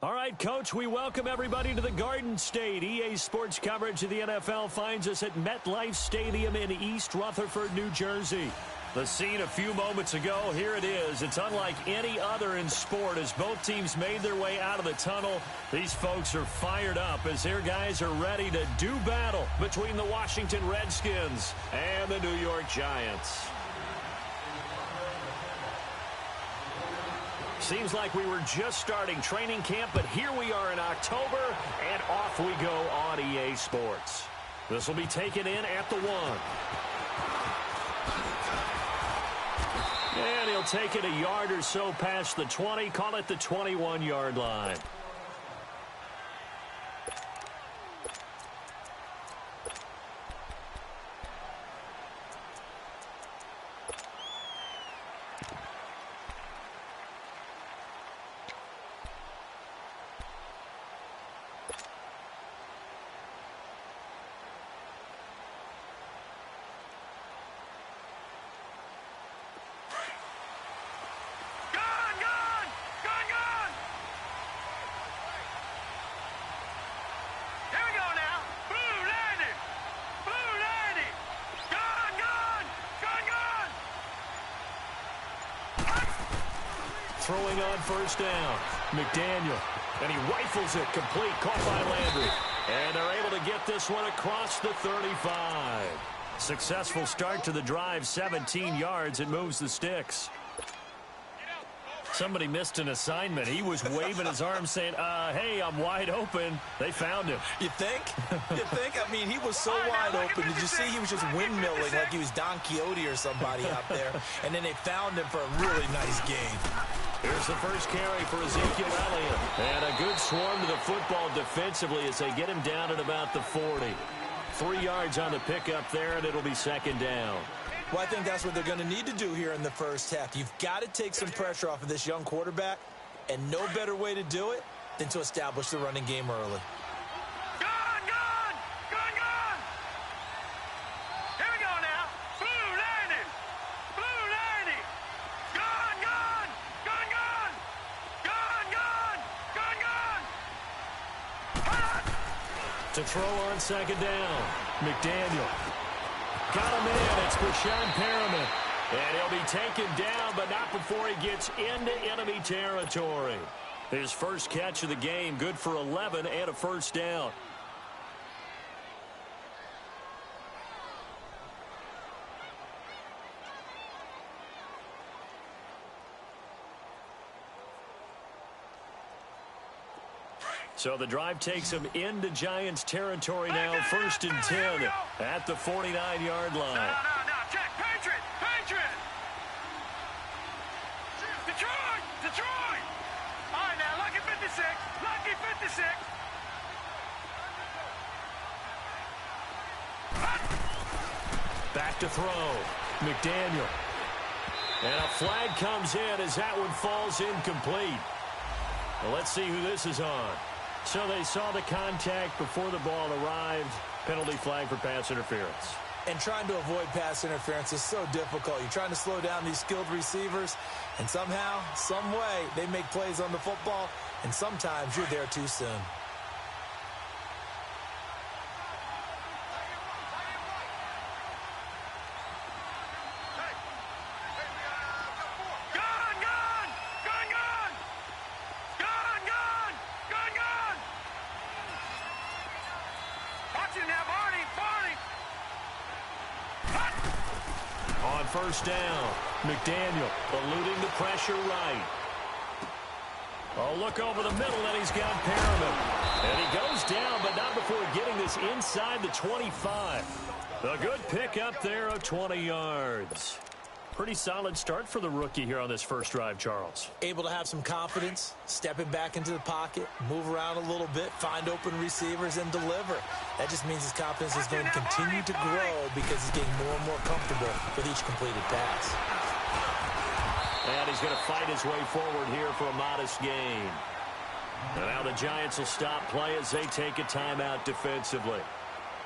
All right, Coach, we welcome everybody to the Garden State. EA Sports coverage of the NFL finds us at MetLife Stadium in East Rutherford, New Jersey. The scene a few moments ago, here it is. It's unlike any other in sport as both teams made their way out of the tunnel. These folks are fired up as their guys are ready to do battle between the Washington Redskins and the New York Giants. Seems like we were just starting training camp, but here we are in October, and off we go on EA Sports. This will be taken in at the 1. And he'll take it a yard or so past the 20, call it the 21-yard line. Throwing on first down, McDaniel, and he rifles it complete, caught by Landry. And they're able to get this one across the 35. Successful start to the drive, 17 yards, and moves the sticks. Somebody missed an assignment. He was waving his arms saying, hey, I'm wide open. They found him. You think? You think? I mean, he was so wide open. Did you see he was just windmilling like he was Don Quixote or somebody out there? And then they found him for a really nice gain. Here's the first carry for Ezekiel Elliott. And a good swarm to the football defensively as they get him down at about the 40. 3 yards on the pickup there, and it'll be second down. Well, I think that's what they're going to need to do here in the first half. You've got to take some pressure off of this young quarterback, and no better way to do it than to establish the running game early. Here we go now. Blue landing. Blue landing. Gone. To throw on second down, McDaniel. Got him in. It's Breshad Perriman. And he'll be taken down, but not before he gets into enemy territory. His first catch of the game, good for 11 and a first down. So the drive takes him into Giants territory now, 1st and 10 at the 49-yard line. No, check, Patriot. Detroit. All right, now, lucky 56. Back to throw, McDaniel. And a flag comes in as that one falls incomplete. Well, let's see who this is on. So they saw the contact before the ball arrived. Penalty flag for pass interference. And trying to avoid pass interference is so difficult. You're trying to slow down these skilled receivers, and somehow, some way, they make plays on the football, and sometimes you're there too soon. First down, McDaniel eluding the pressure right. Oh, look over the middle, and he's got Perriman. And he goes down, but not before getting this inside the 25. A good pick up there of 20 yards. Pretty solid start for the rookie here on this first drive, Charles. Able to have some confidence, stepping back into the pocket, move around a little bit, find open receivers, and deliver. That just means his confidence is going to continue to grow because he's getting more and more comfortable with each completed pass. And he's going to fight his way forward here for a modest gain. And now the Giants will stop play as they take a timeout defensively.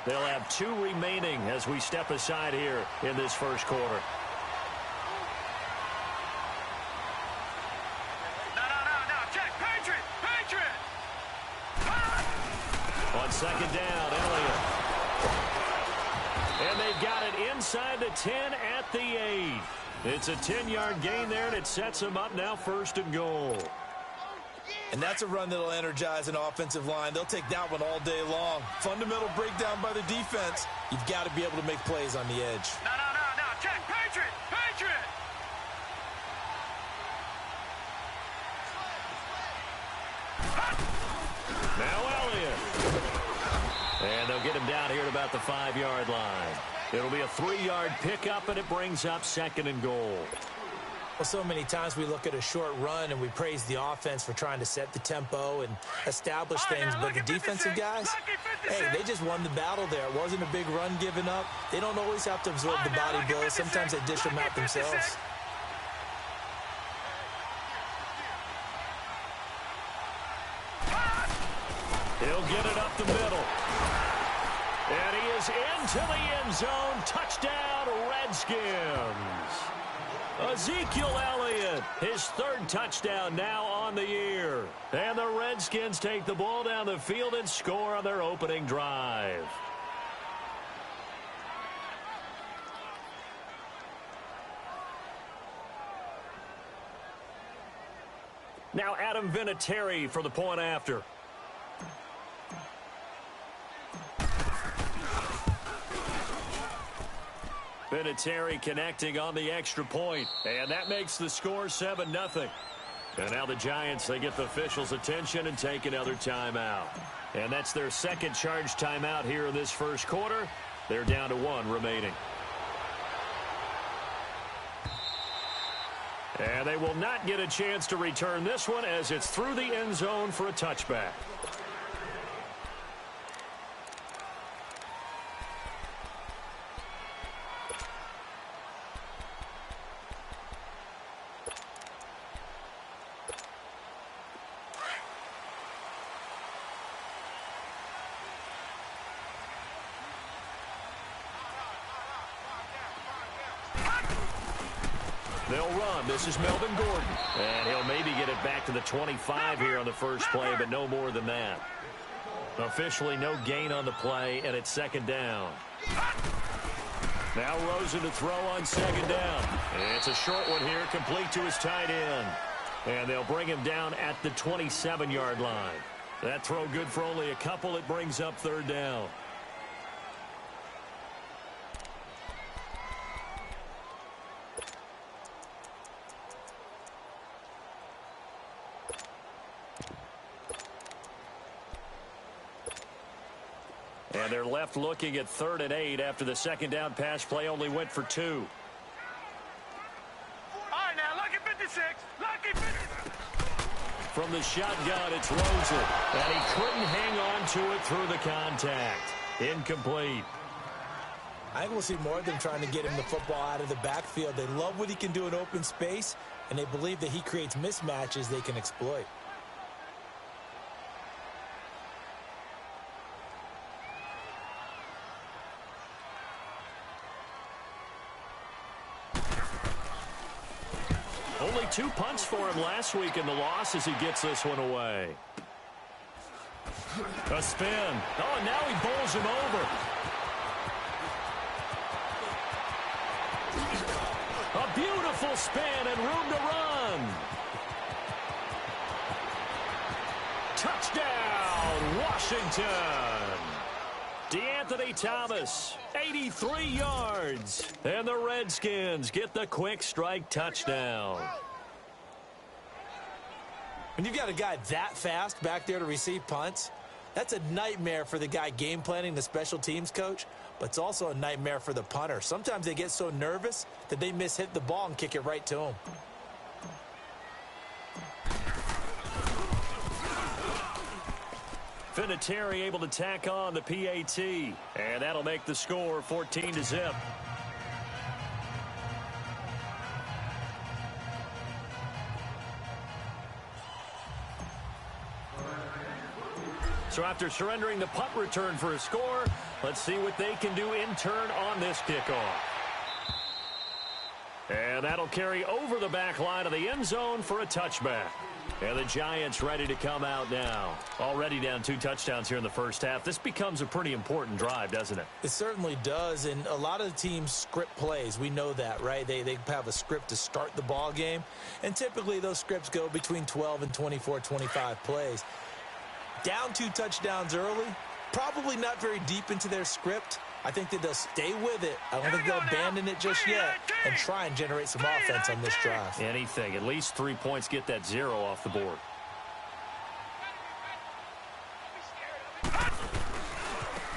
They'll have 2 remaining as we step aside here in this first quarter. No, check, Patriot. second down, Elliott. And they've got it inside the 10 at the 8. It's a 10-yard gain there, and it sets them up now 1st and goal. And that's a run that'll energize an offensive line. They'll take that one all day long. Fundamental breakdown by the defense. You've got to be able to make plays on the edge. No. Check. Patriot. Now Elliott. And they'll get him down here at about the 5-yard line. It'll be a 3-yard pickup, and it brings up 2nd and goal. Well, so many times we look at a short run and we praise the offense for trying to set the tempo and establish things, but the defensive guys, hey, they just won the battle there. It wasn't a big run given up. They don't always have to absorb the body blows. Sometimes they dish them out themselves. He'll get it up the middle. And he is into the end zone. Touchdown, Redskins. Ezekiel Elliott, his 3rd touchdown now on the year. And the Redskins take the ball down the field and score on their opening drive. Now Adam Vinatieri for the point after. Vinatieri connecting on the extra point, and that makes the score 7-0. And now the Giants, they get the officials' attention and take another timeout. And that's their 2nd charge timeout here in this 1st quarter. They're down to 1 remaining. And they will not get a chance to return this one as it's through the end zone for a touchback. They'll run. This is Melvin Gordon. And he'll maybe get it back to the 25 here on the first play, but no more than that. Officially no gain on the play, and it's 2nd down. Now Rosen to throw on 2nd down. It's a short one here, complete to his tight end. And they'll bring him down at the 27-yard line. That throw good for only a couple. It brings up 3rd down. And they're left looking at 3rd and 8 after the 2nd down pass play only went for 2. All right, now, lucky 56. Lucky 56. From the shotgun, it's Rosen. And he couldn't hang on to it through the contact. Incomplete. I think we'll see more of them trying to get him the football out of the backfield. They love what he can do in open space, and they believe that he creates mismatches they can exploit. Only 2 punts for him last week in the loss as he gets this one away. A spin. Oh, and now he bowls him over. A beautiful spin and room to run. Touchdown, Washington. DeAnthony Thomas, 83 yards. And the Redskins get the quick strike touchdown. When you've got a guy that fast back there to receive punts, that's a nightmare for the guy game planning, the special teams coach, but it's also a nightmare for the punter. Sometimes they get so nervous that they mishit the ball and kick it right to him. Vinatieri able to tack on the PAT, and that'll make the score 14-0. So after surrendering the punt return for a score, let's see what they can do in turn on this kickoff. And that'll carry over the back line of the end zone for a touchback. And the Giants ready to come out now. Already down 2 touchdowns here in the first half. This becomes a pretty important drive, doesn't it? It certainly does, and a lot of the teams script plays. We know that, right? They have a script to start the ball game, and typically those scripts go between 12 and 24, 25 plays. Down 2 touchdowns early, probably not very deep into their script. I think that they'll stay with it. I don't think they'll abandon it just yet and try and generate some offense on this drive. Anything. At least 3 points, get that 0 off the board.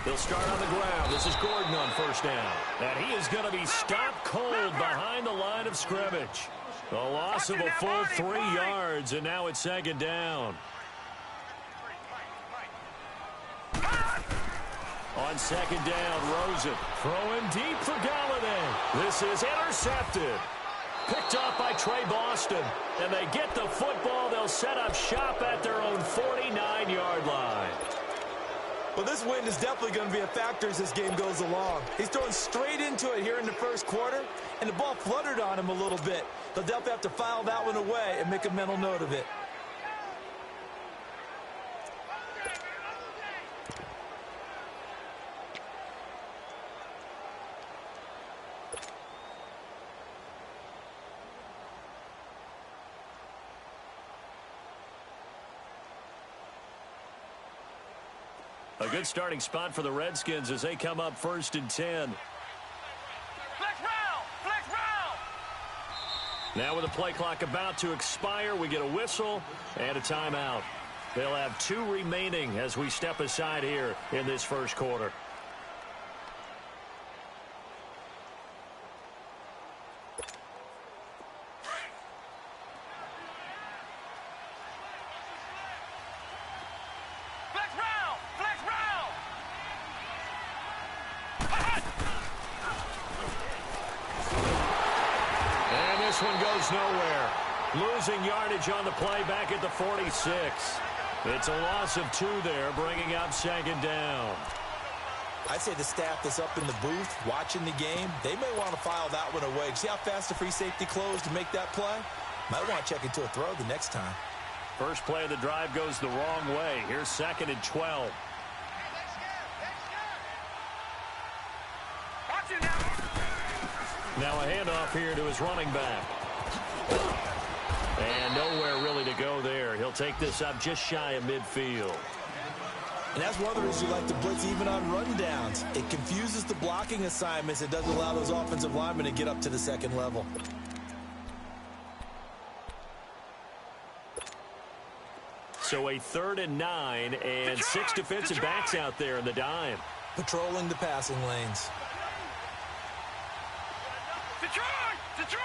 They'll start on the ground. This is Gordon on first down. And he is going to be stopped cold behind the line of scrimmage. A loss of a full 3 yards, and now it's second down. On second down, Rosen throwing deep for Galladay. This is intercepted. Picked off by Trey Boston. And they get the football. They'll set up shop at their own 49-yard line. Well, this wind is definitely going to be a factor as this game goes along. He's throwing straight into it here in the first quarter, and the ball fluttered on him a little bit. They'll definitely have to file that one away and make a mental note of it. A good starting spot for the Redskins as they come up 1st and 10. Flex round! Flex round! Now with the play clock about to expire, we get a whistle and a timeout. They'll have 2 remaining as we step aside here in this first quarter. This one goes nowhere. Losing yardage on the play back at the 46. It's a loss of 2 there, bringing up second down. I'd say the staff that's up in the booth watching the game, they may want to file that one away. See how fast the free safety closed to make that play? Might want to check into a throw the next time. First play of the drive goes the wrong way. Here's 2nd and 12. Now a handoff here to his running back. And nowhere really to go there. He'll take this up just shy of midfield. And that's one of the reasons you like to blitz even on rundowns. It confuses the blocking assignments. It doesn't allow those offensive linemen to get up to the second level. So a 3rd and 9 and 6 defensive backs out there in the dime. Patrolling the passing lanes. Detroit! Detroit!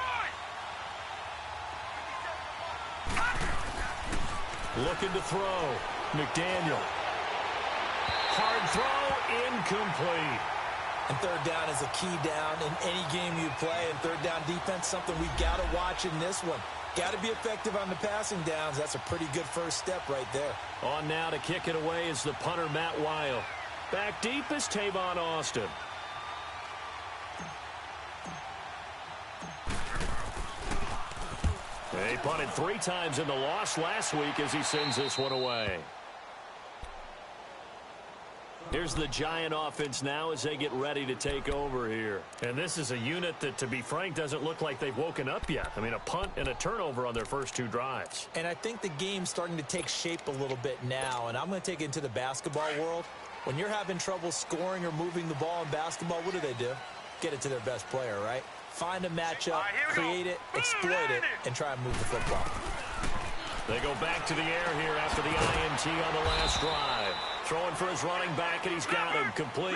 Looking to throw. McDaniel. Hard throw, incomplete. And 3rd down is a key down in any game you play. And 3rd down defense, something we've got to watch in this one. Got to be effective on the passing downs. That's a pretty good first step right there. On now to kick it away is the punter, Matt Weil. Back deep is Tavon Austin. He punted 3 times in the loss last week as he sends this one away. Here's the Giant offense now as they get ready to take over here. And this is a unit that, to be frank, doesn't look like they've woken up yet. I mean, a punt and a turnover on their first 2 drives. And I think the game's starting to take shape a little bit now. And I'm going to take it into the basketball world. When you're having trouble scoring or moving the ball in basketball, what do? Get it to their best player, right? Find a matchup, create it, exploit it, and try and move the football. They go back to the air here after the INT on the last drive. Throwing for his running back, and he's got him complete.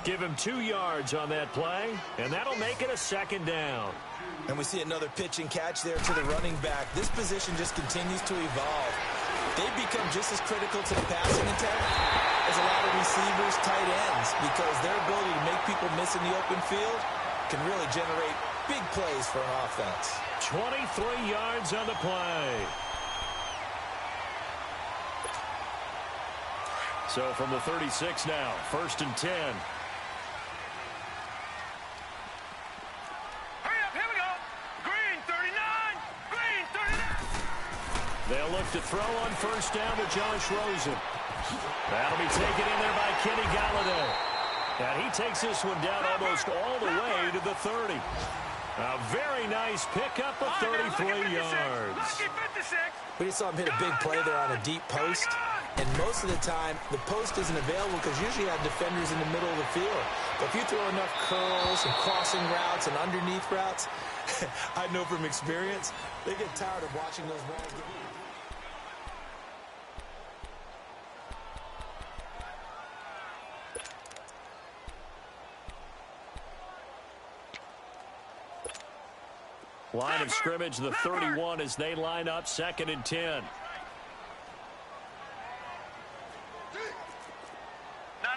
Give him 2 yards on that play, and that'll make it a 2nd down. And we see another pitch and catch there to the running back. This position just continues to evolve. They've become just as critical to the passing attack as a lot of receivers, tight ends, because their ability to make people miss in the open field can really generate big plays for an offense. 23 yards on the play. So from the 36 now, 1st and 10. Hurry up, here we go. Green 39, green 39. They'll look to throw on first down to Josh Rosen. That'll be taken in there by Kenny Golladay. And he takes this one down almost all the way to the 30. A very nice pickup of 33 yards. We just saw him hit a big play there on a deep post. And most of the time, the post isn't available because usually you have defenders in the middle of the field. But if you throw enough curls and crossing routes and underneath routes, I know from experience, they get tired of watching those balls get hit. Line of scrimmage, the 31 as they line up, 2nd and 10. No.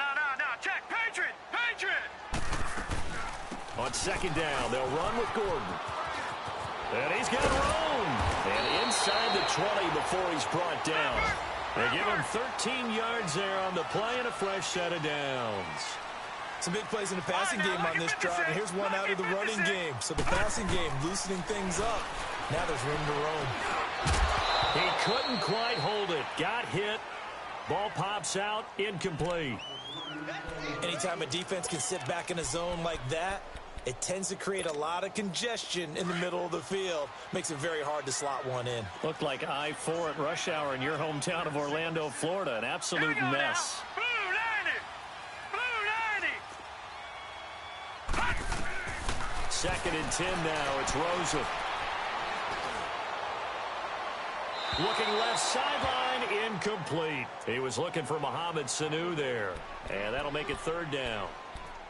Check. Patriot. On 2nd down, they'll run with Gordon. And he's got room. And inside the 20 before he's brought down. They give him 13 yards there on the play and a fresh set of downs. Some big plays in the passing game on this drive, and here's one out of the running game. So the passing game loosening things up. Now there's room to roam. He couldn't quite hold it. Got hit. Ball pops out. Incomplete. Anytime a defense can sit back in a zone like that, it tends to create a lot of congestion in the middle of the field. Makes it very hard to slot one in. Looked like I-4 at rush hour in your hometown of Orlando, Florida. An absolute mess. Second and 10 now. It's Rosen. Looking left sideline, incomplete. He was looking for Mohamed Sanu there. And that'll make it 3rd down.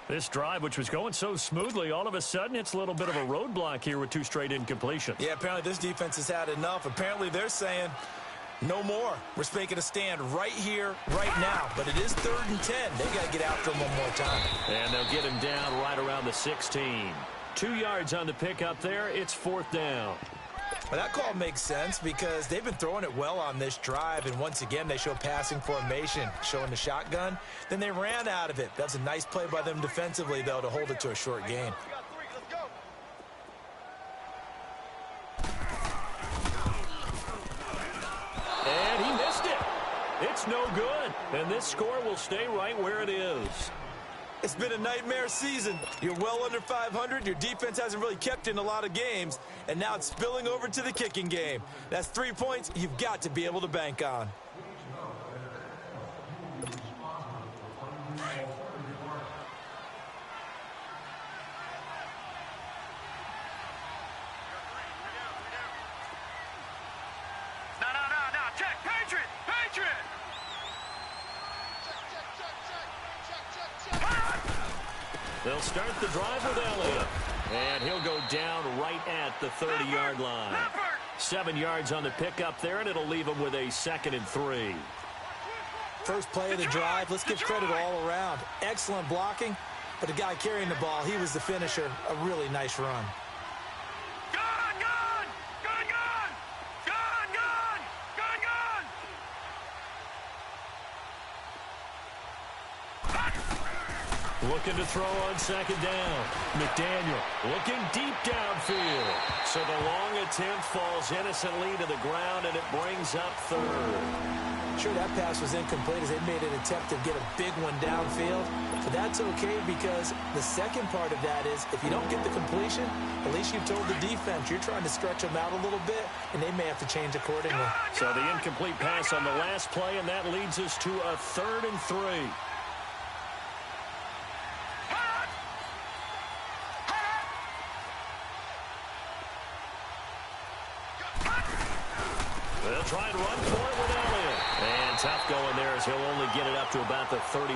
This drive, which was going so smoothly, all of a sudden it's a little bit of a roadblock here with 2 straight incompletions. Yeah, apparently this defense has had enough. Apparently they're saying, no more. We're making a stand right here, right now. But it is 3rd and 10. They've got to get after him one more time. And they'll get him down right around the 16. 2 yards on the pickup there. It's 4th down. Well, that call makes sense because they've been throwing it well on this drive, and once again they show passing formation, showing the shotgun. Then they ran out of it. That's a nice play by them defensively, though, to hold it to a short gain. And he missed it. It's no good. And this score will stay right where it is. It's been a nightmare season. You're well under 500. Your defense hasn't really kept in a lot of games. And now it's spilling over to the kicking game. That's 3 points you've got to be able to bank on. No. Check. Patriot. They'll start the drive with Elliott. And he'll go down right at the 30-yard line. 7 yards on the pickup there, and it'll leave him with a 2nd and 3. First play of the drive, let's give credit all around. Excellent blocking, but the guy carrying the ball, he was the finisher. A really nice run. Looking to throw on 2nd down. McDaniel looking deep downfield. So the long attempt falls innocently to the ground, and it brings up 3rd. Sure, that pass was incomplete as they made an attempt to get a big one downfield. But that's okay because the second part of that is if you don't get the completion, at least you've told the defense you're trying to stretch them out a little bit, and they may have to change accordingly. So the incomplete pass on the last play, and that leads us to a 3rd and 3. They'll try and run for it with Elliott. And tough going there as he'll only get it up to about the 31.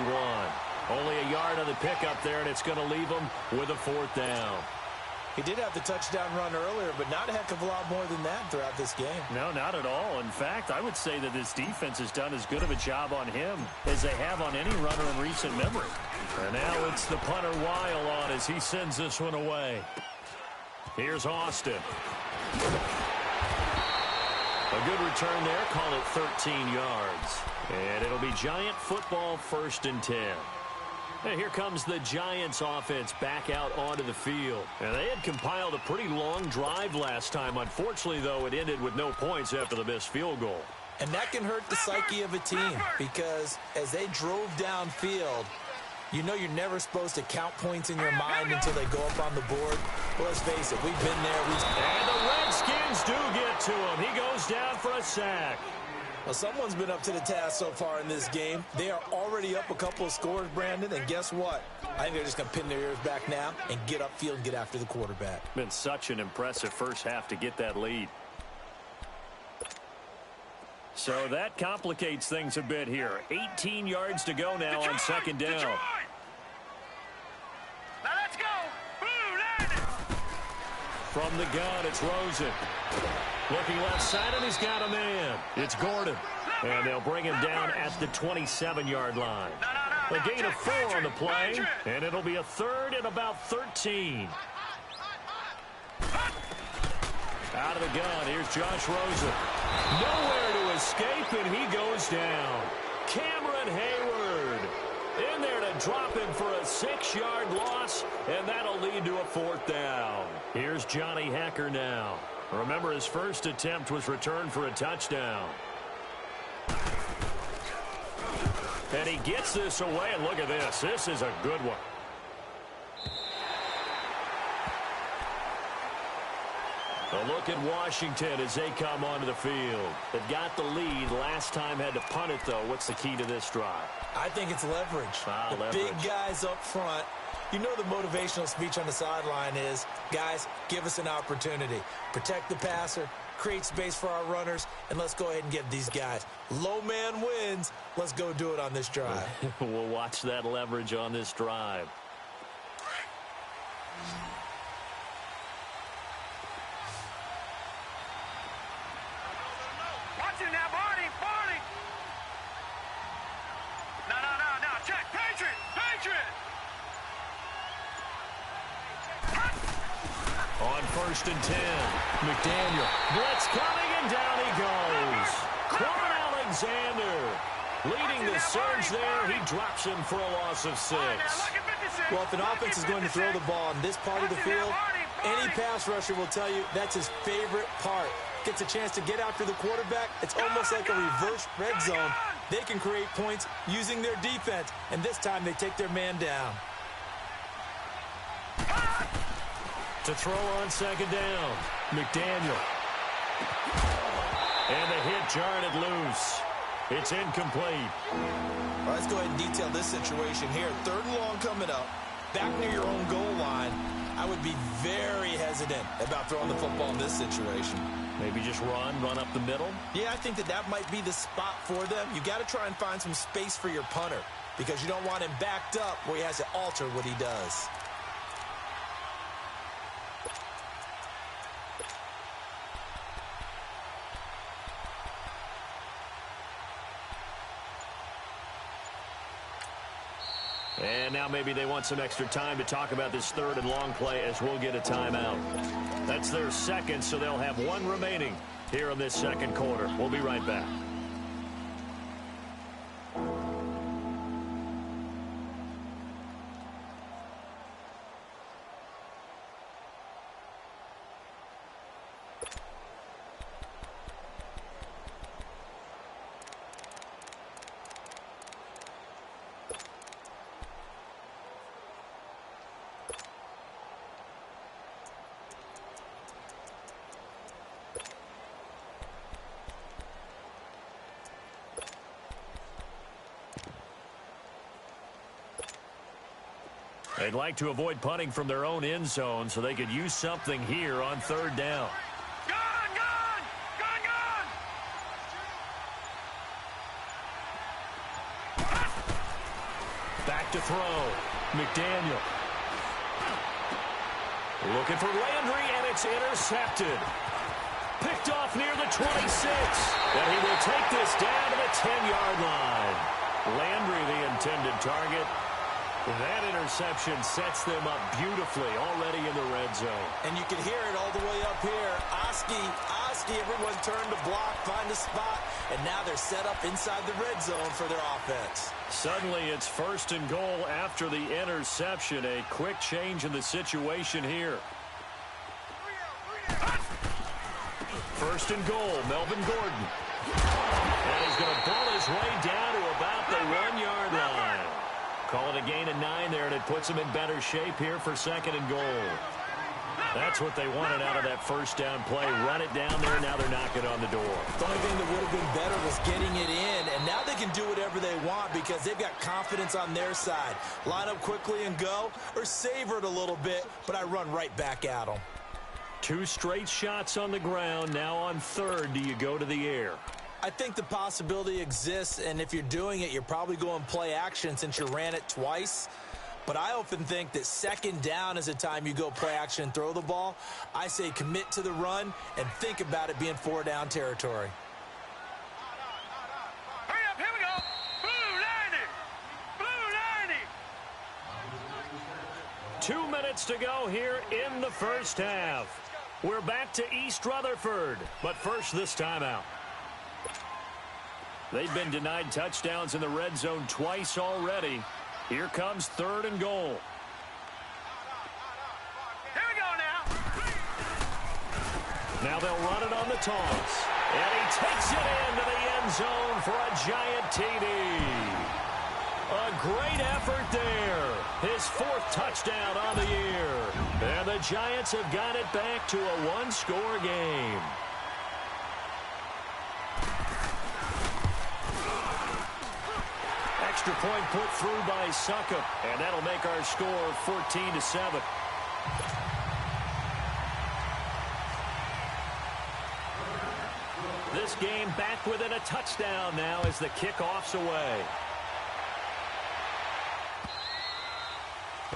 Only a yard on the pickup there, and it's going to leave him with a 4th down. He did have the touchdown run earlier, but not a heck of a lot more than that throughout this game. No, not at all. In fact, I would say that this defense has done as good of a job on him as they have on any runner in recent memory. And now it's the punter Weil on as he sends this one away. Here's Austin. A good return there, call it 13 yards. And it'll be Giant football 1st and 10. And here comes the Giants offense back out onto the field. And they had compiled a pretty long drive last time. Unfortunately, though, it ended with no points after the missed field goal. And that can hurt the psyche of a team because as they drove downfield, you know you're never supposed to count points in your mind until they go up on the board. Well, let's face it, we've been there. And the Redskins do get to him. He goes down for a sack. Well, someone's been up to the task so far in this game. They are already up a couple of scores, Brandon, and guess what? I think they're just going to pin their ears back now and get upfield and get after the quarterback. Been such an impressive first half to get that lead. So that complicates things a bit here. 18 yards to go now on second down. Detroit. Now let's go. Blue landing. From the gun, it's Rosen. Looking left side, and he's got a man. It's Gordon. And they'll bring him down at the 27-yard line. A gain of 4 on the play, and it'll be a third and about 13. Out of the gun, here's Josh Rosen. Nowhere to escape, and he goes down. Cameron Hayward in there to drop him for a 6-yard loss, and that'll lead to a 4th down. Here's Johnny Hekker now. Remember, his first attempt was returned for a touchdown. And he gets this away, and look at this. This is a good one. A look at Washington as they come onto the field. They've got the lead. Last time had to punt it, though. What's the key to this drive? I think it's leverage. The big guys up front. You know the motivational speech on the sideline is, guys, give us an opportunity. Protect the passer, create space for our runners, and let's go ahead and give these guys. Low man wins. Let's go do it on this drive. We'll watch that leverage on this drive. Watch it now, Barney. Barney. No. Check. Patriot. On 1st and 10, McDaniel. Blitz coming, and down he goes. Quan Alexander leading the surge there. He drops him for a loss of 6. Well, if an offense is going to throw the ball in this part of the field, any pass rusher will tell you that's his favorite part. Gets a chance to get after the quarterback. It's almost like a reverse red zone. They can create points using their defense, and this time they take their man down. To throw on second down, McDaniel. And the hit jarred it loose. It's incomplete. Well, let's go ahead and detail this situation here. 3rd and long coming up, back near your own goal line. I would be very hesitant about throwing the football in this situation. Maybe just run up the middle? Yeah, I think that might be the spot for them. You got to try and find some space for your punter because you don't want him backed up where he has to alter what he does. And now maybe they want some extra time to talk about this 3rd and long play as we'll get a timeout. That's their second, so they'll have 1 remaining here in this second quarter. We'll be right back. They'd like to avoid punting from their own end zone so they could use something here on 3rd down. Gun! Back to throw. McDaniel. Looking for Landry, and it's intercepted. Picked off near the 26. And he will take this down to the 10-yard line. Landry, the intended target. That interception sets them up beautifully already in the red zone. And you can hear it all the way up here. Oski, everyone turn to block, find a spot. and now they're set up inside the red zone for their offense. Suddenly it's 1st and goal after the interception. A quick change in the situation here. 1st and goal, Melvin Gordon. And he's going to pull his way down to about the 1-yard line. Call it a gain of 9 there, and it puts him in better shape here for 2nd and goal. That's what they wanted out of that first down play. Run it down there. Now they're knocking on the door. The only thing that would have been better was getting it in, and now they can do whatever they want because they've got confidence on their side. Line up quickly and go, or savor it a little bit, but I run right back at them. 2 straight shots on the ground. Now on 3rd, do you go to the air? I think the possibility exists, and if you're doing it, you're probably going play action since you ran it twice. But I often think that 2nd down is the time you go play action and throw the ball. I say commit to the run and think about it being 4-down territory. Hurry up, here we go. Blue 90. Blue 90. 2 minutes to go here in the first half. We're back to East Rutherford, but first this timeout. They've been denied touchdowns in the red zone twice already. Here comes 3rd and goal. Here we go now. Now they'll run it on the toss. And he takes it into the end zone for a giant TD. A great effort there. His 4th touchdown on the year. And the Giants have got it back to a 1-score game. Extra point put through by Succop, and that'll make our score 14-7. This game back within a touchdown now as the kickoff's away.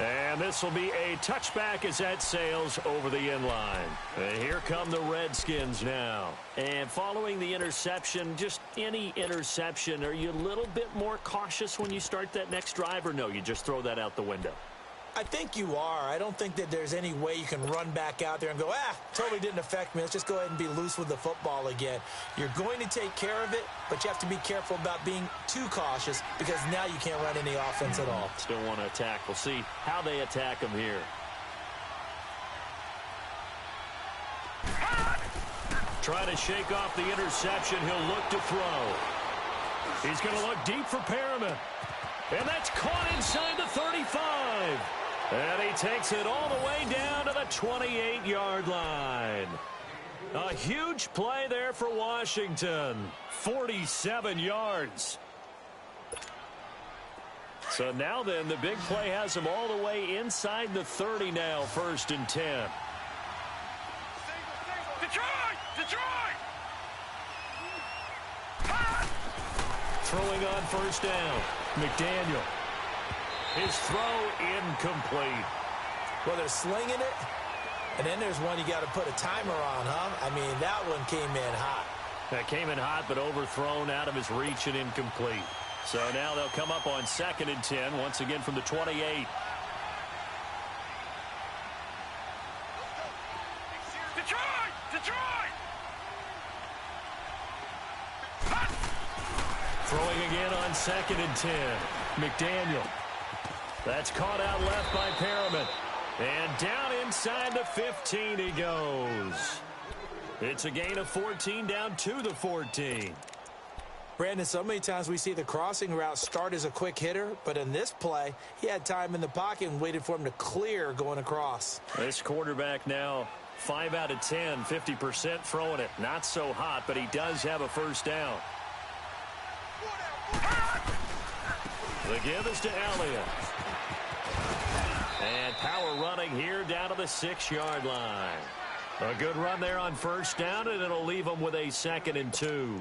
And this will be a touchback as that sails over the end line. And here come the Redskins now. And following the interception, just any interception, are you a little bit more cautious when you start that next drive, or no, you just throw that out the window? I think you are. I don't think that there's any way you can run back out there and go, totally didn't affect me. Let's just go ahead and be loose with the football again. You're going to take care of it, but you have to be careful about being too cautious because now you can't run any offense at all. Still want to attack. We'll see how they attack him here. Trying to shake off the interception. He'll look to throw. He's going to look deep for Perriman. And that's caught inside the 35. And he takes it all the way down to the 28-yard line. A huge play there for Washington. 47 yards. So now then, the big play has him all the way inside the 30 now, 1st and 10. Detroit! Throwing on 1st down. McDaniel. His throw incomplete. Well, they're slinging it, and then there's one you got to put a timer on, huh? I mean, that one came in hot. That came in hot, but overthrown out of his reach and incomplete. So now they'll come up on 2nd and 10, once again from the 28. Detroit! Throwing again on 2nd and 10. McDaniel. That's caught out left by Perriman. And down inside the 15 he goes. It's a gain of 14 down to the 14. Brandon, so many times we see the crossing route start as a quick hitter, but in this play, he had time in the pocket and waited for him to clear going across. This quarterback now 5 out of 10, 50% throwing it. Not so hot, but he does have a 1st down. The give is to Elliott. And power running here down to the 6-yard line. A good run there on 1st down, and it'll leave them with a 2nd and 2.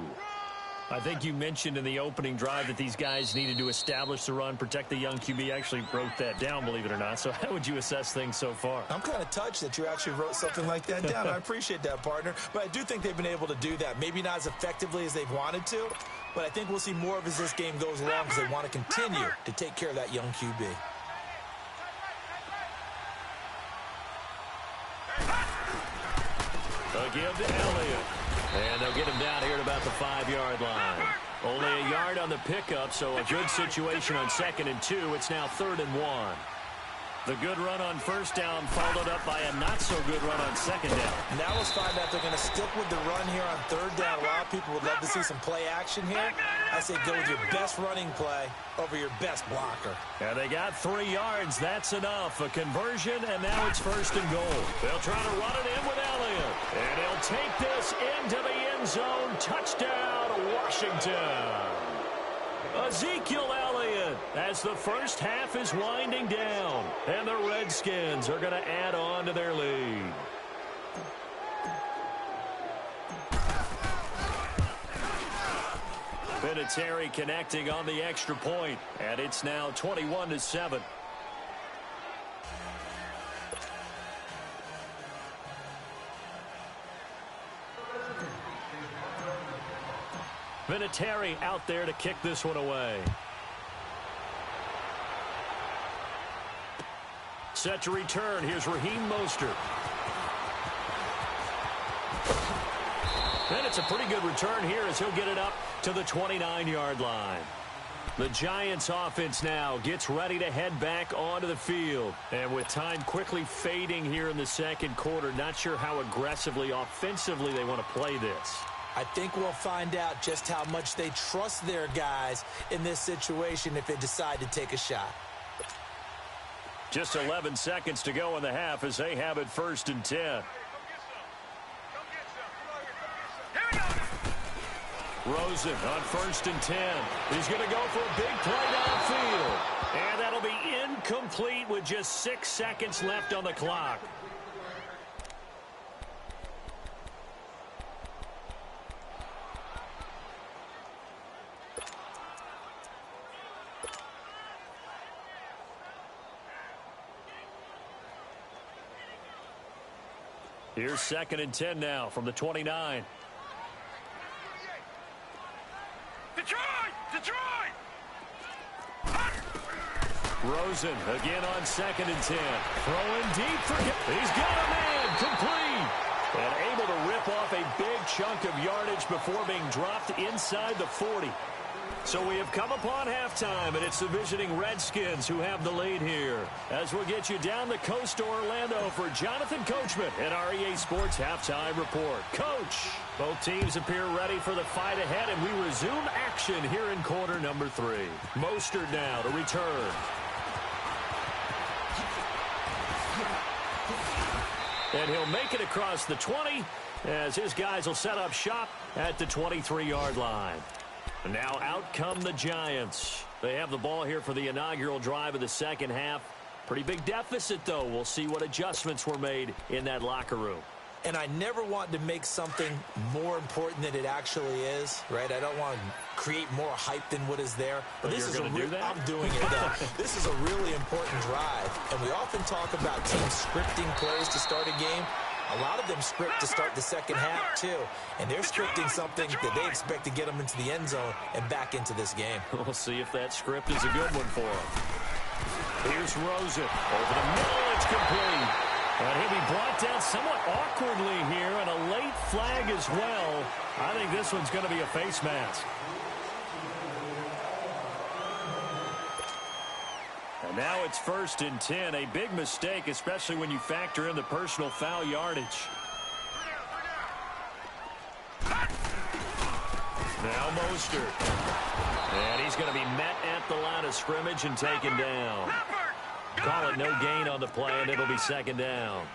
I think you mentioned in the opening drive that these guys needed to establish the run, protect the young QB. I actually wrote that down, believe it or not. So how would you assess things so far? I'm kind of touched that you actually wrote something like that down. I appreciate that, partner. But I do think they've been able to do that. Maybe not as effectively as they've wanted to, but I think we'll see more of as this game goes along because they want to continue to take care of that young QB. A give to Elliott. And they'll get him down here at about the 5-yard line. Only a yard on the pickup, so a good situation on 2nd and 2. It's now 3rd and 1. The good run on first down followed up by a not-so-good run on 2nd down. Now let's find out if they're going to stick with the run here on 3rd down. A lot of people would love to see some play action here. I say go with your best running play over your best blocker. And they got 3 yards. That's enough. A conversion, and now it's 1st and goal. They'll try to run it in with Elliott. And he'll take this into the end zone. Touchdown, Washington. Ezekiel Elliott as the first half is winding down. And the Redskins are going to add on to their lead. Vinatieri connecting on the extra point, and it's now 21-7. Vinatieri out there to kick this one away. Set to return. Here's Raheem Mostert. And it's a pretty good return here as he'll get it up to the 29-yard line. The Giants offense now gets ready to head back onto the field. And with time quickly fading here in the second quarter, not sure how aggressively, offensively they want to play this. I think we'll find out just how much they trust their guys in this situation if they decide to take a shot. Just 11 seconds to go in the half as they have it 1st and 10. Rosen on 1st and 10. He's going to go for a big play downfield. And that'll be incomplete with just 6 seconds left on the clock. Here's 2nd and 10 now from the 29. Detroit! Rosen again on 2nd and 10. Throwing deep for him. He's got a man complete. And able to rip off a big chunk of yardage before being dropped inside the 40. So we have come upon halftime, and it's the visiting Redskins who have the lead here. As we'll get you down the coast to Orlando for Jonathan Coachman at our EA Sports Halftime Report. Coach, both teams appear ready for the fight ahead, and we resume action here in quarter number 3. Mostert now to return. And he'll make it across the 20 as his guys will set up shop at the 23-yard line. And now out come the Giants. They have the ball here for the inaugural drive of the second half. Pretty big deficit, though. We'll see what adjustments were made in that locker room. And I never want to make something more important than it actually is, right? I don't want to create more hype than what is there. But this is I'm doing it, though. This is a really important drive. And we often talk about teams scripting plays to start a game. A lot of them script to start the second half, too. And they're scripting something that they expect to get them into the end zone and back into this game. We'll see if that script is a good one for them. Here's Rosen. Over the middle, it's complete. And he'll be brought down somewhat awkwardly here, and a late flag as well. I think this one's going to be a face mask. And now it's 1st and 10. A big mistake, especially when you factor in the personal foul yardage. Now Mostert. And he's going to be met at the line of scrimmage and taken down. Call it no gain on the play, and it'll be 2nd down.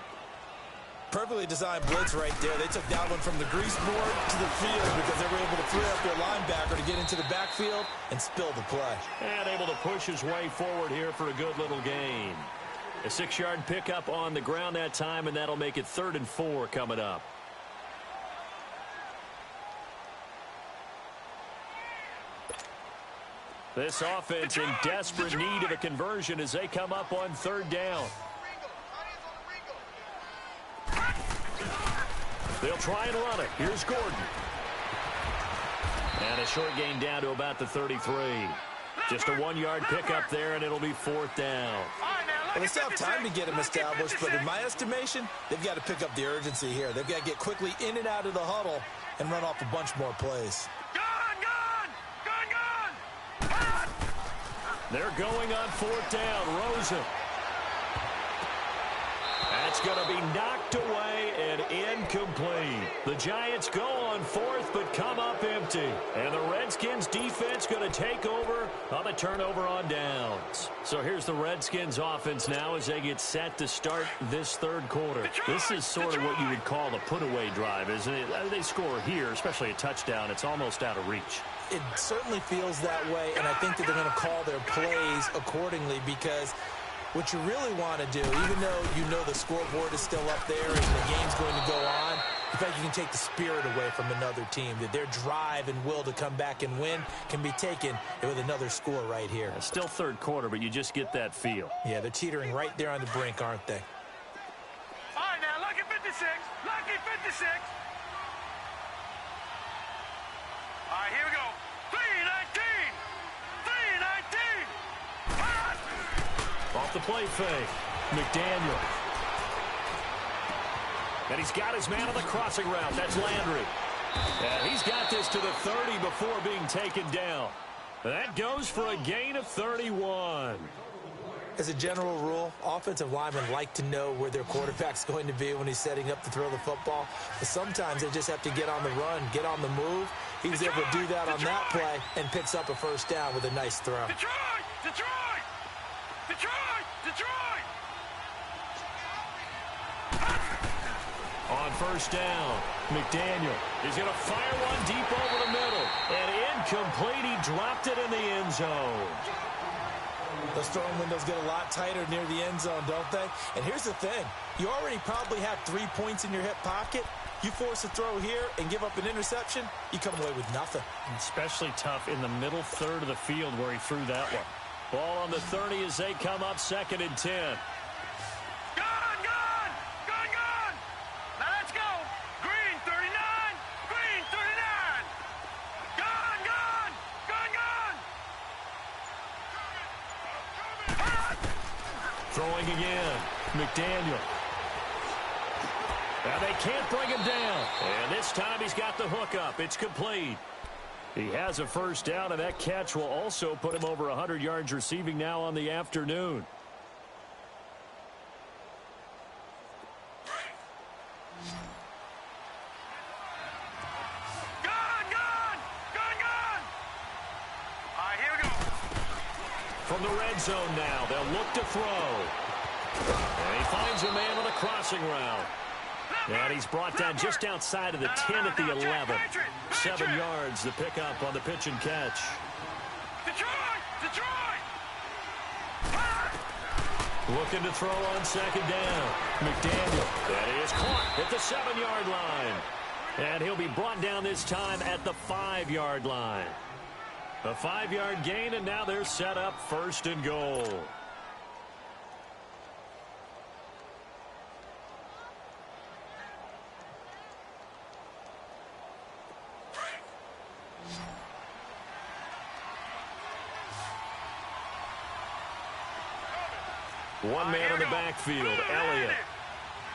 Perfectly designed blitz right there. They took that one from the grease board to the field because they were able to free up their linebacker to get into the backfield and spill the play. And able to push his way forward here for a good little gain. A 6-yard pickup on the ground that time, and that'll make it 3rd and 4 coming up. This offense in desperate need of a conversion as they come up on 3rd down. They'll try and run it. Here's Gordon. And a short gain down to about the 33. Just a 1-yard pickup there, and it'll be 4th down. All right, now Well, they still have time to get him established, but in my estimation, they've got to pick up the urgency here. They've got to get quickly in and out of the huddle and run off a bunch more plays. They're going on 4th down. Rosen. That's going to be knocked away and incomplete. The Giants go on 4th but come up empty. And the Redskins defense going to take over on the turnover on downs. So here's the Redskins offense now as they get set to start this 3rd quarter. This is sort of what you would call a put-away drive, isn't it? They score here, especially a touchdown. It's almost out of reach. It certainly feels that way, and I think that they're going to call their plays accordingly because what you really want to do, even though you know the scoreboard is still up there and the game's going to go on, in fact, you can take the spirit away from another team, that their drive and will to come back and win can be taken with another score right here. Still 3rd quarter, but you just get that feel. Yeah, they're teetering right there on the brink, aren't they? All right, now, lucky 56. Lucky 56. All right, here we go. 3-19. 3-19. Off the play fake. McDaniel. And he's got his man on the crossing route. That's Landry. And he's got this to the 30 before being taken down. That goes for a gain of 31. As a general rule, offensive linemen like to know where their quarterback's going to be when he's setting up to throw the football. But sometimes they just have to get on the run, get on the move. He was able to do that on that play and picks up a 1st down with a nice throw. Detroit! Detroit! Detroit! Detroit! On 1st down, McDaniel is going to fire one deep over the middle. And incomplete. He dropped it in the end zone. Those throwing windows get a lot tighter near the end zone, don't they? And here's the thing. You already probably have 3 points in your hip pocket. You force a throw here and give up an interception, you come away with nothing. Especially tough in the middle 3rd of the field where he threw that one. Ball on the 30 as they come up 2nd and 10. Gone! Gone! Gone! Gone! Now let's go! Green 39! Green 39! Gone! Gone! Gone! Gone! Throwing again. McDaniel. Now they can't bring him down. And this time he's got the hook up. It's complete. He has a 1st down, and that catch will also put him over 100 yards receiving now on the afternoon. Gone! Gone! Gone! Gone! All right, here we go. From the red zone now, they'll look to throw. And he finds a man on the crossing route. And he's brought down just outside of the 10 at the 11. 7 yards the pickup on the pitch and catch. Detroit! Detroit! Looking to throw on 2nd down. McDaniel. That is caught at the 7-yard line. And he'll be brought down this time at the 5-yard line. A 5-yard gain, and now they're set up 1st and goal. One man in the backfield, Elliott.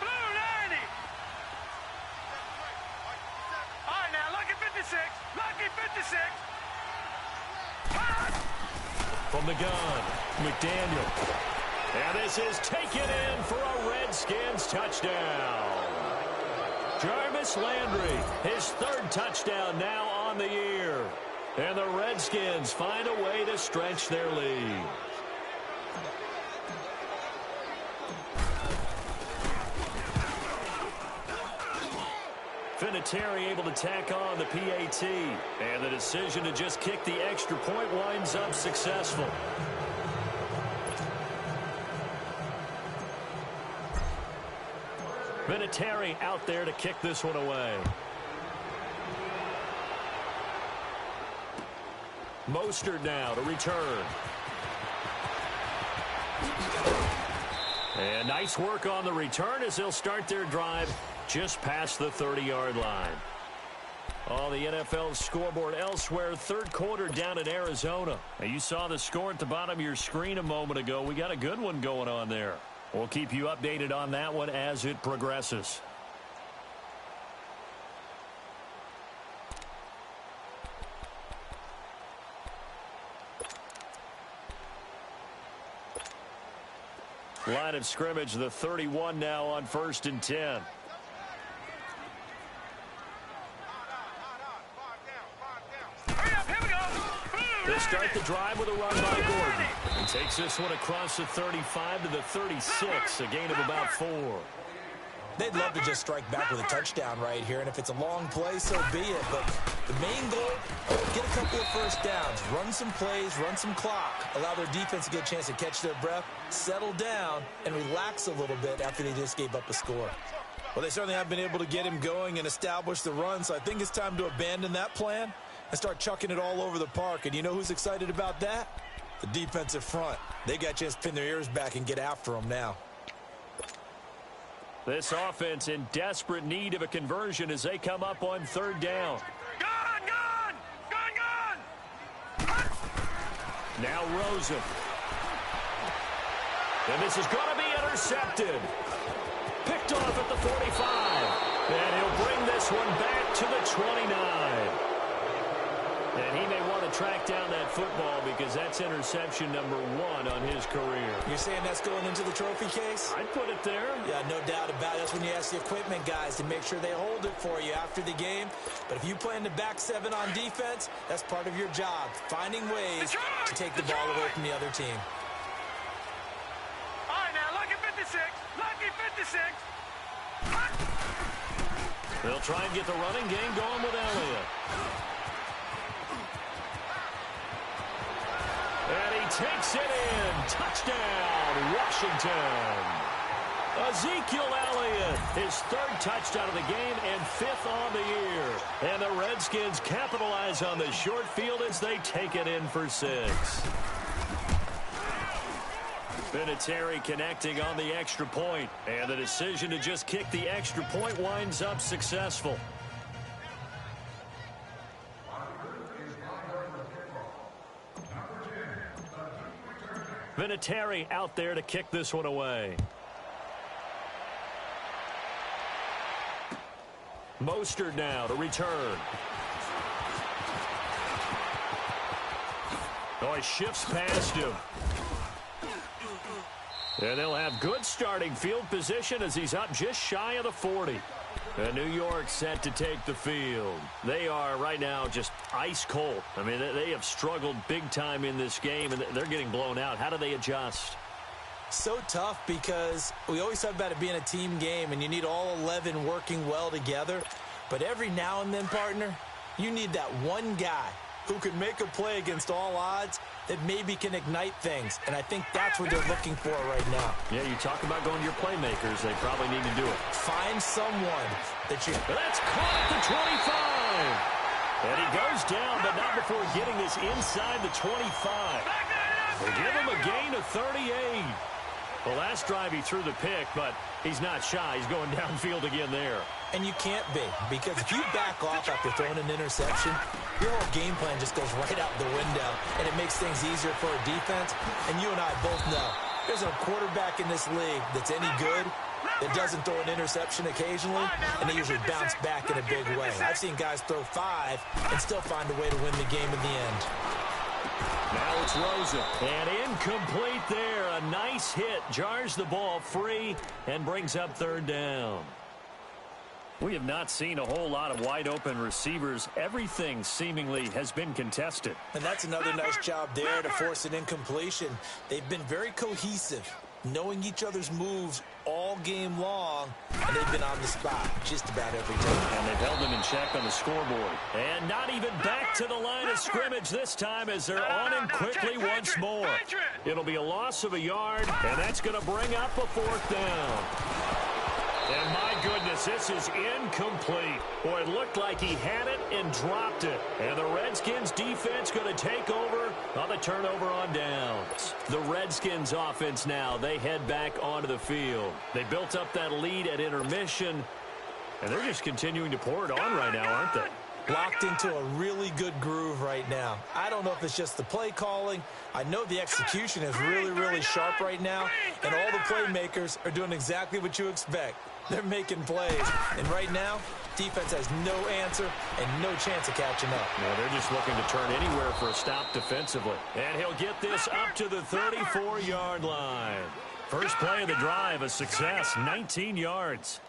Blue 90. All right, now, lucky 56. Lucky 56. From the gun, McDaniel. And this is taken in for a Redskins touchdown. Jarvis Landry, his 3rd touchdown now on the year. And the Redskins find a way to stretch their lead. Vinatieri able to tack on the PAT. And the decision to just kick the extra point winds up successful. Vinatieri out there to kick this one away. Mostert now to return. And nice work on the return as they'll start their drive just past the 30-yard line. On the NFL scoreboard elsewhere, third quarter down in Arizona. Now, you saw the score at the bottom of your screen a moment ago. We got a good one going on there. We'll keep you updated on that one as it progresses. Line of scrimmage, the 31 now on 1st and 10. They'll start the drive with a run by Gordon. He takes this one across the 35 to the 36, a gain of about 4. They'd love to just strike back with a touchdown right here, and if it's a long play, so be it. But the main goal, get a couple of first downs, run some plays, run some clock, allow their defense to get a chance to catch their breath, settle down, and relax a little bit after they just gave up a score. Well, they certainly have been able to get him going and establish the run, so I think it's time to abandon that plan and start chucking it all over the park. And you know who's excited about that? The defensive front. They got a chance to pin their ears back and get after them now. This offense in desperate need of a conversion as they come up on 3rd down. Gone! Now Rosen. And this is going to be intercepted. Picked off at the 45. And he'll bring this one back to the 29. And he may want to track down that football because that's interception number 1 on his career. You're saying that's going into the trophy case? I'd put it there. Yeah, no doubt about it. That's when you ask the equipment guys to make sure they hold it for you after the game. But if you play in the back 7 on defense, that's part of your job, finding ways to take the ball away from the other team. All right, now, lucky 56. Lucky 56. They'll try and get the running game going with Elliott. And he takes it in. Touchdown, Washington. Ezekiel Elliott, his 3rd touchdown of the game and 5th on the year. And the Redskins capitalize on the short field as they take it in for 6. Vinatieri connecting on the extra point. And the decision to just kick the extra point winds up successful. Vinatieri out there to kick this one away. Mostert now to return. Oh, he shifts past him. And they'll have good starting field position as he's up just shy of the 40. And New York set to take the field. They are right now just ice cold. I mean, they have struggled big time in this game, and they're getting blown out. How do they adjust? So tough because we always talk about it being a team game, and you need all 11 working well together. But every now and then, partner, you need that one guy who can make a play against all odds that maybe can ignite things. And I think that's what they're looking for right now. Yeah, you talk about going to your playmakers. They probably need to do it. Find someone that you... That's caught at the 25. And he goes down, but not before getting this inside the 25. They give him a gain of 38. The last drive he threw the pick, but he's not shy. He's going downfield again there. And you can't be, because if you back off after throwing an interception, your whole game plan just goes right out the window, and it makes things easier for a defense. And you and I both know there's a quarterback in this league that's any good that doesn't throw an interception occasionally, and they usually bounce back in a big way. I've seen guys throw 5 and still find a way to win the game in the end. Now it's Rosen. And incomplete there. A nice hit. Jars the ball free and brings up 3rd down. We have not seen a whole lot of wide-open receivers. Everything seemingly has been contested. And that's another nice job there to force an incompletion. They've been very cohesive, knowing each other's moves all game long, and they've been on the spot just about every time. And they've held them in check on the scoreboard. And not even back to the line of scrimmage this time as they're on him quickly once more. It'll be a loss of a yard, and that's going to bring up a 4th down. And my goodness, this is incomplete. Boy, it looked like he had it and dropped it. And the Redskins defense going to take over on the turnover on downs. The Redskins offense now, they head back onto the field. They built up that lead at intermission, and they're just continuing to pour it on right now, aren't they? locked into a really good groove right now. I don't know if it's just the play calling. I know the execution is really, really sharp right now, and all the playmakers are doing exactly what you expect. They're making plays, and right now, defense has no answer and no chance of catching up. Yeah, they're just looking to turn anywhere for a stop defensively. And he'll get this up to the 34-yard line. First play of the drive, a success, 19 yards.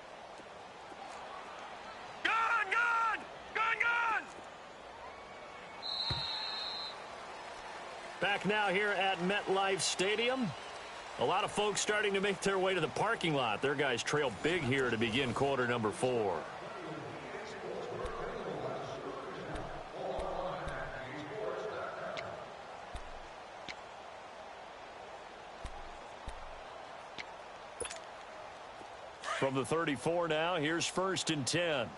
Back now here at MetLife Stadium. A lot of folks starting to make their way to the parking lot. Their guys trail big here to begin quarter number 4. From the 34 now, here's 1st and 10.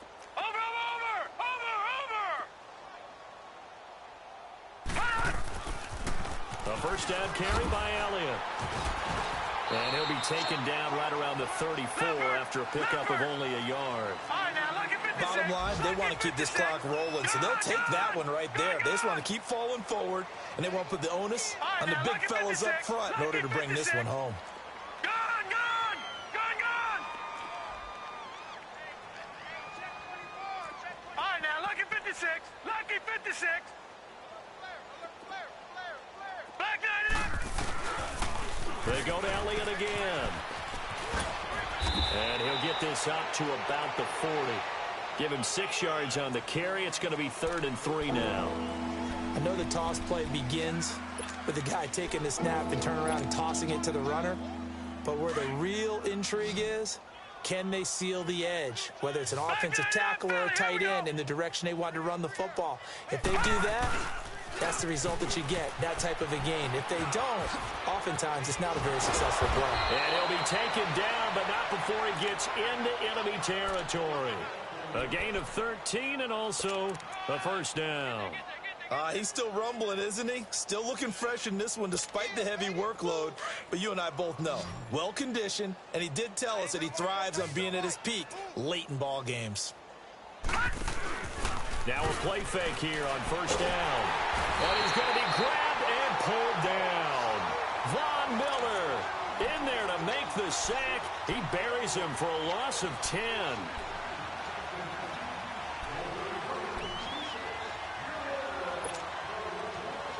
A first down carry by Elliott. And he'll be taken down right around the 34 after a pickup of only a yard. Bottom line, they want to keep this clock rolling, so they'll take that one right there. They just want to keep falling forward, and they want to put the onus on the big fellas up front in order to bring this one home. All right, now, lucky 56. Lucky 56. They go to Elliott again. And he'll get this up to about the 40. Give him 6 yards on the carry. It's going to be 3rd and 3 now. I know the toss play begins with the guy taking the snap and turning around and tossing it to the runner. But where the real intrigue is, can they seal the edge? Whether it's an offensive tackle or a tight end in the direction they want to run the football. If they do that, that's the result that you get, that type of a gain. If they don't, oftentimes it's not a very successful play. And he'll be taken down, but not before he gets into enemy territory. A gain of 13 and also a first down. He's still rumbling, isn't he? Still looking fresh in this one despite the heavy workload. But you and I both know, well-conditioned, and he did tell us that he thrives on being at his peak late in ball games. Now a play fake here on first down. And he's going to be grabbed and pulled down. Von Miller in there to make the sack. He buries him for a loss of 10.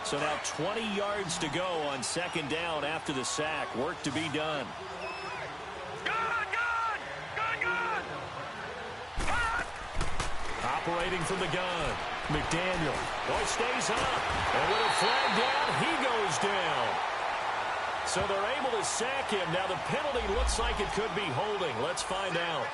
So now 20 yards to go on 2nd down after the sack. Work to be done. Operating from the gun, McDaniel. Oh, he stays up. And with a flag down, he goes down. So they're able to sack him. Now the penalty looks like it could be holding. Let's find out.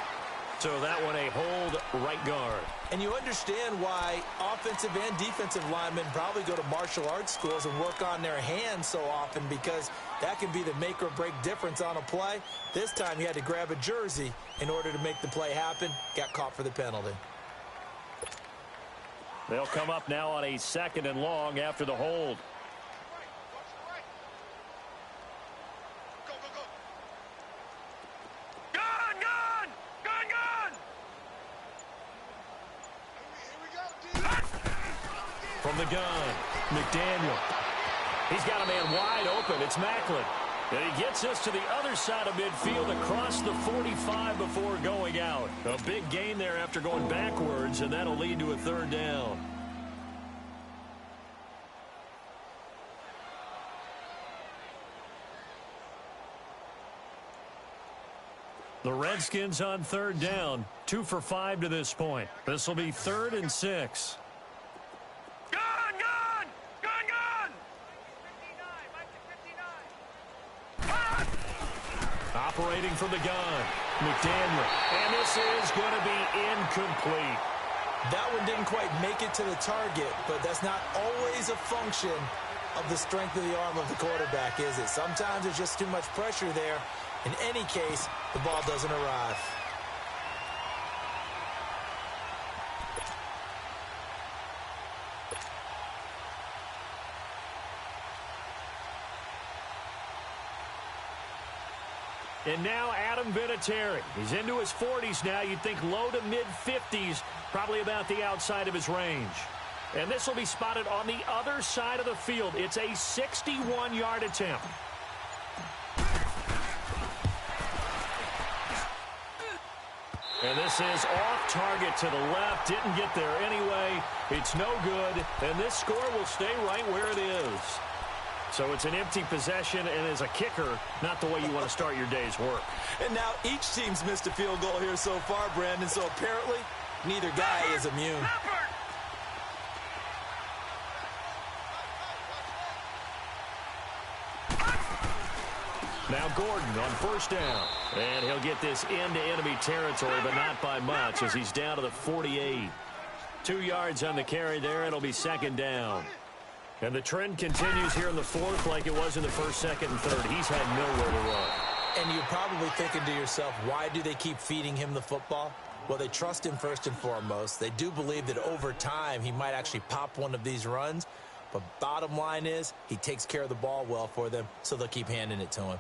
So that one a hold right guard. And you understand why offensive and defensive linemen probably go to martial arts schools and work on their hands so often, because that can be the make or break difference on a play. This time he had to grab a jersey in order to make the play happen. Got caught for the penalty. They'll come up now on a 2nd and long after the hold. From the gun, McDaniel. He's got a man wide open. It's Macklin. And he gets us to the other side of midfield across the 45 before going out. A big gain there after going backwards, and that'll lead to a 3rd down. The Redskins on 3rd down, 2 for 5 to this point. This will be 3rd and 6. Operating from the gun, McDaniel. And this is going to be incomplete. That one didn't quite make it to the target, but that's not always a function of the strength of the arm of the quarterback, is it? Sometimes there's just too much pressure there. In any case, the ball doesn't arrive. And now Adam Vinatieri. He's into his 40s now. You'd think low to mid-50s, probably about the outside of his range. And this will be spotted on the other side of the field. It's a 61-yard attempt. And this is off target to the left. Didn't get there anyway. It's no good. And this score will stay right where it is. So it's an empty possession, and as a kicker, not the way you want to start your day's work. And now each team's missed a field goal here so far, Brandon. So apparently, neither guy is immune. Now Gordon on first down. And he'll get this into enemy territory, but not by much as he's down to the 48. 2 yards on the carry there. It'll be second down. And the trend continues here in the fourth like it was in the first, second, and third. He's had nowhere to run. And you're probably thinking to yourself, why do they keep feeding him the football? Well, they trust him first and foremost. They do believe that over time he might actually pop one of these runs. But bottom line is he takes care of the ball well for them, so they'll keep handing it to him.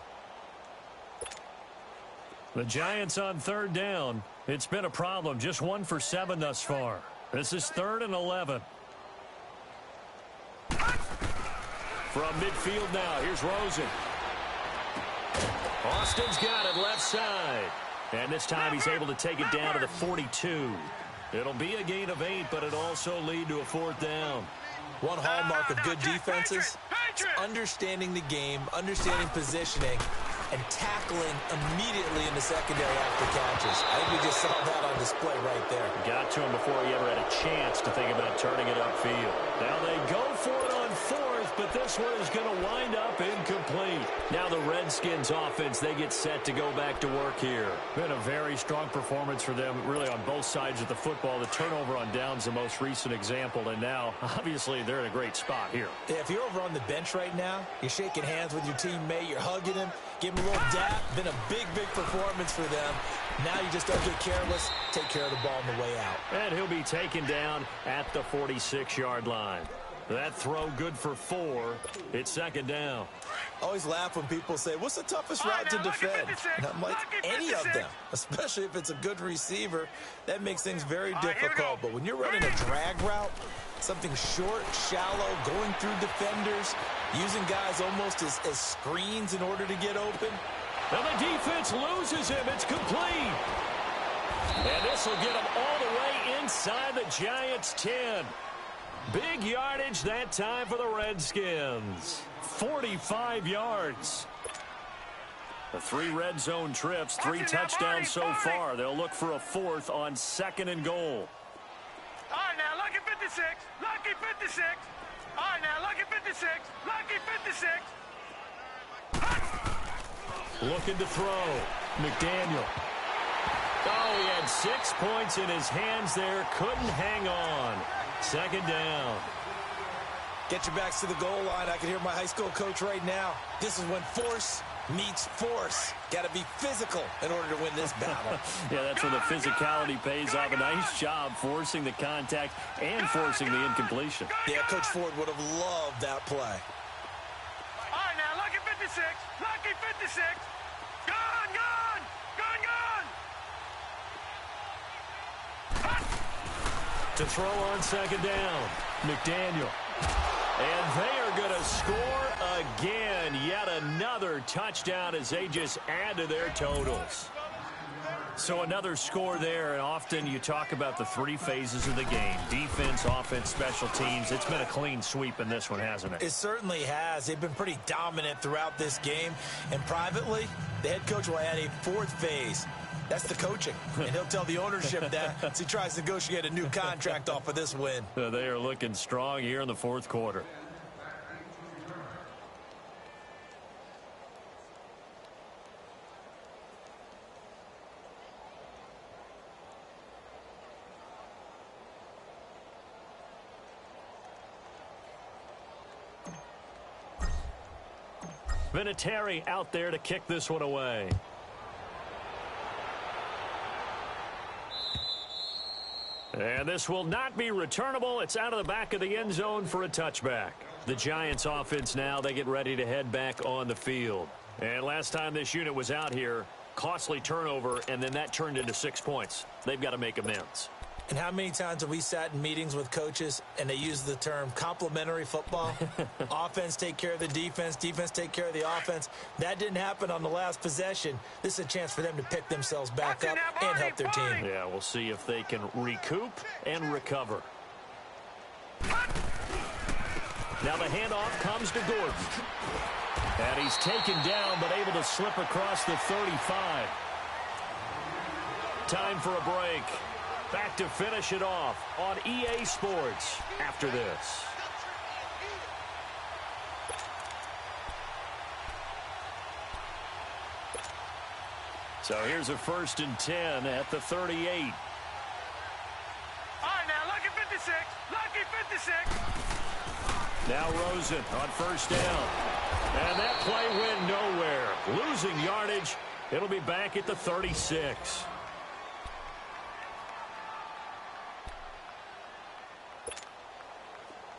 The Giants on third down. It's been a problem. Just 1 for 7 thus far. This is 3rd and 11. From midfield now, here's Rosen. Austin's got it left side. And this time he's able to take it down to the 42. It'll be a gain of 8, but it'll also lead to a 4th down. One hallmark of good defenses, understanding the game, understanding positioning, and tackling immediately in the secondary after catches. I think we just saw that on display right there. Got to him before he ever had a chance to think about turning it upfield. Now they go for it on 4th, but this one is going to wind up incomplete. Now the Redskins offense, they get set to go back to work here. Been a very strong performance for them, really on both sides of the football. The turnover on downs the most recent example, and now, obviously, they're in a great spot here. Yeah, if you're over on the bench right now, you're shaking hands with your teammate, you're hugging him, give him a little dap. Been a big, big performance for them. Now you just don't get careless. Take care of the ball on the way out. And he'll be taken down at the 46-yard line. That throw good for 4. It's second down. I always laugh when people say, what's the toughest route to defend? And I'm like, any of them, especially if it's a good receiver. That makes things very difficult. But when you're running a drag route, something short, shallow, going through defenders, using guys almost as screens in order to get open. And the defense loses him. It's complete. And this will get him all the way inside the Giants' 10. Big yardage that time for the Redskins. 45 yards. The 3 red zone trips, 3 touchdowns so far. They'll look for a 4th on 2nd and goal. All right, now, lucky 56. Lucky 56. All right, now, lucky 56. Lucky 56. Looking to throw. McDaniel. Oh, he had 6 points in his hands there. Couldn't hang on. Second down. Get your backs to the goal line. I can hear my high school coach right now. This is when force meets force. Got to be physical in order to win this battle. Yeah, that's where the physicality pays off. A nice job forcing the contact and forcing the incompletion. Yeah, Coach Ford would have loved that play. All right, now, lucky 56. Lucky 56. Gone, gone. Gone, gone. To throw on second down, McDaniel. And they are going to score again. Yet another touchdown as they just add to their totals. So another score there, and often you talk about the 3 phases of the game. Defense, offense, special teams. It's been a clean sweep in this one, hasn't it? It certainly has. They've been pretty dominant throughout this game. And privately, the head coach will add a 4th phase. That's the coaching. And he'll tell the ownership that as he tries to negotiate a new contract off of this win. They are looking strong here in the 4th quarter. Vinatieri out there to kick this one away. And this will not be returnable. It's out of the back of the end zone for a touchback. The Giants offense now, they get ready to head back on the field. And last time this unit was out here, costly turnover, and then that turned into 6 points. They've got to make amends. And how many times have we sat in meetings with coaches and they use the term complementary football? Offense take care of the defense, defense take care of the offense. That didn't happen on the last possession. This is a chance for them to pick themselves back up and help their team. Yeah, we'll see if they can recoup and recover. Now the handoff comes to Gordon. And he's taken down but able to slip across the 35. Time for a break. Back to finish it off on EA Sports after this. So here's a 1st and 10 at the 38. All right, now, lucky 56. Lucky 56. Now Rosen on 1st down. And that play went nowhere. Losing yardage. It'll be back at the 36.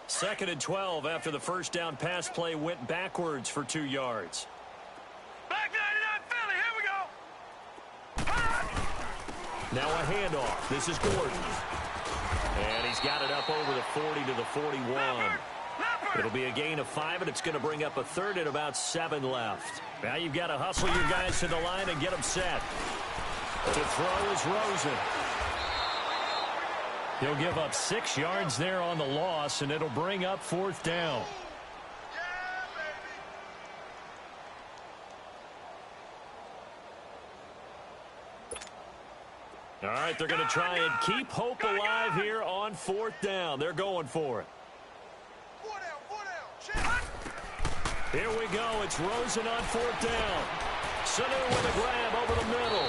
Second and 12 after the 1st down pass play went backwards for 2 yards. Back 99 Philly. Here we go. Now a handoff. This is Gordon. And he's got it up over the 40 to the 41. It'll be a gain of 5, and it's going to bring up a 3rd and about 7 left. Now you've got to hustle your guys to the line and get them set. To throw is Rosen. He'll give up 6 yards there on the loss, and it'll bring up 4th down. All right, they're going to try and keep hope alive here on 4th down. They're going for it. Here we go. It's Rosen on 4th down. Sanu with a grab over the middle.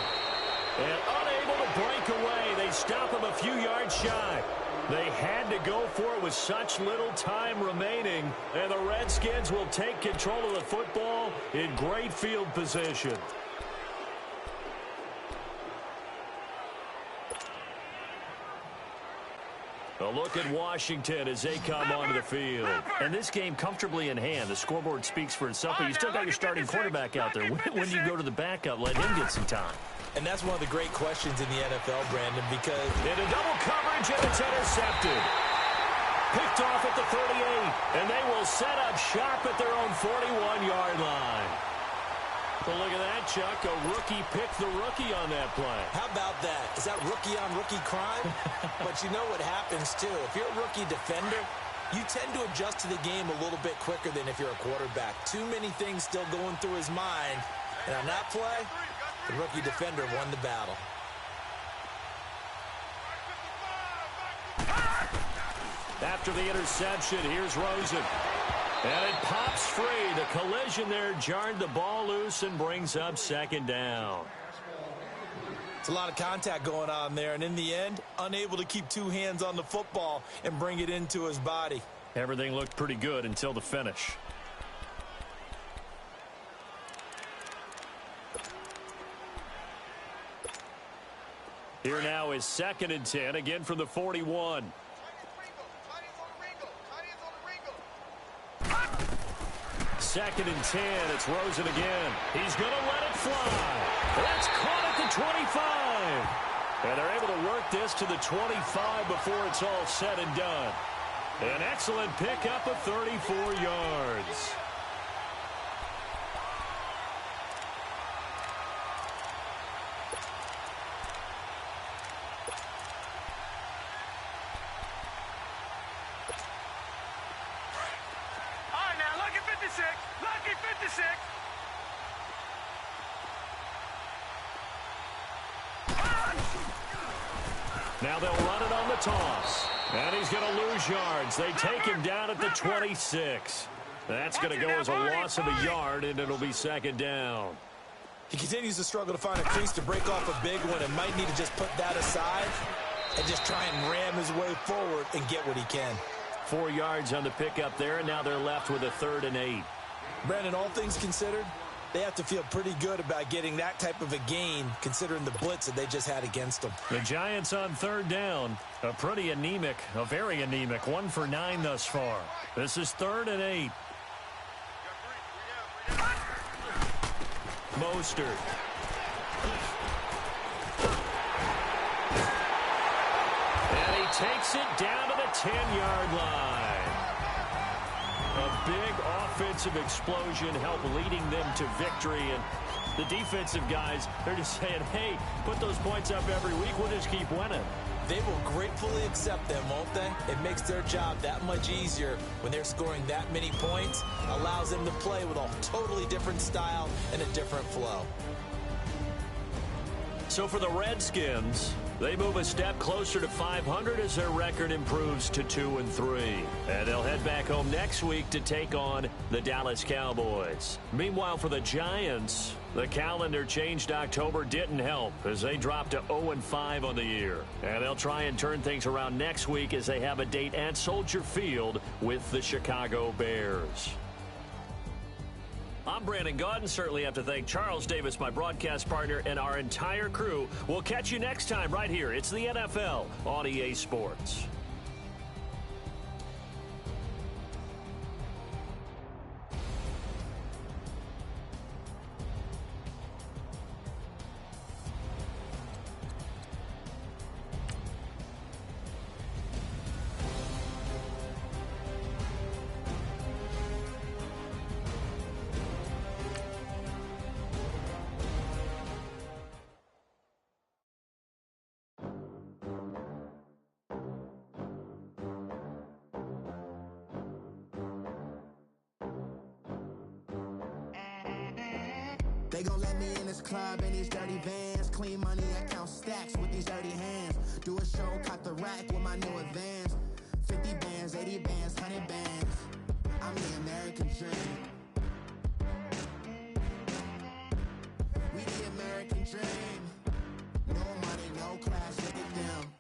And unable to break away. They stop him a few yards shy. They had to go for it with such little time remaining. And the Redskins will take control of the football in great field position. A look at Washington as they come onto the field. And this game comfortably in hand. The scoreboard speaks for itself, but you still got your starting quarterback out there. When you go to the backup, let him get some time. And that's one of the great questions in the NFL, Brandon, because into double coverage, and it's intercepted. Picked off at the 38, and they will set up shop at their own 41-yard line. Well, look at that, Chuck. A rookie picked the rookie on that play. How about that? Is that rookie-on-rookie crime? But you know what happens, too. If you're a rookie defender, you tend to adjust to the game a little bit quicker than if you're a quarterback. Too many things still going through his mind. And on that play, the rookie defender won the battle. After the interception, here's Rosen. And it pops free. The collision there jarred the ball loose and brings up 2nd down. It's a lot of contact going on there, and in the end, unable to keep 2 hands on the football and bring it into his body. Everything looked pretty good until the finish. Here now is 2nd and 10, again from the 41. Second and 10. It's Rosen again. He's going to let it fly. That's caught at the 25. And they're able to work this to the 25 before it's all said and done. An excellent pickup of 34 yards. Lucky 56. Now they'll run it on the toss. And he's going to lose yards. They take him down at the 26. That's going to go as a loss of a yard, and it'll be 2nd down. He continues to struggle to find a crease to break off a big one and might need to just put that aside and just try and ram his way forward and get what he can. 4 yards on the pickup there, and now they're left with a 3rd and 8. Brandon, all things considered, they have to feel pretty good about getting that type of a gain considering the blitz that they just had against them. The Giants on 3rd down. A pretty anemic, a very anemic 1 for 9 thus far. This is 3rd and 8. Mostert. And he takes it down to the 10-yard line. A big offensive explosion helped leading them to victory. And the defensive guys, they're just saying, hey, put those points up every week. We'll just keep winning. They will gratefully accept them, won't they? It makes their job that much easier when they're scoring that many points. Allows them to play with a totally different style and a different flow. So for the Redskins, they move a step closer to 500 as their record improves to 2-3. And they'll head back home next week to take on the Dallas Cowboys. Meanwhile, for the Giants, the calendar changed October didn't help as they dropped to 0-5 on the year. And they'll try and turn things around next week as they have a date at Soldier Field with the Chicago Bears. I'm Brandon Gaudin. Certainly have to thank Charles Davis, my broadcast partner, and our entire crew. We'll catch you next time right here. It's the NFL on EA Sports. They gon' let me in this club in these dirty vans. Clean money, I count stacks with these dirty hands. Do a show, cut the rack with my new advance. 50 bands, 80 bands, 100 bands. I'm the American dream. We the American dream. No money, no class, look at them.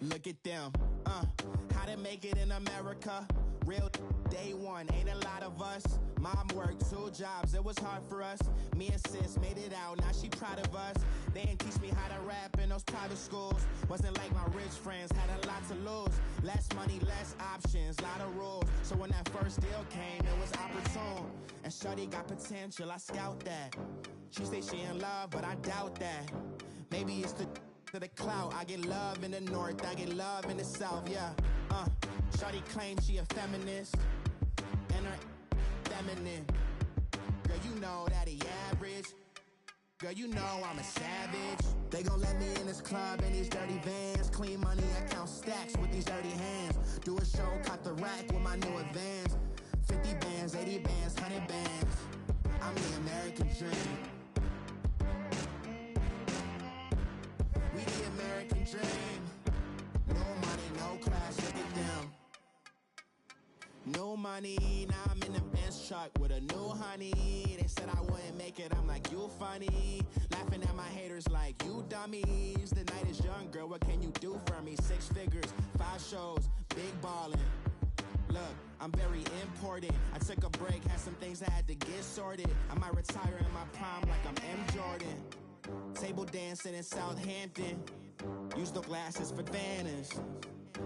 Look at them, how to make it in America. Real day one, ain't a lot of us. Mom worked 2 jobs, it was hard for us. Me and sis made it out, now she proud of us. They didn't teach me how to rap in those private schools. Wasn't like my rich friends, had a lot to lose. Less money, less options, lot of rules. So when that first deal came, it was opportune. And shorty got potential, I scout that. She say she in love, but I doubt that. Maybe it's to the clout. I get love in the north, I get love in the south, yeah. Shorty claims she a feminist, and her feminine. Girl, you know that he average. Girl, you know I'm a savage. They gon' let me in this club in these dirty vans. Clean money, I count stacks with these dirty hands. Do a show, cut the rack with my new advance. 50 bands, 80 bands, 100 bands. I'm the American dream. We the American dream. No money, no class, look at them. No money, now I'm in the Benz truck with a new honey. They said I wouldn't make it, I'm like, you funny. Laughing at my haters like, you dummies. The night is young, girl, what can you do for me? 6 figures, 5 shows, big ballin'. Look, I'm very important. I took a break, had some things I had to get sorted. I might retire in my prime like I'm M. Jordan. Table dancing in Southampton. Use the glasses for banners.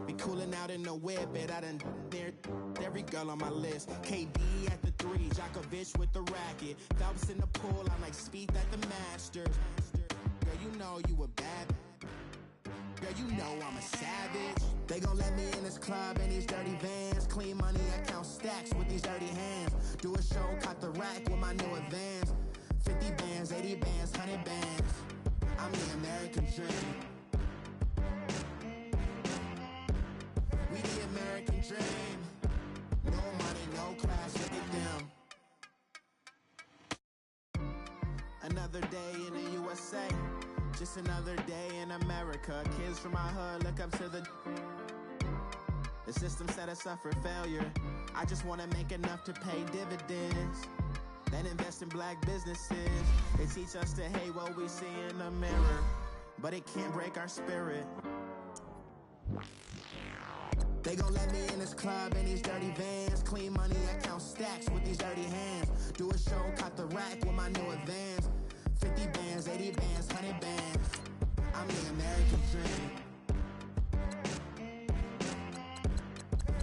Be coolin' out in the whip, and I done dared every girl on my list. KD at the 3, Djokovic with the racket. Phelps in the pool, I'm like Speed at the Masters. Girl, you know you a bad. Girl, you know I'm a savage. They gon' let me in this club in these dirty vans. Clean money, I count stacks with these dirty hands. Do a show, cut the rack with my new advance. 50 bands, 80 bands, 100 bands. I'm the American dream. We the American dream. No money, no class, look at them. Another day in the USA. Just another day in America. Kids from my hood look up to the system set us up for failure. I just want to make enough to pay dividends, then invest in black businesses. They teach us to hate what we see in the mirror, but it can't break our spirit. They gon' let me in this club in these dirty vans. Clean money, I count stacks with these dirty hands. Do a show, cut the rack with my new advance. 50 bands, 80 bands, 100 bands. I'm the American dream.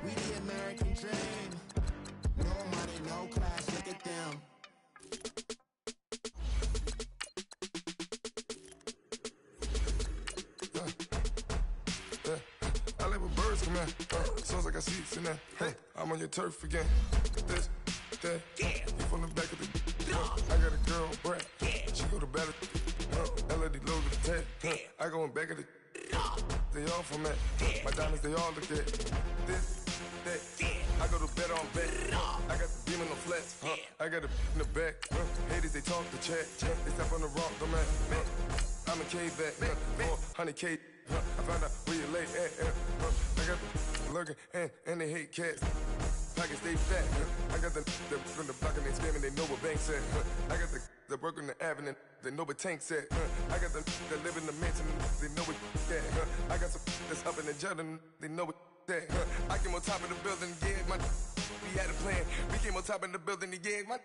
We the American dream. No money, no class, look at them. birds come in. Sounds like I see seats in there. Hey, I'm on your turf again. This, that, you from the back of the. I got a girl, Brad. She go to battle. LED low to the tag. I go in back of the. They all from that. My diamonds, they all look at. This, that. I go to bed on bed. I got the beam on the flats. I got it in the back. Haters, they talk the chat. They step on the rock, the man. I'm a K-back. 400K. I found out where you lay at. I got the lurking and they hate cats. Pockets stay fat. I got the from the block and they screaming, they know what banks at. I got the work on the avenue, they know what tanks at. I got the that live in the mansion, they know what that. I got some that's up in the Jordan, they know what that. I came on top of the building, yeah, we had a plan. We came on top of the building, yeah,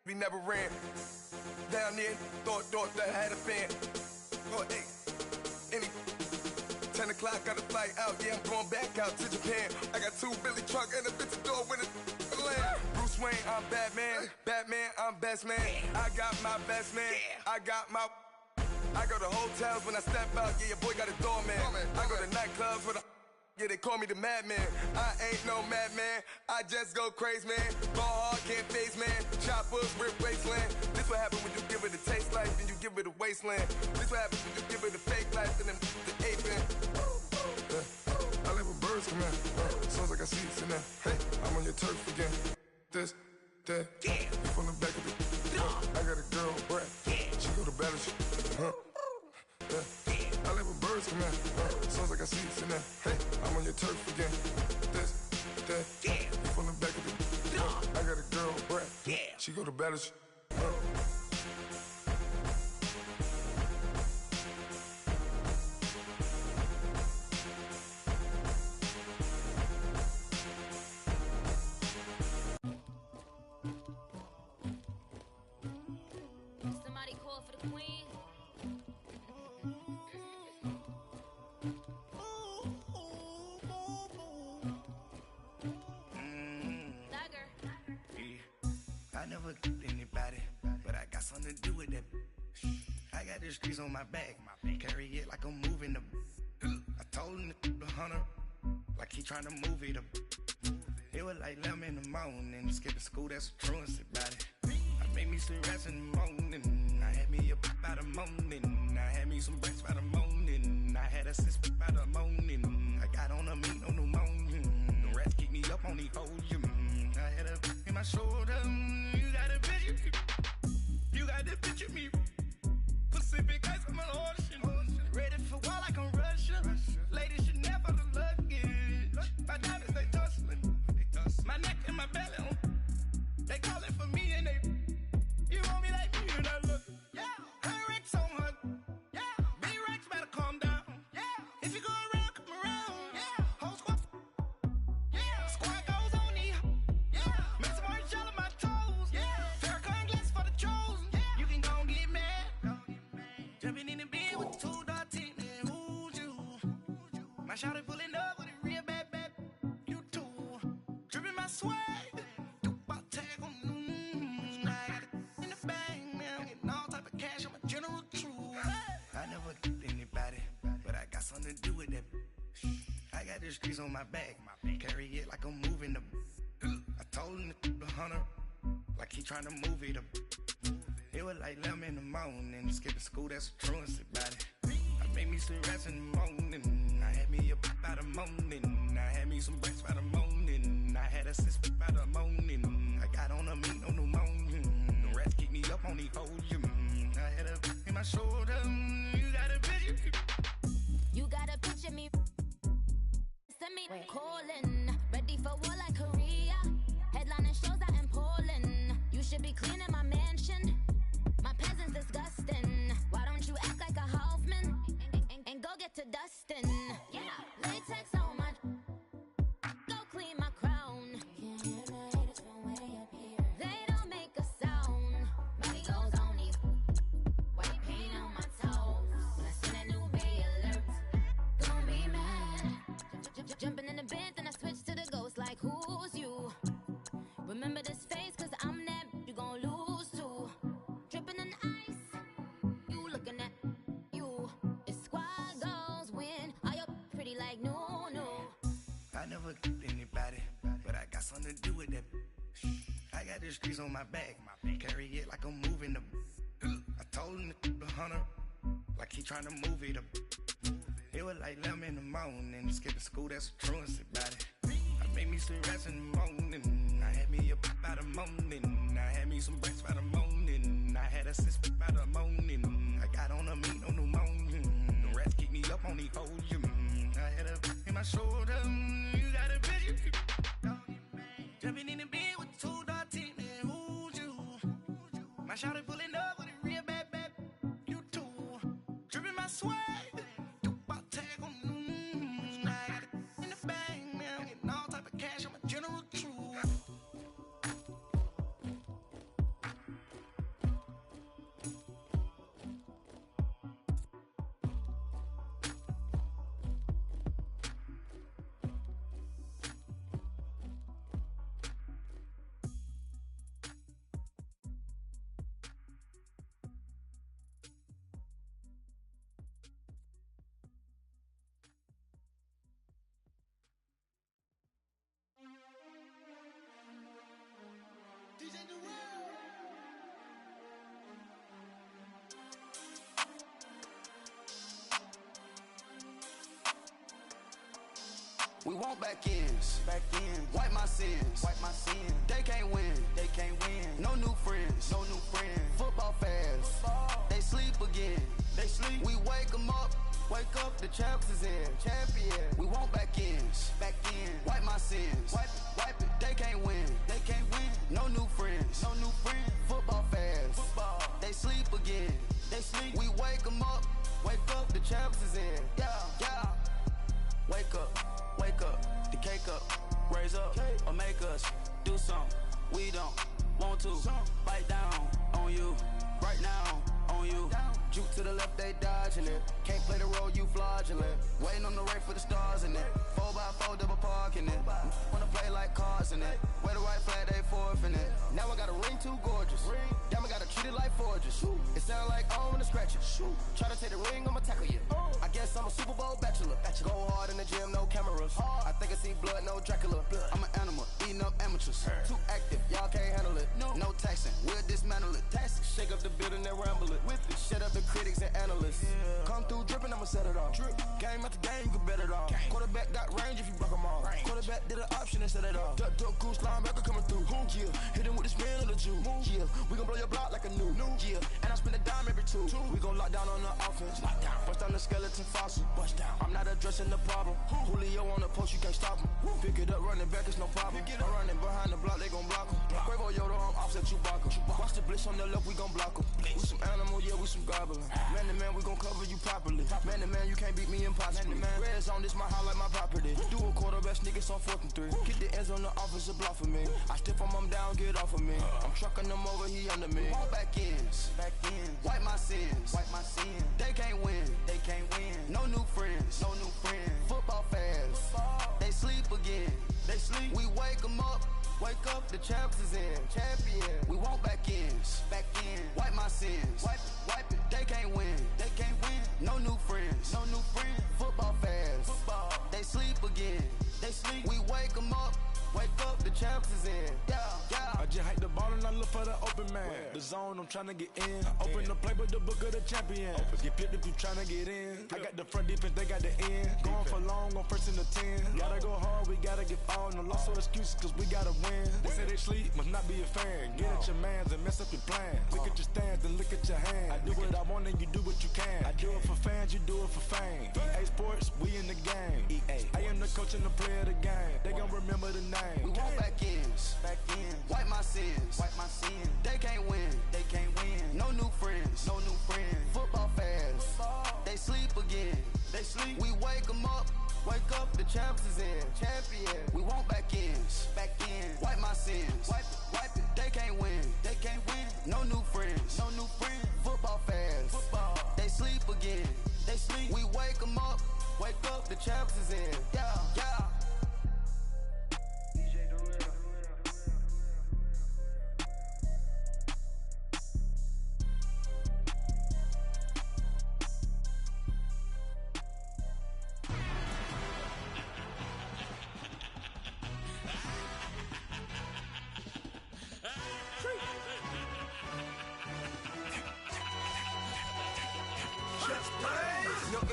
we never ran. Down there, thought that I had a fan. Oh, hey, any 10 o'clock, got a flight out, yeah, I'm going back out to Japan. I got 2 Billy truck and a bitch door with a land. Bruce Wayne, I'm Batman. Batman, I'm best man. I got my best man. I go to hotels when I step out, yeah, your boy got a doorman. I go to nightclubs with a yeah, they call me the madman. I ain't no madman, I just go crazy, man. Ball hard, can't face, man. Choppers, rip wasteland. This what happen when you give it a taste life, then you give it a wasteland. This what happen when you give it a fake life, and then the ape in. I live with birds come in. Sounds like I see seats in there. Hey, I'm on your turf again. This, that, you from the back of the. I got a girl, Brad. She go to battle. I live with birds come in. Sounds like I see seats in there. Hey, I'm on your turf again. This, that, you from the back of the. I got a girl, Brad. She go to battle. Somebody call for the queen. I never killed anybody, but I got something to do with that. I got the streets on my back, carry it like I'm moving the. I told him the hunter, like he trying to move it up. It was like 11 in the morning, skipping school, that's a truancy about it. I made me some rats in the morning, I had me a pop by the morning, I had me some breaks by the morning, I had a six by the morning, I got on a meat on the morning, the rats keep me up on the podium, I had a in my shoulder, you got a picture, you got the picture me, Pacific ice on my ocean, ready for war like I'm Russia, ladies should never look luggage, my diamonds they tussling, my neck and my belly on, they calling for me and they, you want me like me and I look, yeah, her Rex on her, yeah, B-Rex better calm down, yeah, if you go around, come around, yeah, whole squad, yeah, squad goes on the, yeah, make some orange gel on my toes, yeah, Farrakhan glass for the chosen, yeah, you can go and get mad, jumping in the bed with 2 dark teeth, and who's you, my shawty pulling up with a real bad, you too, dripping my swag, something to do with that. I got the streets on my back, carry it like I'm moving the. I told him the hunter, like he trying to move it up. It was like 11 in the morning, skipping school, that's a truancy about it. I made me some rats in the morning, I had me a pop by the morning, I had me some breaks by the morning, I had a six by the morning, I got on a meat on the morning, the rats keep me up on the podium, I had a in my shoulder, you got a picture. You gotta picture me. Send me calling. Ready for war like Korea. Headlining shows out in Poland. You should be cleaning my mansion. My peasants disgusting. Why don't you act like a Hoffman and go get to dustin'? Yeah, latex on my. Go clean my crown. They don't make a sound. Money goes on these. White paint on my toes. When I send a new Bay alert. Don't be mad. Jumping in the bed, then I switch to the ghost like who's you? Remember this face, cause I'm that you gon' lose too. Dripping in ice, you looking at you. It's squad goals win. Are you pretty like no? never anybody, but I got something to do with that. I got the streets on my back, carry it like I'm moving the. I told him the hunter, like he trying to move it up. It was like 11 in the morning, skipping school, that's a truancy about it. I made me some rats in the morning, I had me a pop by the morning, I had me some breaks by the morning, I had a six by the morning, I got on a meat on the morning, the rats keep me up on the ocean, I had a in my shoulder, you got a bitch, jumping in the bed with 2 dark teeth, man, who's you? My shawty pulling up with a real bad, you too, dripping my swag. We want back ends, wipe my sins, They can't win, No new friends, Football fans, they sleep again, We wake 'em up, the champs is in, We want back ends, wipe my sins, wipe it. They can't win, No new friends, Football fans, they sleep again, We wake 'em up, the champs is in, yeah. Wake up, the cake up, raise up, or make us do something we don't want to. Bite down on you, right now on you. Juke to the left, they dodging it. Can't play the role, you fraudulent. Waiting on the right for the stars in it. 4x4 double parking it. Wanna play like cars in it. Wear the white flag, they forfeiting it. Now I got a ring too gorgeous. Damn, I gotta treat it like forges. It sound like I wanna scratch it. Try to take the ring, I'ma tackle you. I guess I'm a Super Bowl bachelor. Go hard in the gym, no cameras. I think I see blood, no Dracula. I'm an animal, eating up amateurs. Too active, y'all can't handle it. No taxing, we'll dismantle it. Shake up the building and ramble it. Shut up the critics and analysts. Come through dripping, I'ma set it off. Game after game, you can bet it off. Quarterback got range if you block 'em off. Quarterback did an option and set it off. Duck goose linebacker coming through. Yeah, hit him with the spin of the Jew. Yeah, we gon' blow your block like a new. Yeah, and I spin a dime every two. We gon' lock down on the offense. Bust down the skeleton fossil. I'm not addressing the problem. Julio on the post, you can't stop him. Pick it up, running back, it's no problem. I'm running behind the block, they gon' block him. Quavo Yoda, I'm offset Chewbacca. Watch the blitz on the left, we gon' block him. We some animal, yeah, we some goblin. Man to man, we gon' cover you properly. Man to man, you can't beat me impossibly. Red zone, this my highlight, my property. Do a quarterback, niggas on 4th and 3. Get the ends on the offensive block for me. I stiff him down, get off of me. I'm trucking them over, he under me. Walk back ends, wipe my sins, They can't win, No new friends, Football fans, they sleep again, We wake 'em up, the champs is in, We want back ends, wipe my sins, wipe it. They can't win, No new friends, Football fans, they sleep again, We wake 'em up, the champs is in, yeah. I just hike the ball and I look for the open man. The zone, I'm tryna get in. Open the playbook, the book of the champion. Get flipped if you tryna get in. I got the front defense, they got the end. Going for long, on 1st and the 10. Gotta go hard, we gotta get all. No loss or excuses, cause we gotta win. They say they sleep, must not be a fan. Get at your mans and mess up your plans. Look at your stands and look at your hands. I do what I want and you do what you can. I do it for fans, you do it for fame. EA Sports, we in the game. I am the coach and the player of the game. They gon' remember the name. We want back ends, wipe my sins, They can't win, No new friends, Football fans, they sleep again, We wake 'em up, the champs is in, We want back ends, wipe my sins, wipe it. They can't win, No new friends, Football fans, they sleep again, We wake 'em up, the champs is in, yeah.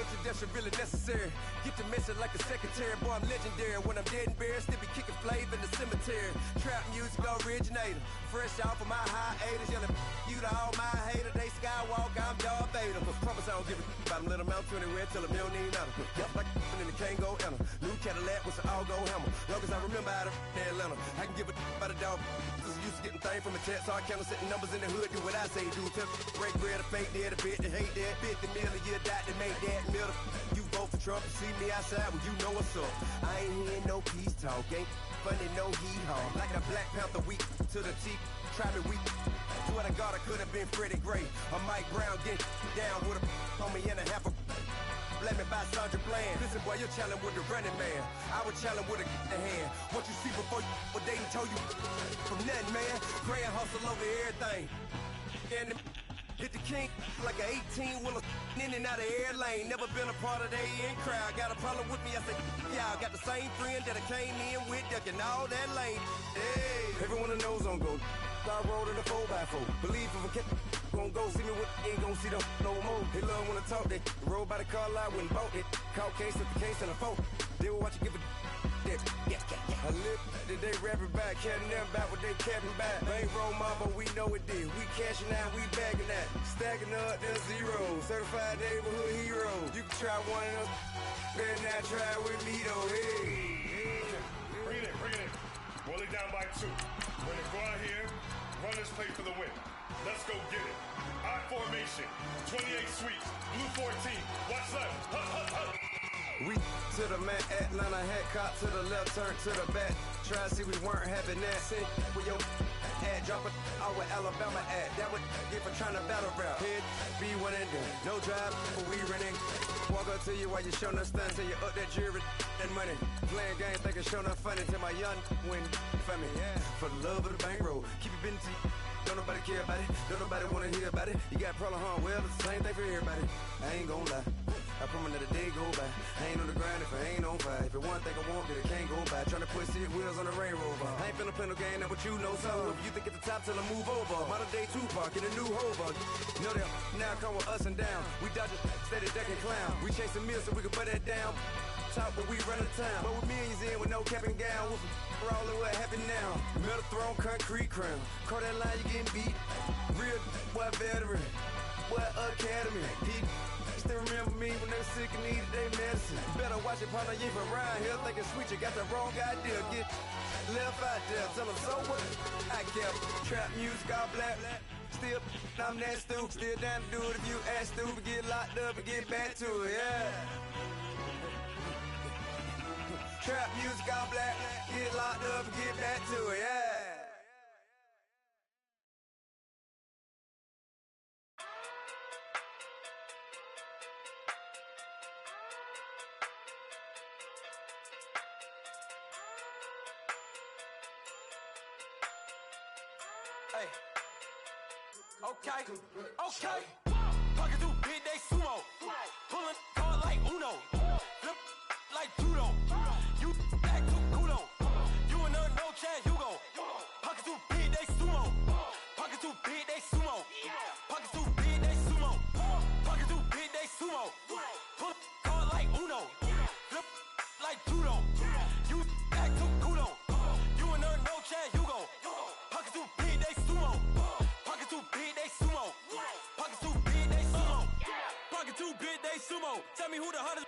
introduction really necessary. Get the message like a secretary. Boy, I'm legendary. When I'm dead and buried, still be kicking flavor in the cemetery. Trap music originator. Fresh off of my hiatus. Yelling you to all my haters. They skywalk, I'm Darth Vader. Promise I don't give a about them. Let them out anywhere. Tell them they don't need nothing. Yup, like and the can't go enter. New Cadillac with an all-go hammer. Long as I remember how to Atlanta. I can give a about a dog. Used to getting things from a text. So I count setting numbers in the hood. Do what I say do. Tell break bread, a fake dead, a bit, to hate that. 50 million, you die to make that middle. You vote for Trump, you see me outside, well, you know what's up. I ain't hearing no peace talk, ain't funny, no hee-haw. Like a Black Panther weak to the teeth, try me weak. Swear to God, I could have been Freddie Gray. Or Mike Brown getting down with a on me and a half a. Let me buy Sandra Bland. Listen, boy, you're challenging with the running man. I would challenge with a hand. What you see before you, what they done told you from nothing, man. Pray and hustle over everything. And hit the king like an 18-wheeler in and out of air lane. Never been a part of the in crowd. Got a problem with me, I said, y'all got the same friend that I came in with, ducking all that lane. Hey, everyone that knows on go. I rolled in a 4x4. Believe if I kept gon' go see me with ain't gon' see them no more. They love when I talk, they roll by the car lot when bought it. Caught case at the case and a phone. They will watch you give a yeah. I live that they rapping back, carrying them back what they capping back. Bankroll mob, but we know it did. We cashing out, we bagging that. Stacking up, there's zero. Certified neighborhood hero. You can try one of them, better not try with me though. Hey. Bring it in. Roll it down by 2. We're gonna go out here, run this play for the win. Let's go get it. I formation, 28 sweeps, blue 14. Watch left. We to the man, Atlanta head caught to the left, turn to the back. Try to see we weren't having that. Sing with your ad, drop it out with Alabama ad. That would get for trying to battle rap. Head, be one and done. No drive, but we running. Walk up to you while you showing us stunts. Till you up that jury and money. Playing games, thinking showing up funny. Till my young win for me. Yeah. For the love of the bankroll. Keep it busy. Don't nobody care about it. Don't nobody wanna hear about it. You got problem, huh? Well, it's the same thing for everybody. I ain't gon' lie. I promise that a day go by. I ain't on the grind if I ain't on fire. If it one thing I want, then it can't go by. Tryna put 6 wheels on the Range Rover. I ain't finna play no game, that what you know. So if you think at the top till I move over. Modern day Tupac in a new Hova. You know that now come with us and down. We dodge it, steady ducking clown. We chasing meals so we can put that down. Talk, but we run the town. But with millions in with no cap and gown. We're all in what happened now. Metal throne, concrete crown. Call that line, you getting beat. Real boy veteran. Boy academy. He still remember me when they were sick and needed their medicine. Better watch it, partner, you from around here thinking sweet, you got the wrong idea. Get left out there, tell them so what? I kept trap music all black. Still, I'm that stupid. Still down to do it if you ask stupid. Get locked up and get back to it, yeah. Trap music all black. Get locked up and get back to it, yeah. Hey. Okay. Pocket through big day sumo. Pulling card like Uno. Flip like judo. You act too kudo. You and her no chance, you go. Pocket through big day sumo. Pocket through big day sumo. Pocket through big day sumo. Pocket through big day sumo. Pull card like Uno. Flip like judo. You act too kudo. You and her no chance, you go. Pocket through big day sumo. Pocket too big, they sumo. Pocket too big, they sumo. Pocket too big, they sumo. Tell me who the hottest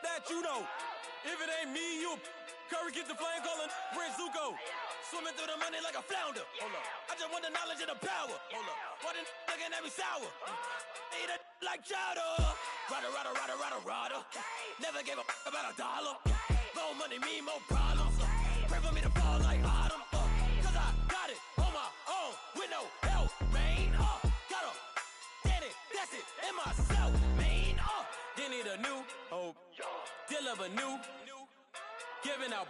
that you know. If it ain't me, you Curry get the flame calling Prince Zuko. Swimming through the money like a flounder. I just want the knowledge and the power. Why the looking at me sour? Eat it like chowder. Rada. Never gave a about a dollar. More money, me, more problems. Pray for me to fall like autumn. Cause I got it on my own with no help, man. Gotta get it, that's it, and myself, man. They need a new hope, deliver new, giving out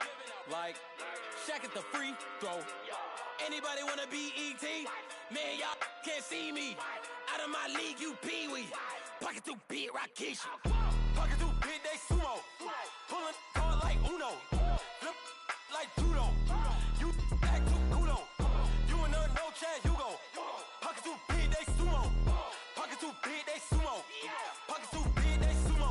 like Shaq at the free throw. Anybody wanna be ET? Man, y'all can't see me. Out of my league, you pee-wee. Pocket too big, Rakeisha. Pocket too big, they sumo. Pulling card like Uno. Flip like judo. You act too kudo. You and her no chance, you go. Pocket too big, they sumo. Pocket too big, they sumo. Pocket too big, they sumo.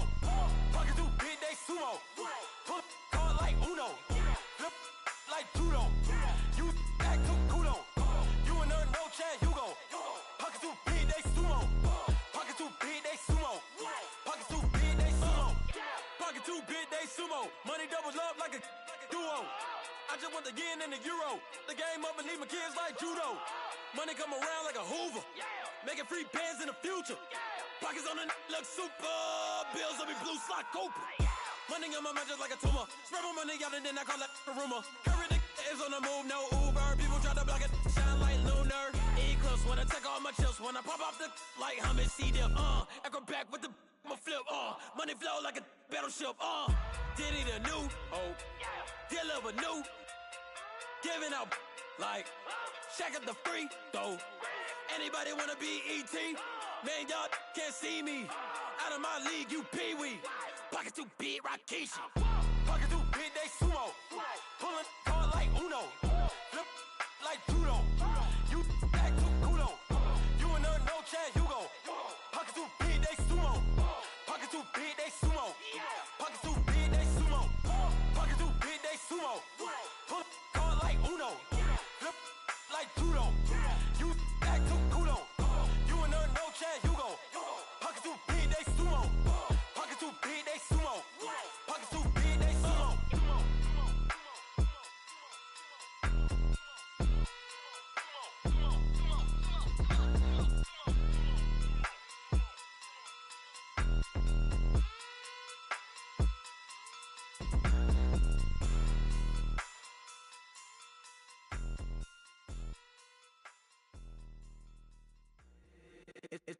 money doubles up like a duo. I just want the yen and the euro. The game up and leave my kids like judo. Money come around like a Hoover. Making free bands in the future. Pockets on the look super. Bills on me blue slot Cooper. Money on my mind just like a tumor. Spread my money out and then I call that a rumor. Curry the is on the move, no Uber. People try to block it, shine like lunar. Eclipse when I take all my chips. When I pop off the like hummus, see them. Acrobat with the flip. Money flow like a battleship. Diddy the new. Deliver new. Giving out like Shaq at the free throw. Anybody wanna be ET? Man, y'all can't see me. Out of my league, you pee-wee. Pocket too big, Rakishi. Pocket too big, they sumo. Pulling card like Uno. Flip like judo. You back to kudo. You and her, no Chad Hugo. Pocket too big, they sumo. Pocket too big, they sumo. Pocket too big, they sumo. Pocket too big, they sumo. Pull card like Uno. Flip like judo. You back to kudo. You and her, no Chad Hugo. Pocket too big, they sumo. Pocket too big, they sumo. Pocket too big, they sumo.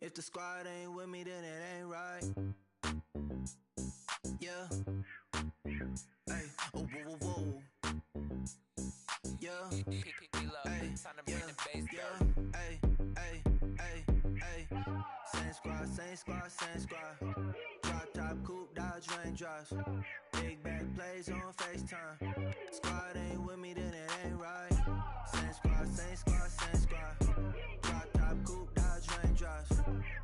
If the squad ain't with me, then it ain't right. Yeah. Hey, oh, whoa, whoa, whoa. Yeah. Hey, yeah. Hey, hey, hey, hey. Same squad, same squad, same squad. Drop top, coupe, Dodge raindrops. Big back plays on FaceTime. Squad ain't with me, then it ain't right. Same squad, same squad, same squad. Drop top, coupe, Dodge raindrops.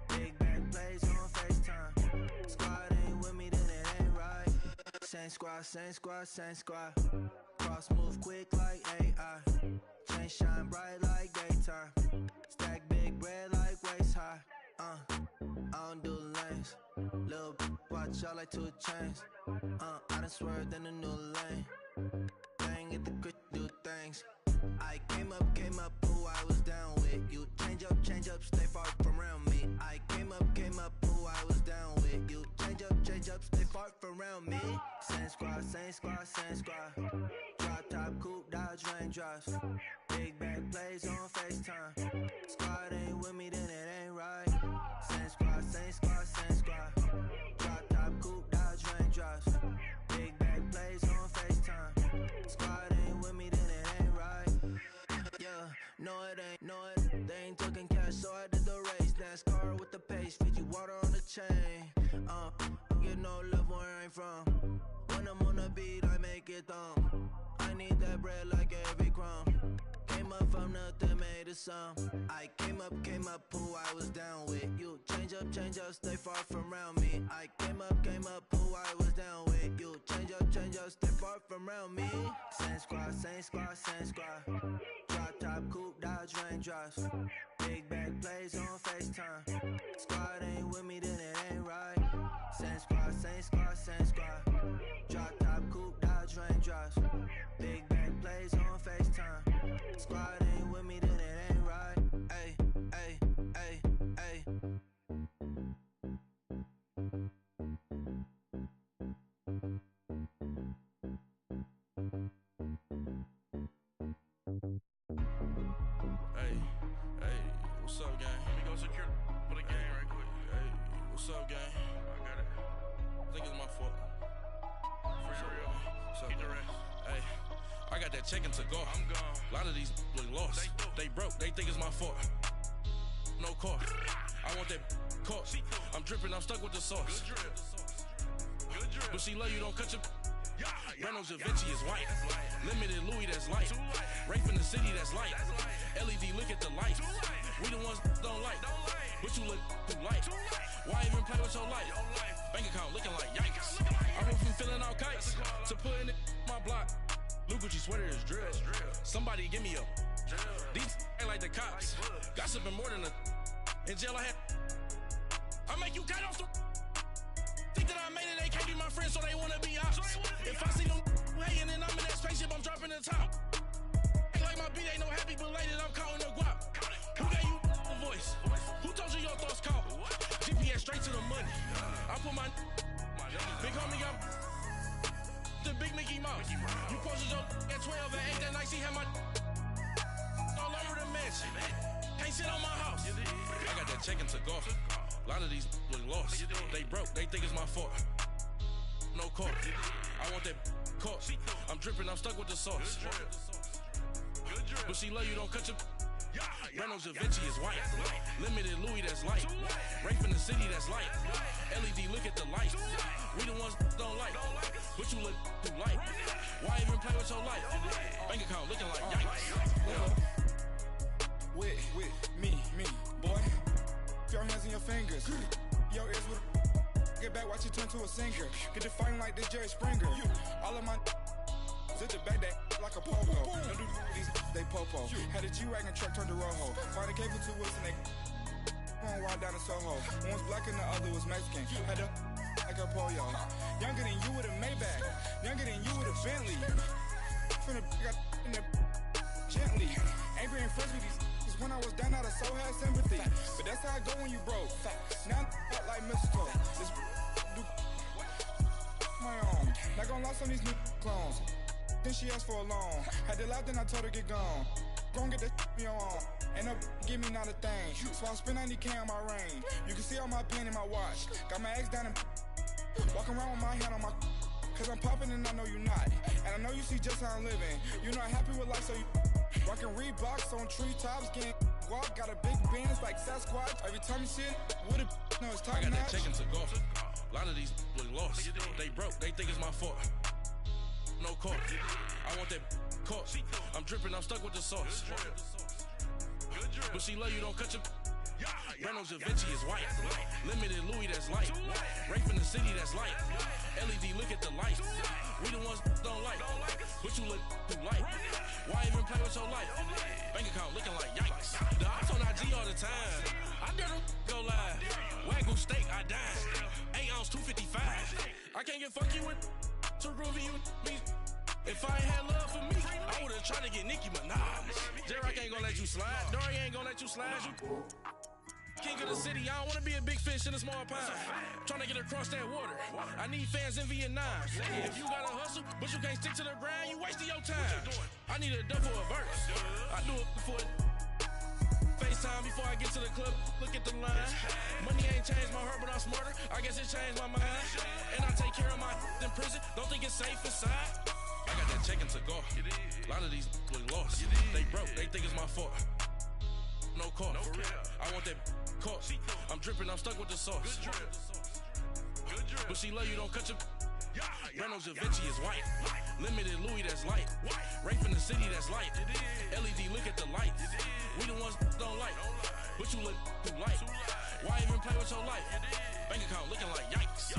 Big back plays on FaceTime. Squad ain't with me, then it ain't right. Same squad, same squad, same squad. Cross move quick like AI. Chain shine bright like daytime. Stack big bread like waist high. I don't do lanes. Little watch out like 2 chains. I done swerved in a new lane. Bang at the quick do things. I came up, who I was down with. You change up, stay far from around me. I came up, who I was down with. You change up, stay far from around me. Same squad, same squad, same squad. Drop top, coupe, Dodge raindrops. Big back plays on FaceTime. Squad ain't with me, then it ain't right. Same squad, same squad, same squad. Drop top, coupe, Dodge raindrops. Big back plays on FaceTime. Squad ain't with me, then it ain't right. Yeah, no it ain't, no it ain't. They ain't talking cash, so I did the race. NASCAR with the pace, Fiji water on the chain. Get no love where I ain't from. When I'm on the beat, I make it thumb. I need that bread like every crumb. Came up from nothing, made a sum. I came up, who I was down with. You change up, stay far from around me. I came up, who I was down with. You change up, stay far from around me. Same squad, same squad, same squad. Drop top, coupe, Dodge raindrops. Big back plays on FaceTime. Squad ain't with me, then it ain't right. Same squad, same squad, same squad. Drop top, coupe, Dodge raindrops. Big back plays on FaceTime. Squad ain't with me, then it ain't right. Ay, ay, ay, ay. Hey, hey, what's up, gang? Let me go secure for the game right quick. Hey, what's up, gang? I got it. I think it's my fault. For real. What's up, the rest. Hey, I got that check-in to go. I'm gone. A lot of these look lost. They broke. They think it's my fault. No cost. I want that cost. I'm dripping. I'm stuck with the sauce. Good drip. Good drip. But she love you. Don't cut your. Breno Givenchy is white. Limited Louis, that's light. Rape in the city, that's light. LED, look at the light. We the ones don't like. But you look too light. Why even play with your life? Bank account looking like yikes. I went from filling out kites to putting it in my block. Blue Gucci sweater is drill. Somebody give me a. These ain't like the cops. Gossiping more than a. In jail I had. I make you cut off the. Think that I made it, they can't be my friends, so they wanna be ops. If I see them hating and I'm in that spaceship, I'm dropping the top. Ain't like my beat ain't no happy belated, I'm counting the guap. Who gave you a voice? Who told you your thoughts count? GPS straight to the money. I put my big homie got the big Mickey Mouse. You posted your at 12 and 8 that night, she had my all over the mansion. Can't sit on my house. I got that check into golf. A lot of these look lost. They broke, they think it's my fault. No court. I want that caught. I'm dripping, I'm stuck with the sauce. But she love you, don't cut your. Reynolds Da Vinci is white. Limited Louis, that's light. Rape in the city, that's light. LED, look at the light. We the ones don't like. But you look too light. Why even play with your life? Bank account looking like yikes. With me, boy. Your hands in your fingers. Your ears with get back, watch you turn to a singer. Get to fighting like this Jerry Springer. All of my sit the back that like a pogo. Don't do these, they popo. Had a G-Wagon truck turned to Rojo. Find a cable 2 wheels and they going wild down in Soho. One was black and the other was Mexican. Had a like a pollo. Younger than you with a Maybach. Younger than you with a Bentley. From the got in the gently. Angry and friends with these. When I was down out of so had sympathy. But that's how I go when you broke. Now I'm like mistletoe. This do my own. Not gonna lie, some of these new clones. Then she asked for a loan. Had to laugh, then I told her get gone. Gon' get that me on. Ain't no give me not a thing. So I spend 90K on my range. You can see all my pen in my watch. Got my ex down and walking around with my hand on my. Cause I'm popping and I know you not. And I know you see just how I'm living. You're not happy with life, so you rockin' Reeboks on treetops, getting walk. Got a big Benz like Sasquatch. Every time you see it, with a no, it's top I got notch. that check into golf. A lot of these look lost. They broke, they think it's my fault. No court. I want that caught. I'm dripping, I'm stuck with the sauce. But she love you, don't cut your. Reynolds Da Vinci is white. Limited Louis, that's light. Rape in the city, that's light. LED, look at the light. We the ones don't like. But you look too light. Why even play with your life? Bank account looking like yikes. The ops on IG all the time. I dare them go live. Wagyu steak, I dine. 8 ounce, 255. I can't get funky with too groovy you me. If I ain't had love for me, I would've tried to get Nicki Minaj. J-Rock ain't gonna let you slide. Dory ain't gonna let you slide. You king of the city, I don't wanna be a big fish in a small pond. Trying to get across that water. I need fans in Vietnam. If you gotta hustle, but you can't stick to the grind, you wasting your time. I need a double a verse. I do it before FaceTime before I get to the club. Look at the line. Money ain't changed my heart, but I'm smarter. I guess it changed my mind. And I take care of my in prison. Don't think it's safe inside. I got that check into golf. A lot of these look lost. They broke, they think it's my fault. No court. I want that caught. I'm dripping, I'm stuck with the sauce. But she love you, don't cut your. Reynolds Da Vinci is white. Limited Louis, that's light. Rape in the city, that's light. LED, look at the light. We the ones don't like. But you look too light. Why even play with your life? Bank account looking like yikes.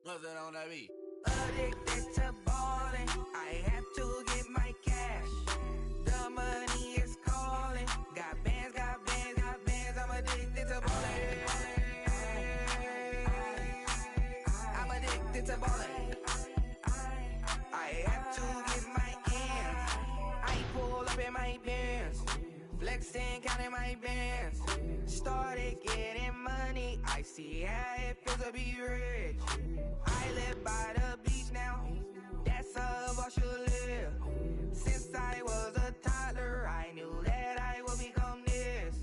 What's that on that beat? Addicted to ballin', I have to get my cash. The money is calling. Got bands, got bands, got bands. I'm addicted to ballin'. I'm addicted to ballin'. I have to get my ends. I pull up in my pants, flexing, counting my bands. Started getting money. I see how it feels to be rich. I live by the beach now, that's how I should live. Since I was a toddler, I knew that I would become this.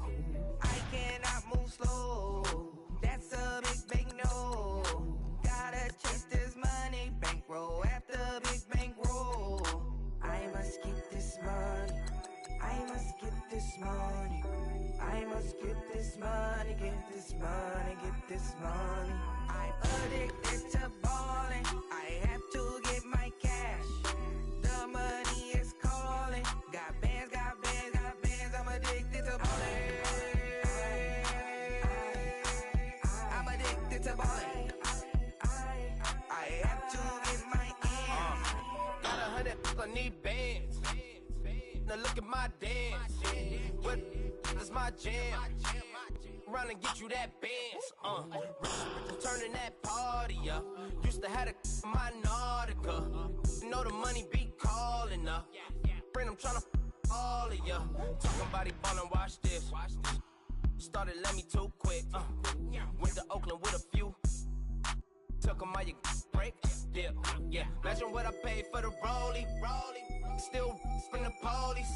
I cannot move slow, that's a big no. Gotta chase this money, bankroll after big bankroll. I must get this money, I must get this money. I must get this money, get this money. this money. I'm addicted to balling. I have to get my cash. The money is calling. Got bands, got bands, got bands. I'm addicted to balling. I'm addicted to balling. I have to get my ends. Got 100, I need bands. Now look at my dance. What is my jam? Run and get you that bands. Turning that party up. Used to have a my Nautica. Know the money be calling up. Friend, I'm tryna all of ya. Talking about he ballin', watch this. Started let me too quick. Went to Oakland with a few. Took 'em all you break. Yeah. Imagine what I paid for the rollie. Still bring the police.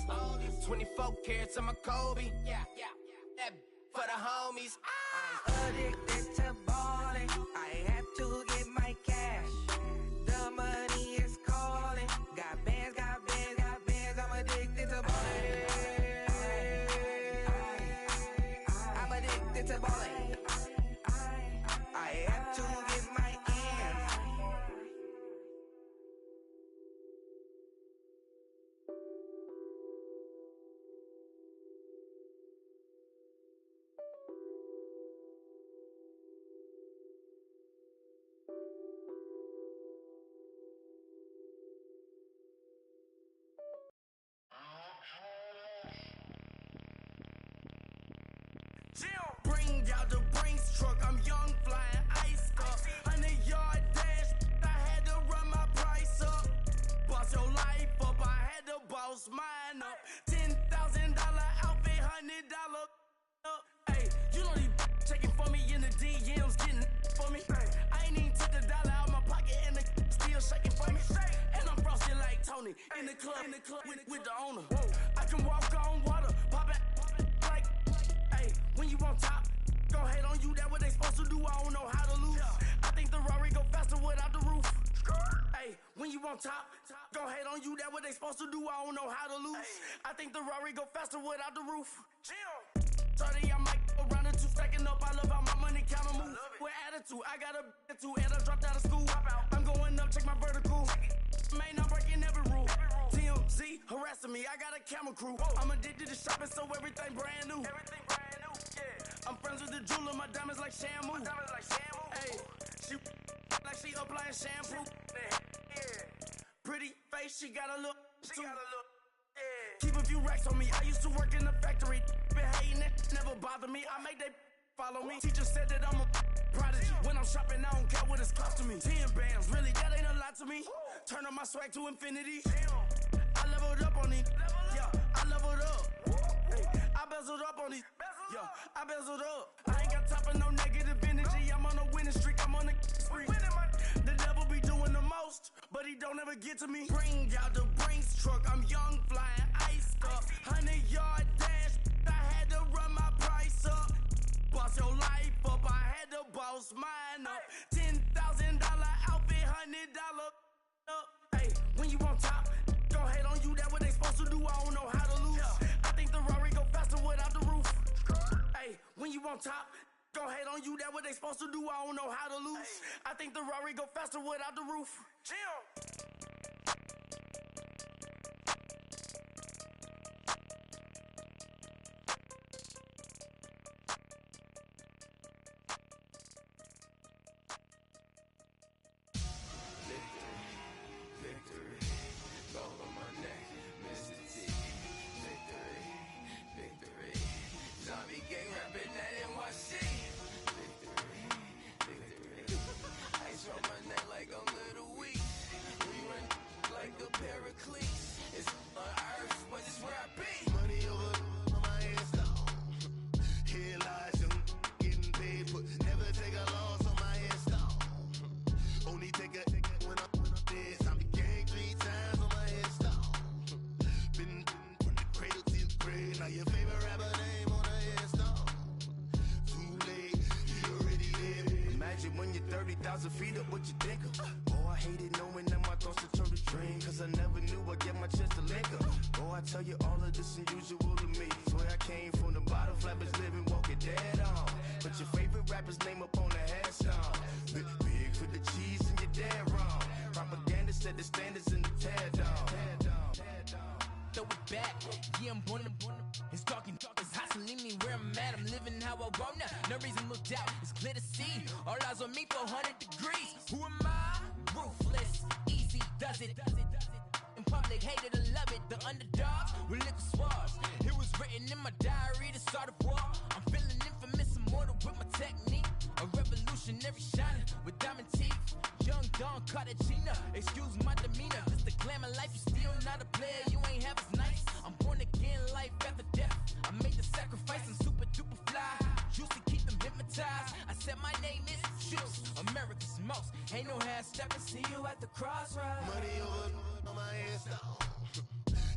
24 carats on my Kobe. Yeah. That for the homies. I'm addicted to balling. I have to get my cash. The money is calling. Got bands, got bands, got bands. I'm addicted to balling. I'm addicted to balling. I have to get my ends. Bring out the Brinks truck, I'm young, flying ice up. 100-yard dash, I had to run my price up. Boss your life up, I had to boss mine up. $10,000 outfit, $100 up. Hey, you know these checking for me in the DMs, getting for me. I ain't even took the dollar out my pocket and the still shaking for me. And I'm frosted like Tony in the club with the owner. I can walk on water, pop it like, hey, when you on top, go hate on you, that what they supposed to do, I don't know how to lose. I think the Rari go faster without the roof. Hey, when you on top, go hate on you, that what they supposed to do, I don't know how to lose. I think the Rari go faster without the roof. 30, I might go round and two, stacking up, I love how my money counter move. With attitude, I got a attitude, and I dropped out of school. I'm going up, check my vertical. Man, I'm breaking every rule. TMZ harassing me, I got a camera crew. I'm addicted to shopping, so everything brand new. I'm friends with the jeweler, my diamonds like Shamu. Hey, she like she applying shampoo. Pretty face, she got a look. Keep a few racks on me. I used to work in the factory. Been hating it, never bother me. I make they follow me. Teacher said that I'm a prodigy. When I'm shopping, I don't care what it's costing me. 10 bands, really, that ain't a lot to me. Turn on my swag to infinity. I leveled up on these. Yeah, I leveled up. I bezeled up on these. Yo, I bezeled up. I ain't got time for no negative energy. I'm on a winning streak. I'm on a spree. The devil be doing the most, but he don't ever get to me. Bring out the Brinks truck. I'm young, flying ice up. 100-yard dash. I had to run my price up. Boss your life up. I had to boss mine up. $10,000 outfit, $100 up. Hey, when you on top, go hate on you. That what they supposed to do. I don't know how to lose. I think the Rari go faster without the roof. Hey, when you on top, go hate on you. That what they supposed to do. I don't know how to lose. I think the Rari go faster without the roof. When you're 30,000 feet up, what you think of? Oh, I hated knowing that my thoughts would turn to dream. Cause I never knew I'd get my chance to link up. Oh, I tell you all of this unusual to me. Swear I came from the bottom, flappers living, walking dead on. Put your favorite rapper's name up on cheese and you're dead wrong. Propaganda set the standards in the tear down. Throw it back, yeah, I'm born to. It's talking, it's hot, so leave me where I'm at. I'm living how I want now. No reason to look out, it's clear to see. All eyes on me for 100 degrees. Who am I? Ruthless, easy, does it. In public, hated or love it. The underdogs with liquor swabs. It was written in my diary to start a war. I'm feeling infamous, immortal with my technique. A revolutionary shining with diamond teeth. Young Don Cartagena, excuse my demeanor. This the glamour life, you still not a player. You ain't half as nice. I'm born again, life after death. I made the sacrifice, I'm super duper fly. Used to keep them hypnotized. I said my name is Juice, America's most. Ain't no half stepping, see you at the crossroads. Money over on my hairstyle.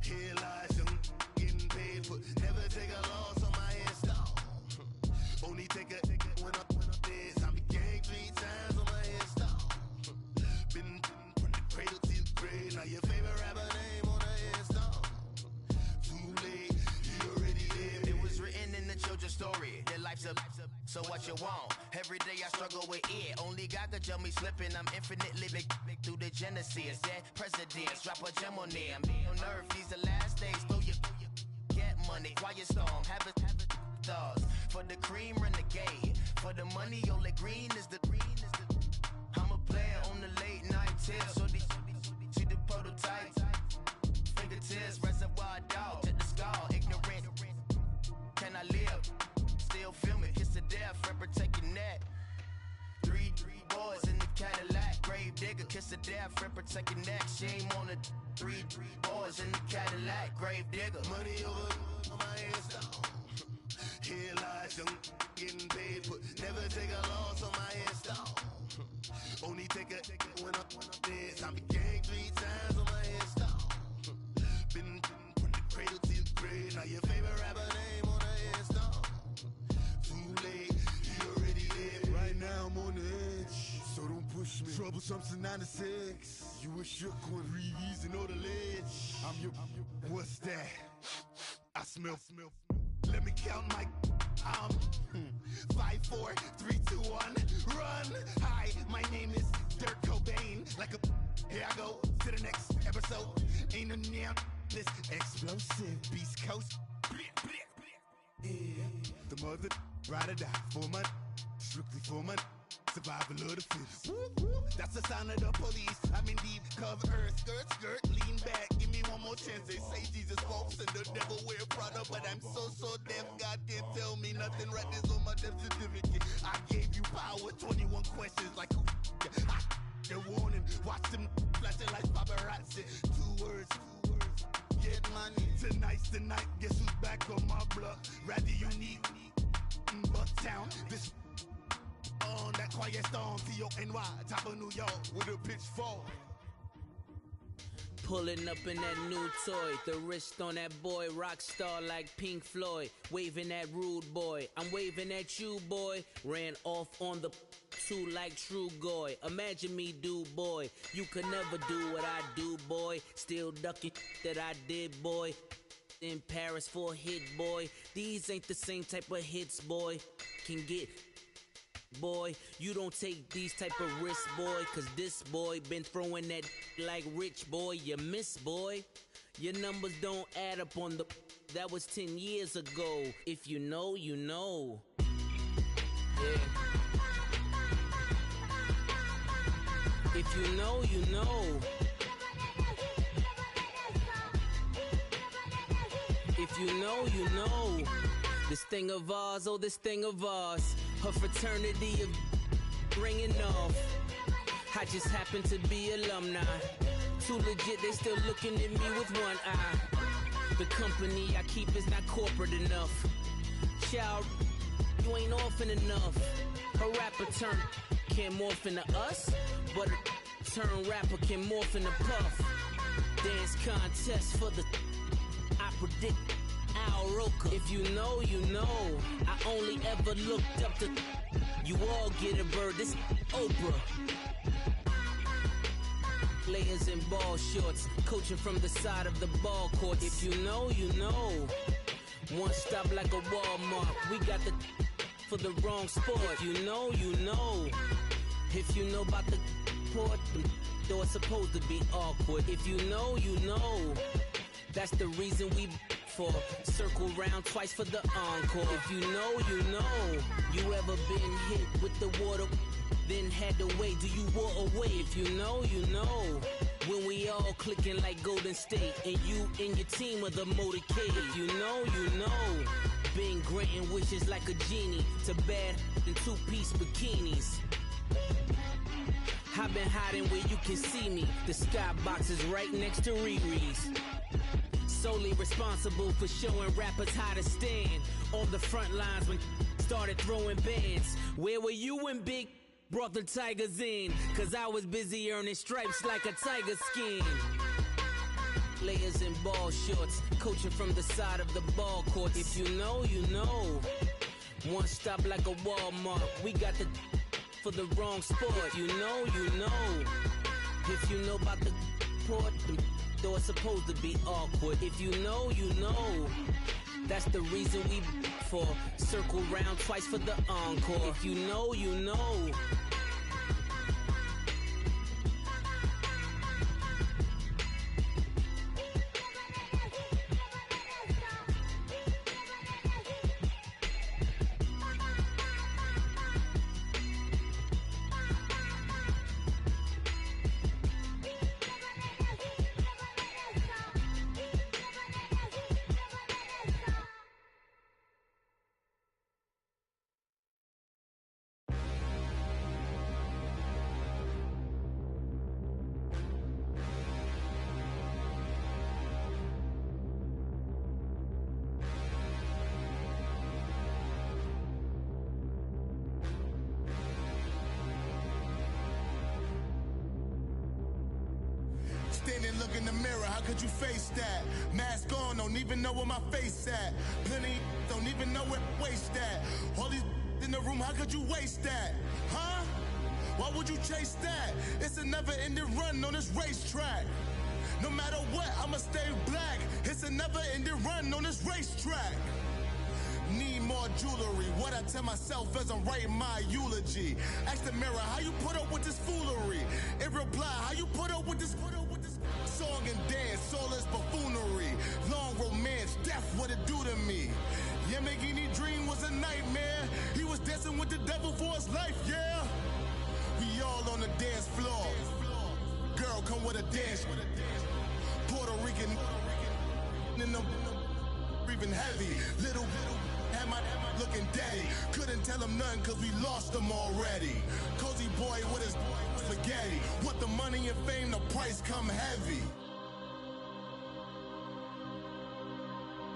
Here lies young, getting paid for. Never take a loss on my hairstyle. Only take a when I'm dead. I be gang 3 times on my hairstyle. Been from the cradle to the grave. Now your favorite rapper name on the hairstyle. Too late, you already lived. It was written in the children's story. Their life's a so what you want? Every day I struggle with it. Only God could tell me slipping. I'm infinitely big through the genesis. Dead presidents, drop a gem on them. On earth, these the last days. Throw your get money, quiet storm. Have it thoughts. For the cream, renegade. For the money, only green is the. I'm a player on the late night tip. So see the prototype. Fingertips, reservoir dog. Check the skull, ignorant. Can I live? Still film it, kiss the death, rep protect your neck. Three boys in the Cadillac, grave digger, kiss the death, rep protect your neck. Shame on the three boys in the Cadillac, grave digger. Money over on my hairstyle. Here lies young, getting paid, but never take a loss on my hairstyle. Only take a when I'm dead. I be gang 3 times on my hairstyle. Been from the cradle to the grave. Now your favorite rapper name on the hairstyle. Too late, you already lived. Right now I'm on the edge, so don't push me. Troublesome to 96. You a shook one, breeze and know the ledge. I'm your. What's that? I smell. Let me count my. 5, 4, 3, 2, 1. Run. Hi, my name is Dirk Cobain. Like a. Here I go to the next episode. Ain't no damn this explosive Beast Coast. Yeah. The mother ride or die for my. Strictly for my. Survival of the fittest. That's the sign of the police. I'm in deep cover earth. Skirt, lean back. Give me one more chance. They say Jesus walks and the devil wear Prada, but I'm so deaf. God can't tell me nothing. Right this on my death certificate. I gave you power. 21 questions like who? They're warning. Watch them flashing like paparazzi. 2 words. Get money. Tonight's the night. Guess who's back on my block? Rather unique. Bucktown. This. On that quiet storm, T-O-N-Y, top of New York, with a pitchfork. Pulling up in that new toy, the wrist on that boy, rock star like Pink Floyd, waving at rude boy, I'm waving at you boy, ran off on the 2 like True Goy, imagine me do boy, you could never do what I do boy, still ducking that I did boy, in Paris for a hit boy, these ain't the same type of hits boy, can get... Boy, you don't take these type of risks, boy, cause this boy been throwing that like rich boy, you miss, boy. Your numbers don't add up on the... That was 10 years ago. If you know, you know. Yeah. If you know, you know. If you know, you know. This thing of ours, oh, this thing of ours. Her fraternity of ringing off. I just happen to be alumni. Too legit, they still looking at me with one eye. The company I keep is not corporate enough. Child, you ain't orphan enough. A rapper turn can morph into us, but a turn rapper can morph into Puff. Dance contest for the... I predict... Al Roker. If you know, you know. I only ever looked up to... You all get a bird, this Oprah. Players in ball shorts, coaching from the side of the ball court. If you know, you know. One stop like a Walmart. We got the for the wrong sport. If you know, you know. If you know about the port, though it's supposed to be awkward. If you know, you know. That's the reason we for circle round twice for the encore. If you know, you know. You ever been hit with the water, then had to wait? Do you walk away? If you know, you know. When we all clicking like Golden State, and you and your team are the motorcade. If you know, you know. Been granting wishes like a genie to bad in two-piece bikinis. I've been hiding where you can see me. The skybox is right next to Riri's. Solely responsible for showing rappers how to stand on the front lines when started throwing bands. Where were you when Big brought the Tigers in? Cause I was busy earning stripes like a tiger skin. Layers and ball shorts, coaching from the side of the ball court. If you know, you know. One stop like a Walmart. We got the for the wrong sport. If you know, you know. If you know about the port, though it's supposed to be awkward. If you know, you know. That's the reason we for circle round twice for the encore. If you know, you know. Standing, look in the mirror, how could you face that? Mask on, don't even know where my face at. Plenty, don't even know where waist at. All these in the room, how could you waste that? Huh? Why would you chase that? It's a never-ending run on this racetrack. No matter what, I'ma stay black. It's a never-ending run on this racetrack. Need more jewelry, what I tell myself as I'm writing my eulogy. Ask the mirror, how you put up with this foolery? In reply, how you put up with this song and dance, soulless buffoonery. Long romance, death, what it do to me? Yamagini dream was a nightmare. He was dancing with the devil for his life, yeah. We all on the dance floor. Girl, come with a dance. Puerto Rican in them breathing heavy. Little had my looking daddy. Couldn't tell him nothing cause we lost him already. Cozy boy with his spaghetti. Want the money and fame, the price come heavy.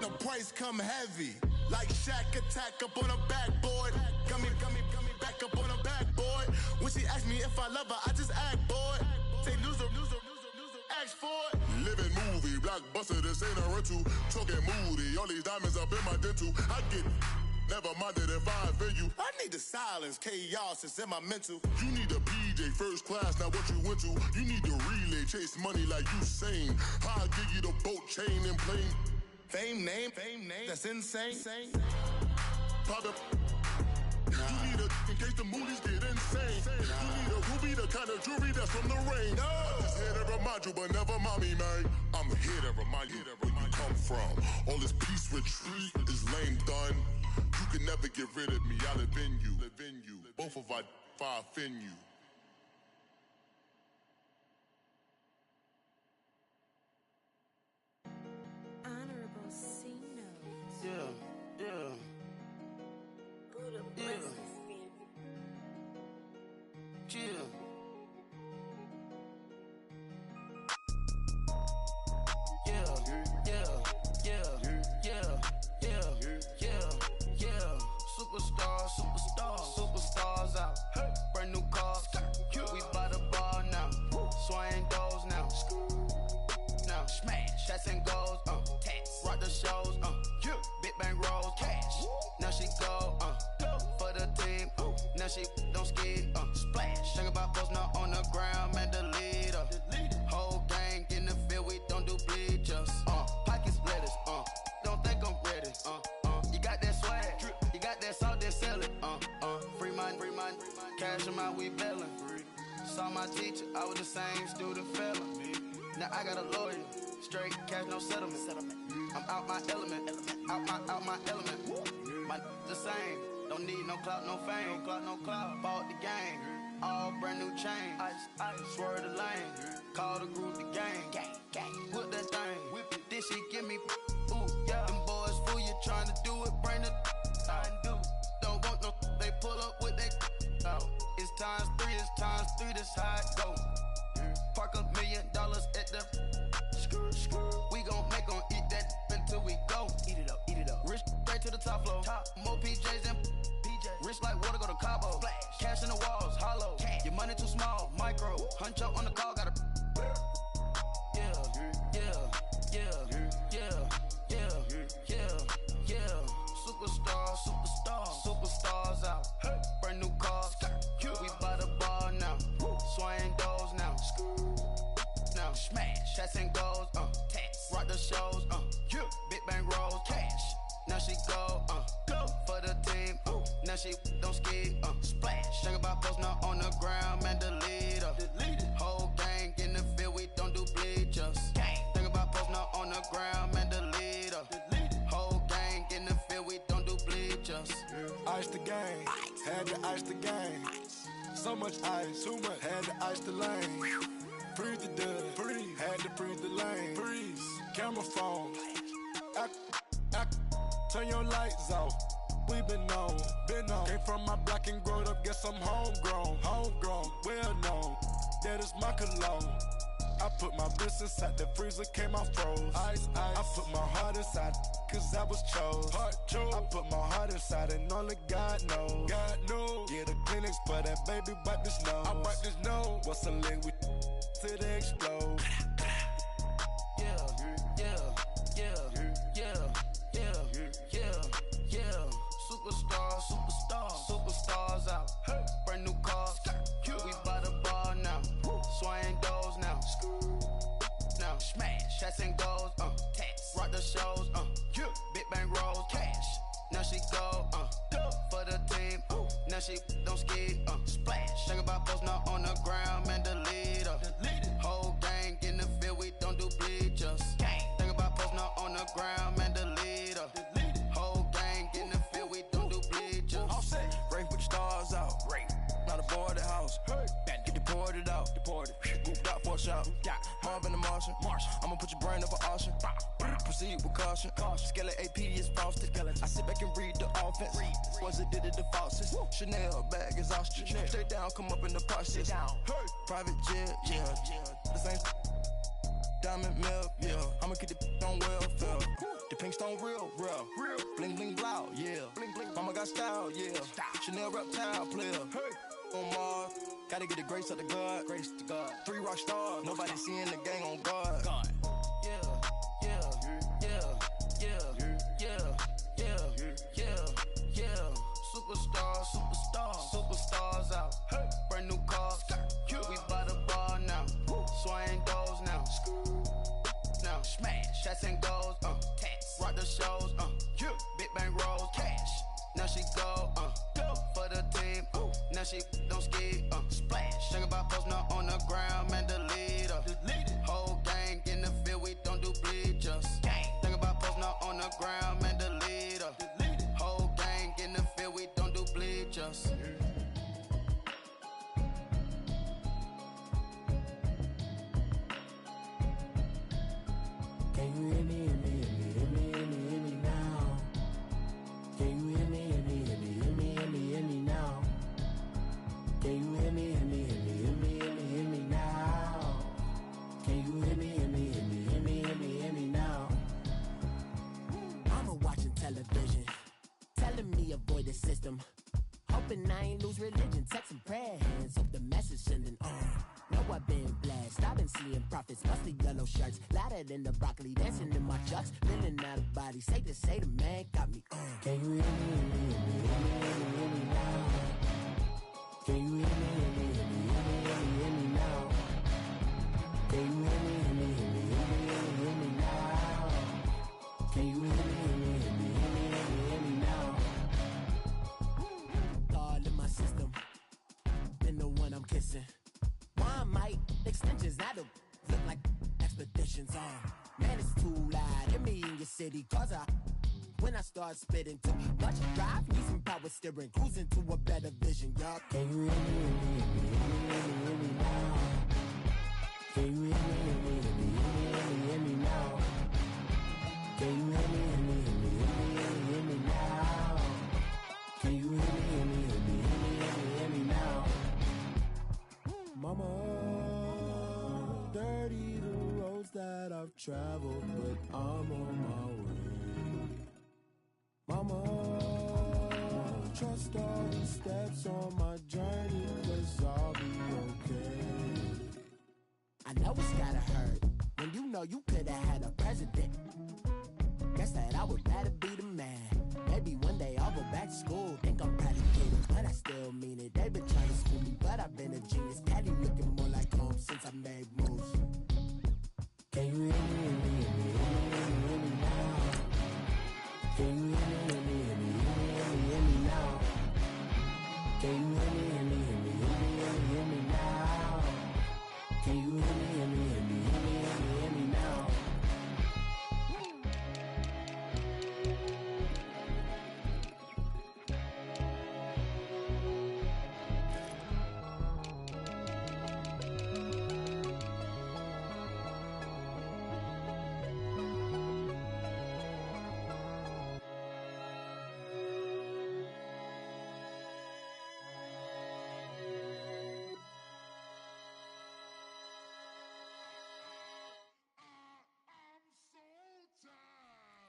The price come heavy. Like Shaq attack up on a backboard. Got me back up on a backboard. When she asked me if I love her, I just act bored. Say loser, ask for it. Living movie, blockbuster, this ain't a rental. Talking moody, all these diamonds up in my dental. I get never minded if I offend you. I need the silence, chaos is in my mental. You need a PJ, first class, not what you went to. You need the relay, chase money like you sane. I'll give you the boat, chain, and plane. Fame name, that's insane. Pop up. You need a, in case the movies get insane. You need a ruby, the kind of jewelry that's from the rain. I'm just here to remind you, but never mommy, man. I'm here to remind you where you come from. All this peace retreat is lame done. You can never get rid of me, I live in you. Both of our fire offend you. Honorable C-Note. Yeah. Buddha Yeah. blesses me. Chill. Superstars out. Brand new cars. We by the bar now. Swaying doors now. Now smash. Shots and goals. Rock the shows. Big bang rolls. Cash. Now she go. For the team. Now she don't skid. Splash. Think about posting up on the ground. Man, the leader. Whole gang in the field. We don't do bleachers. Pockets letters. Don't think I'm ready. You got that swag. You got that salt, then sell it. Free mind. Cash them out, we bellin'. call my teacher, I was the same student fella. Now I got a lawyer, straight cash, no settlement. I'm out my element, out my element. My the same, don't need no clout, no fame. No clout, bought the game, all brand new chain. I swerve the lane, call the group the gang. Whip that thing, whip it, then she give me, ooh, yeah. Them boys fool you trying to do it, bring the don't want no, they pull up with that out. It's times three, this how it go. Park $1 million at the we gon' make 'em eat that until we go. Eat it up. Rich straight to the top floor. More PJs and rich like water, go to Cabo. Cash in the walls, hollow. Your money too small, micro. Huncho on the call, got a Superstars out. Brand new cars. We by the bar now. Swing doors now. Now smash. Shots and goals. Rock the shows. Big bang rolls. Cash. Now she go. For the team. Now she don't ski. Splash. Think about post now on the ground. Man, delete her. Whole gang in the field. We don't do bleachers. Think about post now on the ground. Man, delete her. Whole gang in the field. We don't do bleachers. Ice the game, had to ice the game. So much ice, too much, had to ice the lane. Freeze the dud, had to freeze the lane. Freeze, camera phone. Turn your lights off. We been on. Came from my block and growed up, guess I'm homegrown, well known. That is my cologne. I put my wrist inside the freezer, came out froze. Ice. I put my heart inside, cause I was chose. I put my heart inside and only God knows. Yeah, the clinics, but that baby wipe this nose. I wipe this nose. What's a link with till they explode? Superstars out. Brand new cars. We by the bar now. Swing doors now. Now smash. Shots and goals. Rock the shows. Big bang rolls. Cash. Now she go. For the team. Now she don't ski. Splash. Think about post now on the ground. Man, delete her. Whole gang in the field. We don't do bleachers. Think about post now on the ground. Man, delete her. Whole gang in the field. We don't do bleachers. All set. Race with the stars out. Not a boarded house. Get deported out. Grouped out for a shot. Marvin the Martian. I'ma put your brain up for auction. Proceed with caution. Skeleton AP is frosted. I sit back and read the offense. Was it did it the faucets? Chanel bag is ostrich. Stay down, come up in the process. Private jet, yeah. The same diamond milk, yeah. I'ma keep the on welfare. The pink stone real. Bling bling blow, yeah. Mama got style, yeah. Chanel reptile player. On Mars, gotta get the grace of the God. 3 rock stars, nobody seeing the gang on guard. Superstars out. Brand new cars. We by the bar now. Swing doors now. Now smash. Shots and goals. Rock the shows. Big bang rolls. Cash. Now she go. For the team. Now she don't ski. Splash. Think about post now on the ground. Man, delete her. Whole gang in the field. We don't do bleachers. Think about post now on the ground. Man, delete her. Whole gang in the field. We don't do bleachers. Can you hear me now? Can you hear me now? Can you hear me now? Can you hear me now? I'm watching television, telling me avoid the system. Hoping I ain't lose religion, texting prayer hands, hope the message sending on. Know I've been blessed, I've been seeing prophets, musty yellow shirts, louder than the broccoli, dancing in my chucks, feeling out of body, say the man got me on. Can you hear me now? Can you hear me now? Can you hear me now? Can you hear me now? God in my system, been the one I'm kissing. visions on. Man, it's too loud in me in your city, cause when I start spitting too much drive, need some power steering, cruising to a better vision, y'all. Can you hear me now? Can you hear me now? Can you hear me now? Can you hear me now? Mama, dirty the roads that I've traveled, but I'm on my way. Mama, trust all the steps on my journey, 'cause I'll be okay. I know it's gotta hurt when you know you could've had a president. Guess that I would rather be the man. Maybe one day I'll go back to school. Think I'm predicated, but I still mean it. They've been trying to school me, but I've been a genius. Caddy looking more like home since I made moves. Can you hear me now? Can you hear me now? Can you hear me now? Can you hear me now?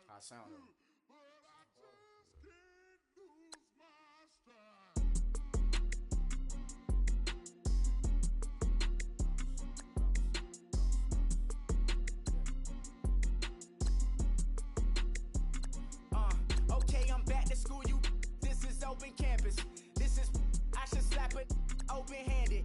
I sound it. Okay, I'm back to school, you. This is open campus. This is, I should slap it open-handed.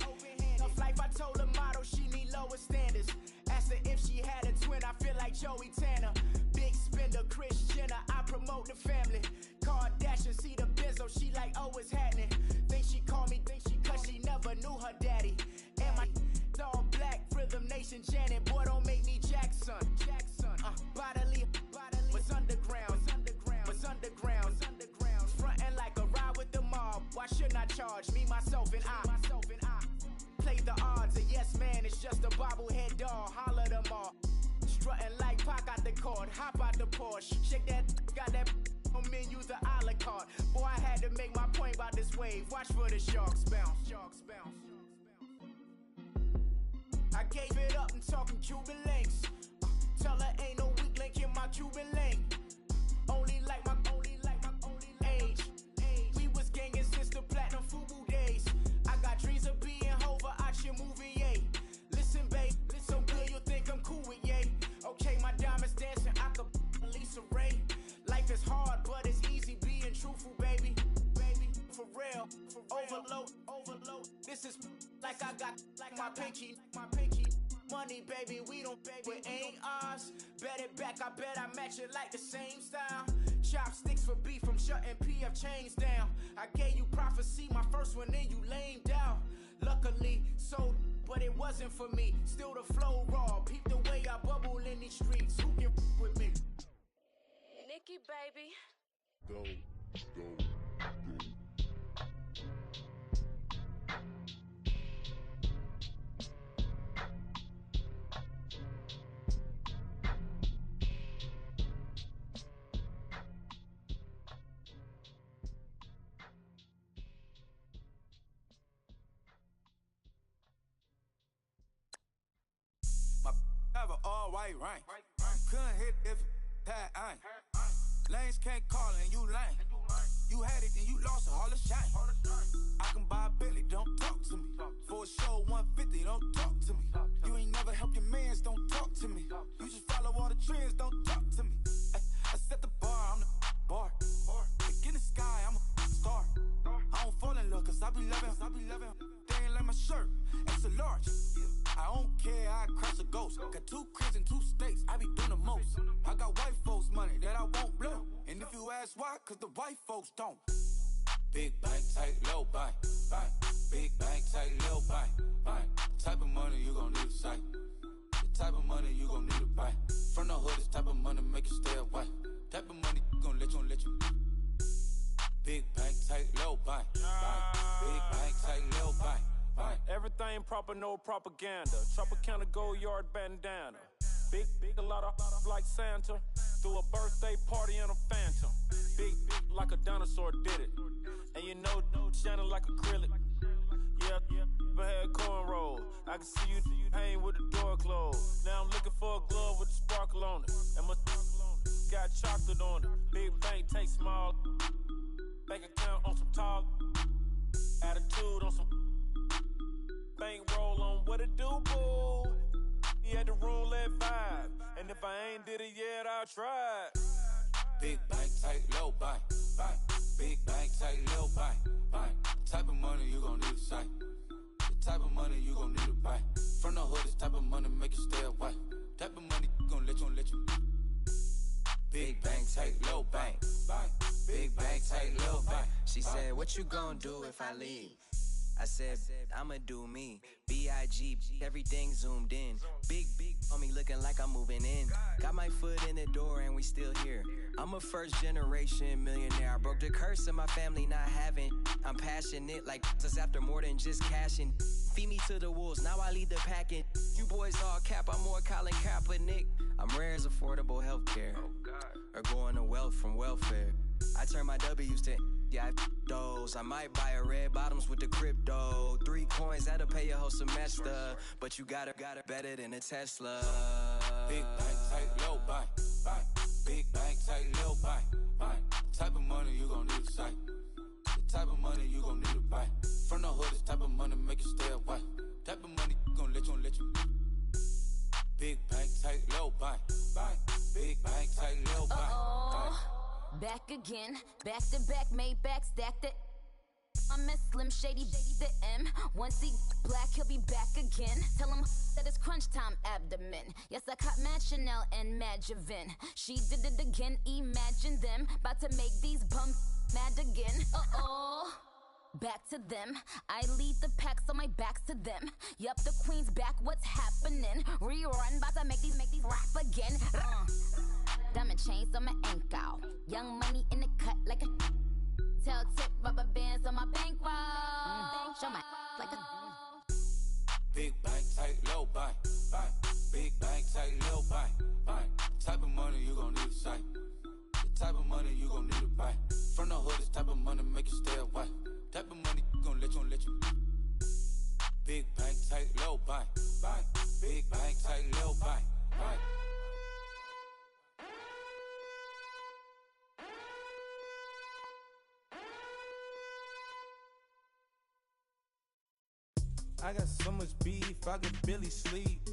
Tough life, I told her model she need lower standards. Asked her if she had a twin, I feel like Joey Tanner. Big spender, Kris Jenner, I promote the family. Kardashian, see the Benzo, she like, oh, it's happening. Think she called me, cause she never knew her daddy. And my all black, Rhythm Nation, Janet, boy, don't make me Jackson. Bodily, was underground. Frontin' like a ride with the mob. Why shouldn't I charge me, myself, and I? Play the odds, a yes man is just a bobblehead doll. Holler them all. Strutting like Pac out the court, hop out the Porsche. Shake that, got that on menu, the a la carte. Boy, I had to make my point about this wave. Watch for the sharks bounce. I gave it up and talking Cuban links. Tell her ain't no weak link in my Cuban link. Only like my age. We was gangin' since the platinum FUBU days. I got dreams of being Hova out your movie, yay. Listen, babe, so good you'll think I'm cool with yay. Okay, my diamonds dancing, I could Lisa Ray. Life is hard, but it's easy being truthful, baby. For real, overload. This is like I got like my pinky. Money, baby, we don't pay, but ain't ours. Bet it back, I bet I match it like the same style. Chopsticks for beef, I'm shutting PF chains down. I gave you prophecy, my first one, then you lamed out. Luckily, sold, but it wasn't for me. Still the flow raw, peep the way I bubble in these streets. Who can with me? Nikki, baby. Go. White rank. Couldn't hit if it had ain't. Lanes can't call and you lame. You had it and you lost it, all the shine. I can buy a Billy, don't talk to me. For a show 150, don't talk to me. You ain't never help your mans, don't talk to me. You just follow all the trends, don't talk to me. I set the bar, I'm the bar. Like in the sky, I'm a star. I don't fall in love cause I be loving. They ain't like my shirt, it's a large. I don't care, I crush a ghost. Got 2 cribs in 2 states, I be doing the most. I got white folks money that I won't blow. And if you ask why, cause the white folks don't. Big bank, tight, low bank. Big bank, tight, low bank. The type of money you gon' need a sight. The type of money you gon' need a buy. From the hood, this type of money make you stay away. Type of money gon' let you. Big bank, tight, low buy. Big bank, tight, low buy. Everything proper, no propaganda. Tropicana Gold Yard bandana. Big, a lot of like Santa. Threw a birthday party in a phantom. Big, like a dinosaur did it. And you know, shining like acrylic. Yeah, I had cornrows. I can see you hang with the door closed. Now I'm looking for a glove with a sparkle on it. And my got chocolate on it. Big bank, take small. Bank account on some tall. Attitude on some. Bank roll on what it do, boo. He had the roulette vibe. And if I ain't did it yet, I'll try. Big bank, tight, low buy. Big bank, tight, low buy. Type of money you gon' need to sight. The type of money you gon' need to buy. From the hood, this type of money make you stay away. Type of money gon' let you. Big bank, tight, low bank. Big bank, tight, low bank. She said, what you gon' do if I leave? I said, I'ma do me. B.I.G. Everything zoomed in. Big on me looking like I'm moving in. Got my foot in the door and we still here. I'm a first generation millionaire. I broke the curse of my family not having. I'm passionate like this after more than just cashing. Feed me to the wolves, now I lead the packing. You boys all cap, I'm more Colin Kaepernick. I'm rare as affordable healthcare. Or going to wealth from welfare. I turn my W's to those. I might buy a red bottoms with the crypto. 3 coins, that'll pay your whole semester. But you gotta better than a Tesla. Big bank, tight, low buy. Big bank, tight, low buy. Type of money you gon' need to sight. The type of money you gon' need to buy. From the hood, this type of money make you stay away. Type of money gon' let you. Big bank, tight, low buy. Big bank, tight, low buy. Back again, back to back, made back, stack the. I'm a Slim Shady, the M. Once he black, he'll be back again. Tell him that it's crunch time abdomen. Yes, I caught Mad Chanel and Mad Javin. She did it again, imagine them. About to make these bums mad again. Back to them. I lead the pack, so my back's to them. Yup, the queen's back, what's happening? Rerun, about to make these rap again. Diamond chains on my ankle. Young money in the cut like a. Tell tip rubber bands on my bankroll. Show my like a. Big bank, tight, low buy. Big bank, tight, low buy. Type of money you gon' need to sight. The type of money you gon' need to buy. From the hood, this type of money make you stay away. Type of money gon' let you. Big bank, tight, low buy. Big bank, tight, low buy. I got so much beef, I could barely sleep.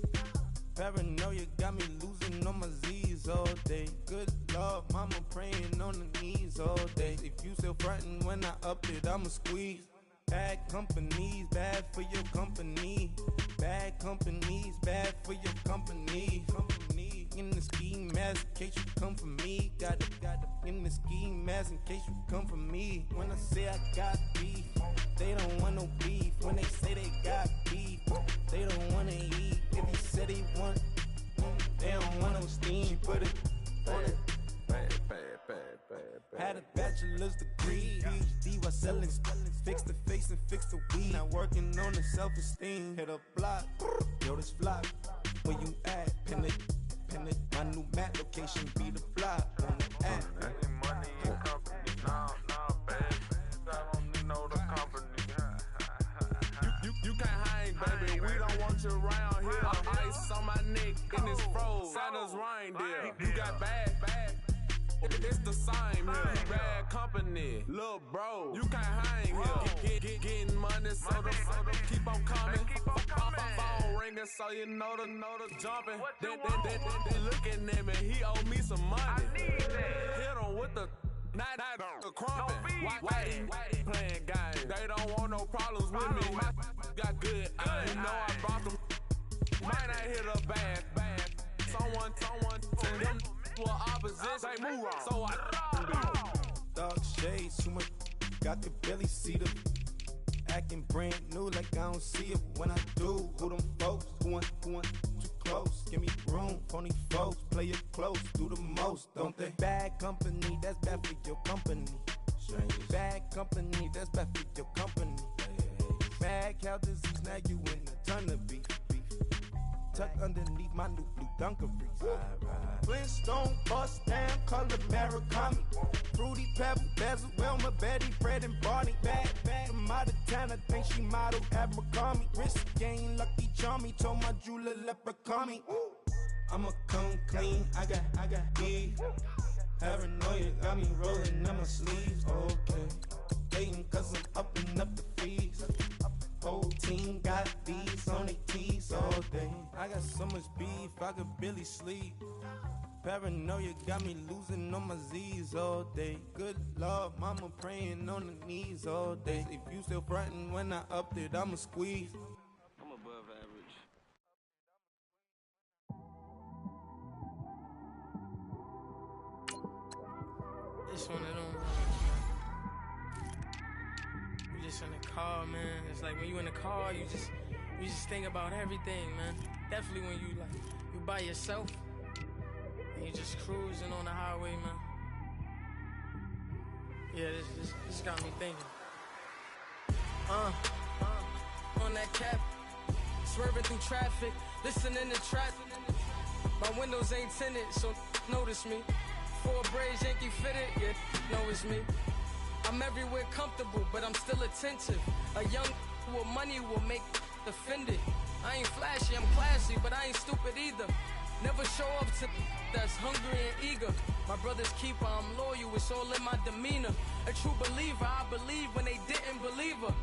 Paranoia got me losing on my Z's all day. Good Lord, mama praying on the knees all day. If you still frontin' when I up it, I'ma squeeze. Bad companies, bad for your company. Bad companies, bad for your company. In the ski mask in case you come for me. Got it in the ski mask in case you come for me. When I say I got beef, they don't want no beef. When they say they got beef, they don't wanna eat. If you said they want, they don't want no steam. She put it on it. Had a bachelor's degree, PhD while selling. Fix the face and fix the weed. Now working on the self-esteem. Hit a block, yo this flock. Where you at? Pin it. My new map location be the block on the app. Money and company, nah, baby. I don't need no the company. You can't hang, baby. We don't want you around here. Ice on my neck in this froze. Santa's reindeer. You got bad. It's the same here. Bad company, little bro. You can't hang here. Getting money, so the keep on coming. Phone ringing, so you know the jumping. They looking at me, he owe me some money. Hit him with the not the crumping. Why they playing games? They don't want no problems with me. My got good. I ain't know I brought them. Might not hit a bad. Someone tell them. Opposition, they move wrong. So I dark shades, too much. I could barely see them. Acting brand new like I don't see it when I do. Who them folks? Who want too close? Give me room. phony folks play it close, do the most, don't they? Bad company, that's bad for your company. Bad company, that's bad for your company. Mad cow disease, now you in a ton of beef. Tuck underneath my new blue Dunkaroos. Flintstone bust down, color Murakami. Fruity Pebble, Basil, Wilma, Betty, Fred, and Barney. Bad from out of town, I think she modeled Abercrombie. Wrist game, Lucky Charmy, told my jeweler leprechaun. I'ma come clean, I got beef. Paranoia got me rolling in my sleeves, okay. Hating cause I'm upping up the fees. Whole team got these on their tees all day. I got so much beef, I could barely sleep. Paranoia got me losing on my Z's all day. Good Lord, mama praying on the knees all day. If you still frontin' when I upped it, I'ma squeeze. I'm above average. It's one of them. You just in the car, man. It's like when you in the car, you just think about everything, man. Definitely when you by yourself and you just cruising on the highway, man. Yeah, this got me thinking. On that cap, swerving through traffic, listening to trap. My windows ain't tinted, so notice me. 4 braids, Yankee fitted, yeah, know it's me. I'm everywhere comfortable, but I'm still attentive. A young with money will make offended. I ain't flashy, I'm classy, but I ain't stupid either. Never show up to that's hungry and eager. My brother's keeper, I'm loyal, it's all in my demeanor. A true believer, I believe when they didn't believe her.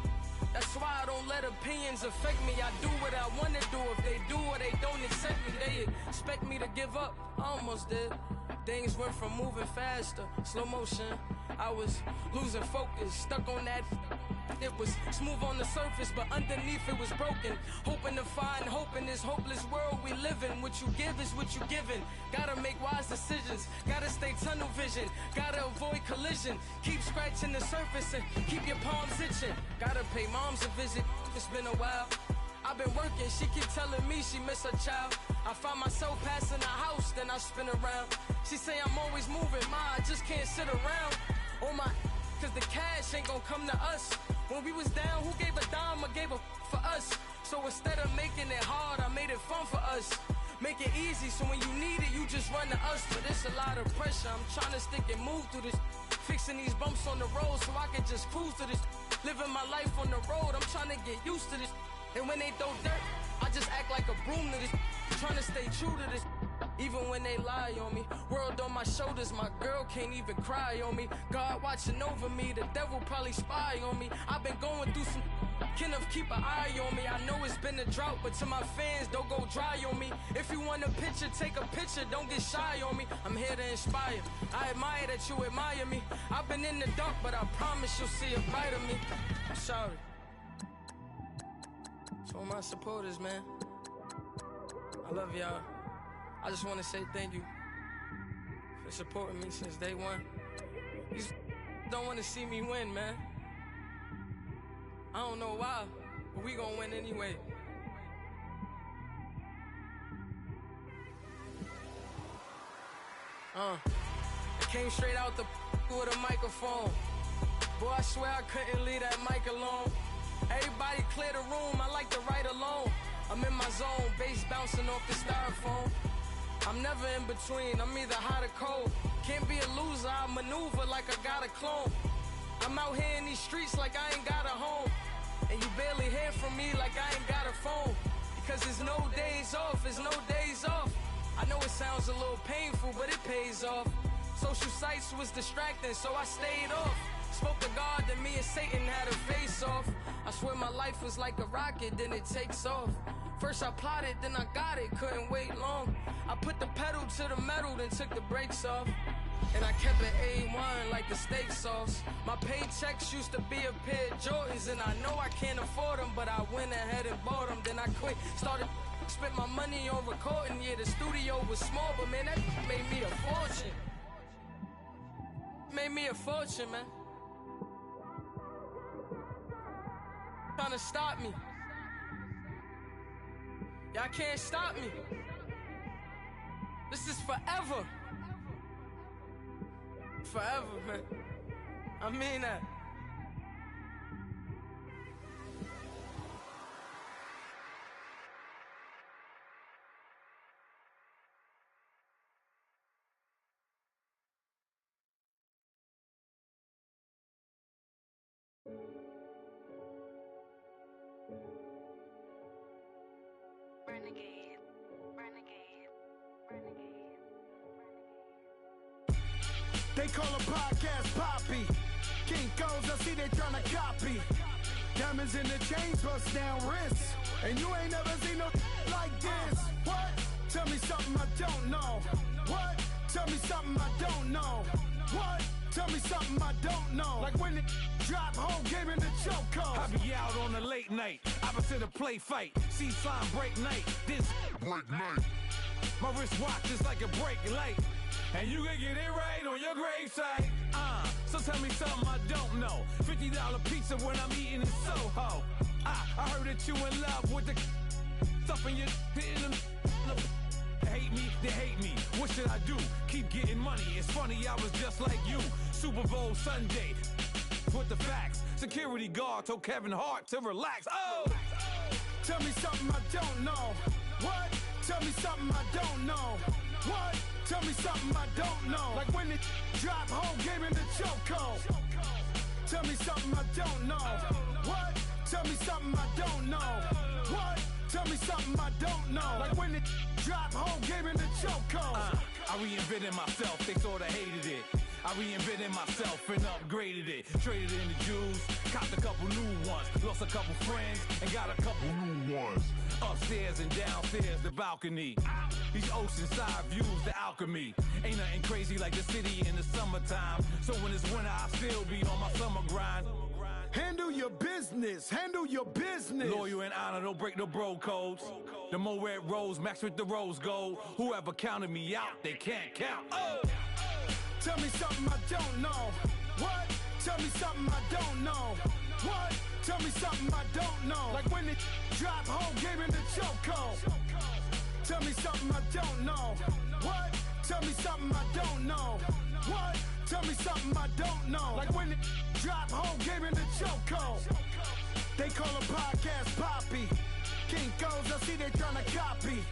That's why I don't let opinions affect me. I do what I wanna do. If they do or they don't accept me, they expect me to give up. I almost did. Things went from moving faster, slow motion. I was losing focus, stuck on that. It was smooth on the surface, but underneath it was broken. Hoping to find hope in this hopeless world we live in. What you give is what you given. Gotta make wise decisions. Gotta stay tunnel vision. Gotta avoid collision. Keep scratching the surface and keep your palms itching. Gotta pay moms a visit. It's been a while. I've been working, she keep telling me she miss her child. I find myself passing the house, then I spin around. She say I'm always moving, ma, I just can't sit around. Oh my, cause the cash ain't gonna come to us. When we was down, who gave a dime or gave a for us? So instead of making it hard, I made it fun for us. Make it easy, so when you need it, you just run to us. But it's a lot of pressure, I'm trying to stick and move through this. Fixing these bumps on the road so I can just cruise to this. Living my life on the road, I'm trying to get used to this. And when they throw dirt, I just act like a broom to this. Trying to stay true to this. Even when they lie on me. World on my shoulders, my girl can't even cry on me. God watching over me, the devil probably spy on me. I've been going through some Kenneth, keep an eye on me. I know it's been a drought, but to my fans, don't go dry on me. If you want a picture, take a picture, don't get shy on me. I'm here to inspire. I admire that you admire me. I've been in the dark, but I promise you'll see a bright of me. I'm sorry. To all my supporters, man, I love y'all. I just want to say thank you for supporting me since day one. You don't want to see me win, man. I don't know why, but we gonna win anyway. I came straight out the with a microphone. Boy, I swear I couldn't leave that mic alone. Everybody clear the room, I like to write alone. I'm in my zone, bass bouncing off the styrofoam. I'm never in between, I'm either hot or cold. Can't be a loser, I maneuver like I got a clone. I'm out here in these streets like I ain't got a home. And you barely hear from me like I ain't got a phone. Because there's no days off, there's no days off. I know it sounds a little painful, but it pays off. Social sites was distracting, so I stayed off. Spoke to God, then me and Satan had a face off. I swear my life was like a rocket, then it takes off. First I plotted, then I got it, couldn't wait long. I put the pedal to the metal, then took the brakes off. And I kept it A1 like the steak sauce. My paychecks used to be a pair of Jordans, and I know I can't afford them, but I went ahead and bought them. Then I quit, started spent my money on recording. Yeah, the studio was small, but man, that made me a fortune. Made me a fortune, man. Trying to stop me. Y'all can't stop me. This is forever. Forever, man. I mean that. Renegade, renegade, renegade. They call a podcast Poppy. Kinkos, I see they tryna copy. Diamonds in the chains, bust down wrists. And you ain't never seen no like this. What? Tell me something I don't know. What? Tell me something I don't know. What? Tell me something I don't know. Like when it drop, whole game in the chokehold. I be out on a late night, opposite a play fight. See slime break night, this break night. My wristwatch is like a brake light. And you can get it right on your gravesite. So tell me something I don't know. $50 pizza when I'm eating in Soho. I heard that you in love with the stuff in your hitting them. Hate me, they hate me. What should I do? Keep getting money. It's funny, I was just like you. Super Bowl Sunday. With the facts. Security guard told Kevin Hart to relax. Oh! Tell me something I don't know. What? Tell me something I don't know. What? Tell me something I don't know. Like when it drop, whole game in the chokehold. Tell me something I don't know. What? Tell me something I don't know. What? Tell me something I don't know. Like when it drop, whole game in the chokehold. I reinvented myself, they sorta hated it. I reinvented myself and upgraded it. Traded in the Jews, copped a couple new ones. Lost a couple friends and got a couple new ones. Upstairs and downstairs, the balcony. These oceanside views, the alchemy. Ain't nothing crazy like the city in the summertime. So when it's winter, I still be on my summer grind. Handle your business, handle your business. Loyal and honor, don't break no bro codes. The Mo Red Rose, max with the rose gold. Whoever counted me out, they can't count. Oh! Tell me something I don't know. What? Tell me something I don't know. What? Tell me something I don't know. Like when it drop, whole game in the chokehold. Tell me something I don't know. What? Tell me something I don't know. What? Tell me something I don't know. Like when it drop, whole game in the chokehold. They call a podcast Poppy. Kinkos, I see they tryna copy.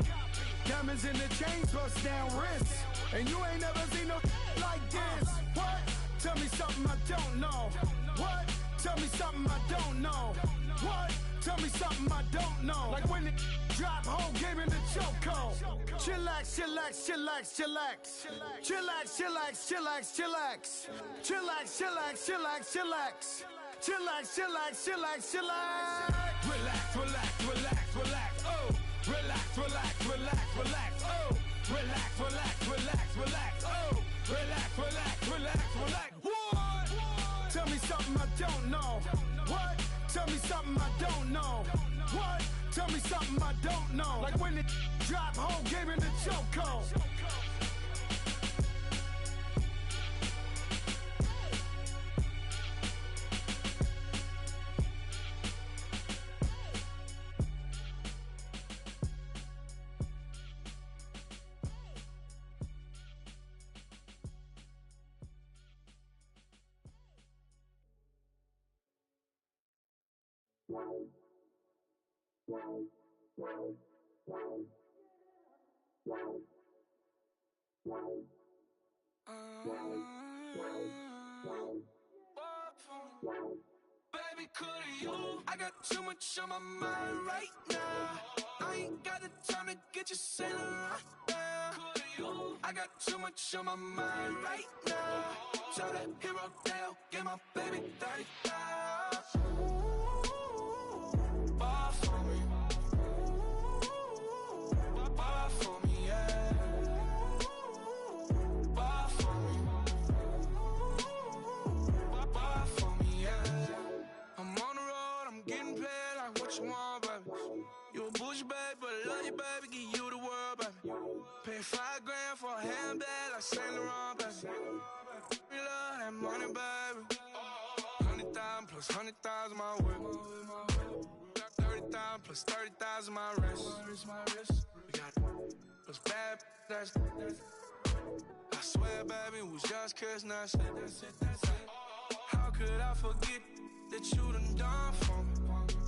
Diamonds in the chains, bust down wrists. And you ain't never seen no like this. What? Tell me something I don't know. What? Tell me something I don't know. What? Tell me something I don't know. Like when it drop, whole game in the chokehold. Chillax, chillax, chillax, chillax. Chillax, chillax, chillax, chillax. Chillax, chillax, chillax, chillax. Chillax, chillax, chillax, chillax. Relax, relax, relax, relax. Oh! Relax, relax, relax, relax. Oh! Relax, relax, relax, relax. Oh! Relax, relax, relax, relax. What? Tell me something I don't know. What? Tell me something I don't know. What? Tell me something I don't know. Like when it drop, whole game in the chokehold. Baby, could you? I got too much on my mind right now. I ain't got the time to get you sailing right now. I got too much on my mind right now. Tell that hero Dale, get my baby 30,000. Ball for me. Ball for me, yeah. Ball for me. Ball for me, yeah. I'm on the road, I'm getting paid like what you want, baby. You a bougie, baby, but I love you, baby. Give you the world, baby. Pay $5 grand for a handbag like Saint Laurent, baby. We love that money, baby. 100,000 plus 100,000 my whip. 30,000 plus 30,000 my wrist. We got Those bad, that's I swear, baby, it was just kiss, now that's it. How could I forget that you done for me?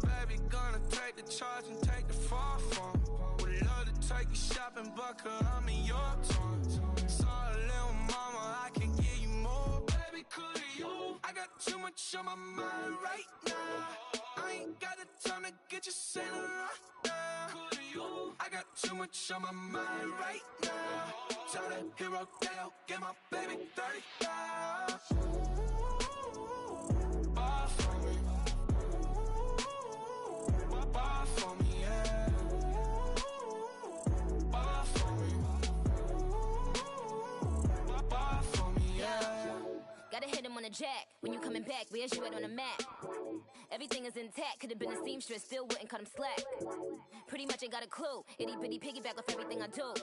Baby, gonna take the charge and take the fall from me. Would love to take you shopping, but I'm in your town. Sorry, little mama, I can give you more. Baby, could you? I got too much on my mind right now. I ain't got the time to get you sailing right now. Could you? I got too much on my mind right now. Tell the hero Dale, get my baby 30,000. Buy for me. Buy for me, yeah. Buy for me. Buy for me, yeah. Gotta hit him on the jack. When you coming back, where's you at on the map? Everything is intact. Could've been a seamstress, still wouldn't cut him slack. Pretty much ain't got a clue. Itty bitty piggyback off everything I do.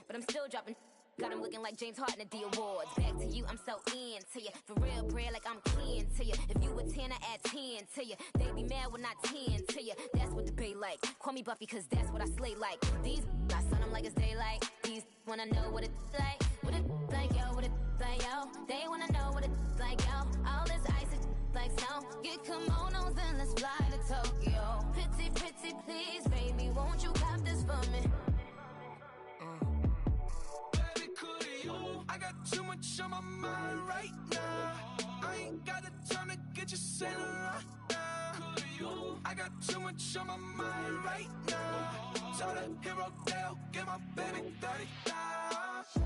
But I'm still dropping. Got him looking like James Harden at the awards. Back to you, I'm so into you. For real, bread, like I'm keen to you. If you a 10, I add 10 to you. They be mad when I 10 to you. That's what the bay like. Call me Buffy, cause that's what I slay like. These I sun them like it's daylight. These wanna know what it's like. What it like, yo, what it like, yo. They wanna know what it's like, yo. All this ice is like snow. Get kimonos and let's fly to Tokyo. Pretty, pretty, please, baby, won't you cop this for me? I got too much on my mind right now. I ain't got the time to get you sailing right now. I got too much on my mind right now. Tell the hero Dale, get my baby 30,000.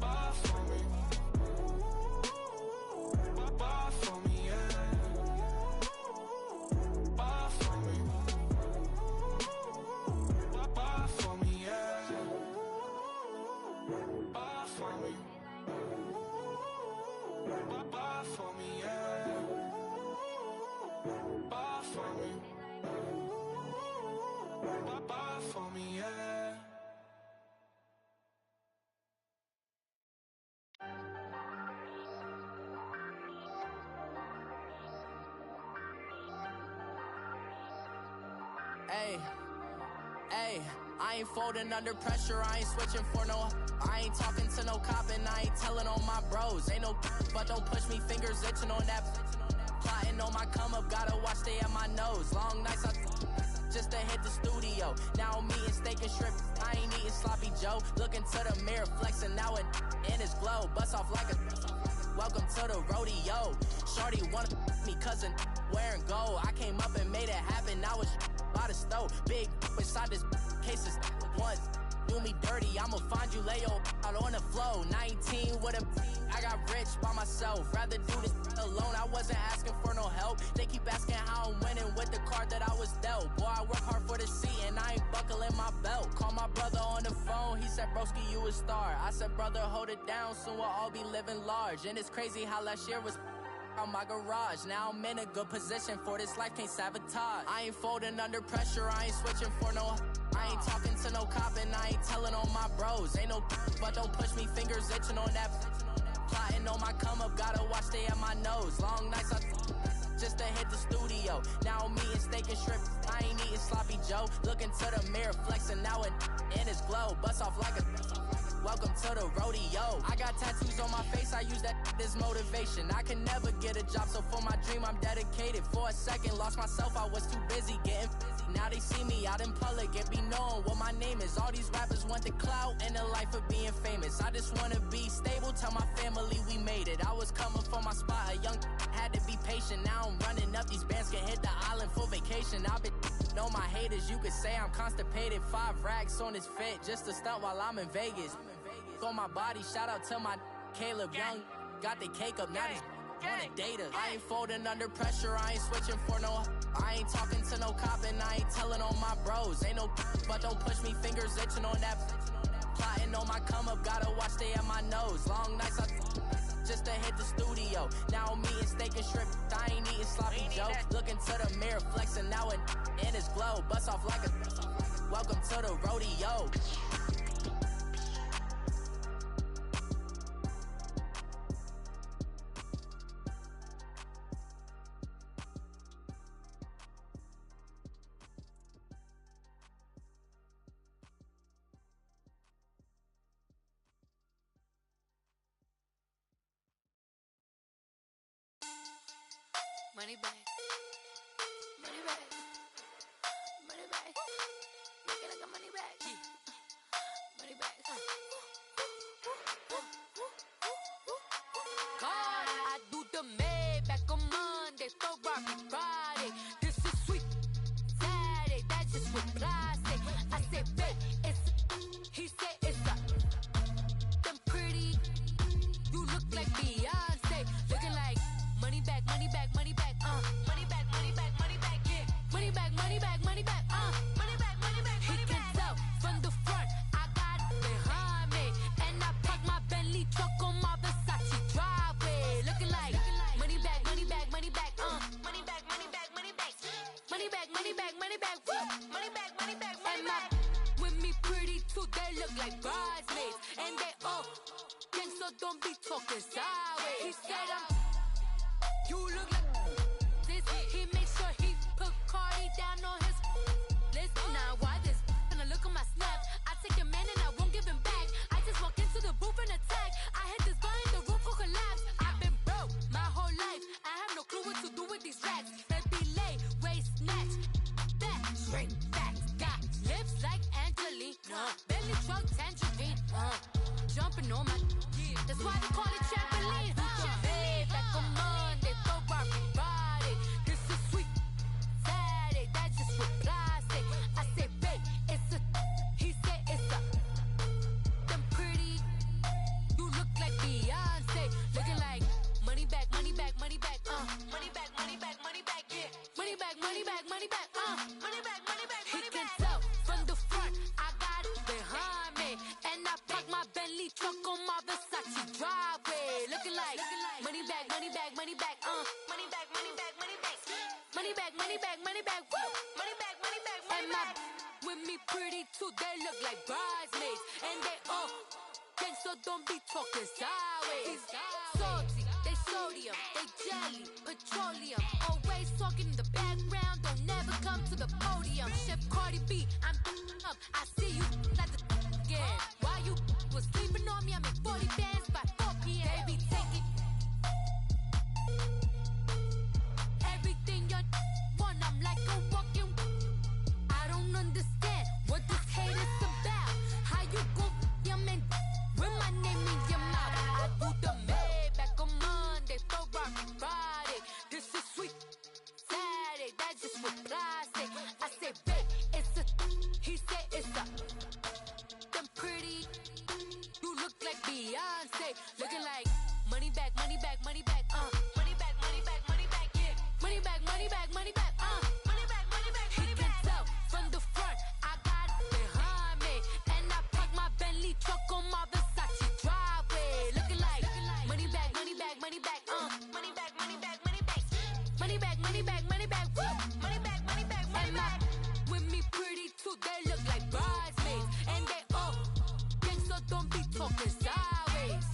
Buy for me. Buy for me, yeah. Buy for me. Buy for me, yeah. Buy for me. Buy for me, yeah. Buy for me. Buy for me, yeah. Hey, hey, I ain't folding under pressure, I ain't switching for no. I ain't talking to no cop and I ain't telling on my bros. Ain't no but don't push me, fingers itching on that. Plotting on my come up, gotta watch stay at my nose. Long nights I just to hit the studio. Now I'm eating steak and shrimp, I ain't eating sloppy Joe. Looking to the mirror, flexing now it in his glow. Bust off like a welcome to the rodeo. Shorty wanna me cousin wearing gold. I came up and made it happen, I was by the stove. Big inside this cases once. Do me dirty, I'ma find you, lay your out on the floor. 19 with a I got rich by myself. Rather do this alone, I wasn't asking for no help. They keep asking how I'm winning with the card that I was dealt. Boy, I work hard for the seat and I ain't buckling my belt. Call my brother on the phone, he said, broski, you a star. I said, brother, hold it down, soon we'll all be living large. And it's crazy how last year was on my garage. Now I'm in a good position for this life, can't sabotage. I ain't folding under pressure, I ain't switching for no. I ain't talking to no cop and I ain't telling on my bros. Ain't no but don't push me, fingers itching on that. Plotting on my come up, gotta watch stay at my nose. Long nights I just to hit the studio. Now I'm eating steak and shrimp, I ain't eating sloppy Joe. Looking to the mirror, flexing now it in his glow. Bust off like a welcome to the rodeo. I got tattoos on my face, I use that as motivation. I can never get a job, so for my dream I'm dedicated. For a second, lost myself, I was too busy getting busy. Now they see me out in public and be knowing what my name is. All these rappers want the clout and the life of being famous. I just wanna be stable, tell my family we made it. I was coming for my spot, a young had to be patient. Now I'm running up, these bands can hit the island for vacation. I've been know my haters, you could say I'm constipated. 5 racks on his fit, just to stunt while I'm in Vegas. On my body, shout out to my Caleb Young. Got the cake up, now he's on a data. I ain't folding under pressure, I ain't switching for no. I ain't talking to no cop and I ain't telling on my bros. Ain't no but don't push me, fingers itching on that. Plotting on my come up, gotta watch stay at my nose. Long nights I just to hit the studio. Now I'm eating steak and shrimp, I ain't eating sloppy Joe. Looking to the mirror, flexing now it in his glow. Bust off like a welcome to the rodeo. Money back. Money back. Money back. Make it like a money back. Money back. God, I do the Maybach on Monday, Ferrari Friday. This is sweet Saturday, that's just what I say. I say, babe, it's he said it's a them pretty. You look like Beyonce, looking like money back, money back, money back, money back, money back, money back, yeah. Money back, money back, money back, money back, money back. He can tell from the front, I got it behind me, and I park my Bentley truck on my Versace driveway, looking like money back, money back, money back, money back, money back, money back, money back, money back, money back, money back, money back, money back. With me pretty too, they look like bridesmaids, and they all gang, so don't be talking sideways. He said you look like this. He makes sure he put Cardi down on his list. Now why this? Gonna look at my snap. I take your man and I won't give him back. I just walk into the booth and attack. I hit this guy in the roof will collapse. I've been broke my whole life. I have no clue what to do with these racks. That be lay, waist, snatch, back, straight, back. Got lips like Angelina, belly truck, tangerine, jumping on my. That's why they call it trampoline. Babe, back on Monday, Ferrari Friday. This is sweet Saturday, that's just what I say. I say, babe, it's a. He said it's a. Them pretty. You look like Beyonce, looking like money back, money back, money back, money back, money back, money back, yeah. Money back, money back, money back, money back, money back. He can tell from the front, I got it behind me, and I park my Bentley truck on my Versace driveway, looking like money back, money back, money back, money back, money back, money back, money back, money back, money back, money back, money back, money back. With me pretty too, they look like bridesmaids, and they all gang, so don't be talking sideways. Salty, they sodium, they jelly, petroleum, always talking in the background, don't never come to the podium. Chef Cardi B, I'm up, I see you at the again. Why you was sleeping on me? I make 40 bands by 4 p.m. Baby, take it. Everything you want, I'm like a walking. I don't understand what this hate is about. How you go your man with my name in your mouth? I do the Maybach on Monday, Ferrari Friday. This is sweet Saturday, that's just what I say. I say, babe, it's a. He said it's a. Them pretty. You look like Beyonce, looking like money back, money back, money back, money back, money back, money back, yeah. Money back, money back, money back, money back, money back. He can tell from the front, I got it behind me, and I park my Bentley truck on my Versace driveway, looking like money back, money back, money back, money back, money back, money back, money back, money back, money back, money back, money back, money back. With me pretty too, they look like bridesmaids, and they all gang, so don't be talking sideways.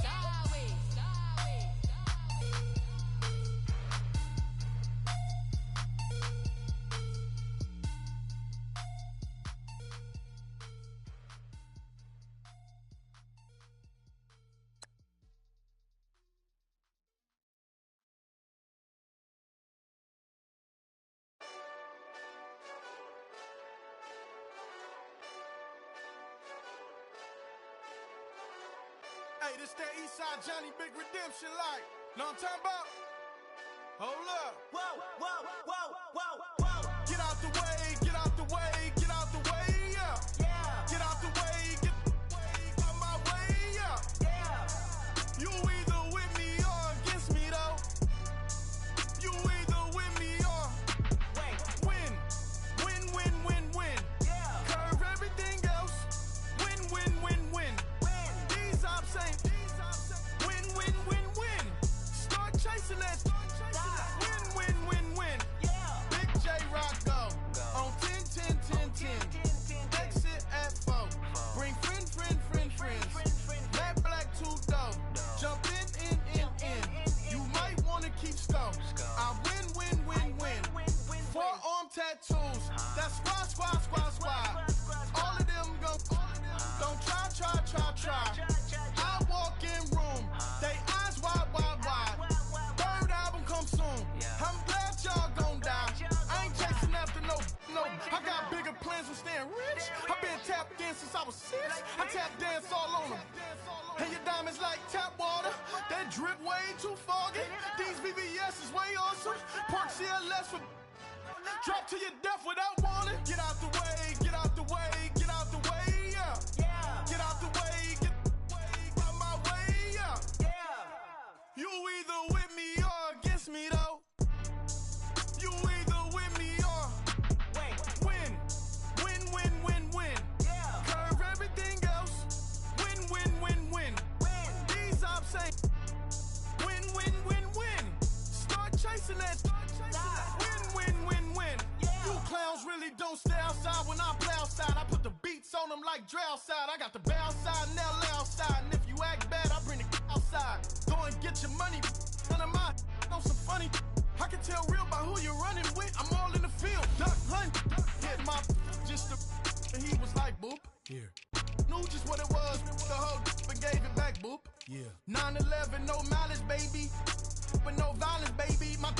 Hey, this that Eastside Johnny Big Redemption like. Know what I'm talking about? Hold up. Whoa, whoa, whoa, whoa, whoa. Get out the way, get out the way, get out the way, yeah. Yeah. Get out the way, get out my way, yeah. Yeah. You either with me or against me though. You either with me or win. Win, win, win, win. Yeah. Curve everything else. Win, win, win, win. These ops ain't win, win, win, win. Start chasing that. Win, win, win, win. Yeah. Big J Rock go on 10, 10, 10, 10. Exit at 4. Bring friend, friend, friend, friends. Matt Black 2 dope. Jump in. You might wanna keep scope. I win, win, win, win. Forearm tattoos. That's squad. All of them go. Don't try. I walk in room. They eyes wide. Third album come soon. I'm glad I was 6. I tap dance all on them. And your diamonds like tap water. That drip way too foggy. These BBS is way awesome. Park CLS for drop to your death without warning. Get out the way, get out the way, get out the way, yeah. Get out the way, get out my way, yeah. You either with me or against me though. You either with me or win. Win, win, win, win. Curve everything else. Win, win, win, win. These I'm saying. Win, win, win, win. Start chasing that. Win, win, win, win. You clowns really don't stay outside when I play outside. I put the beats on them like Dre outside. I got the bounce side and LA outside. And if you act bad, I bring the outside. Go and get your money. None of my know some funny. I can tell real by who you're running with. I'm all in the field. Duck hunt. Hit my just the and he was like boop. Here. Knew just what it was. The whole and gave it back boop. Yeah. 9/11, no malice, baby. But no violence, baby. My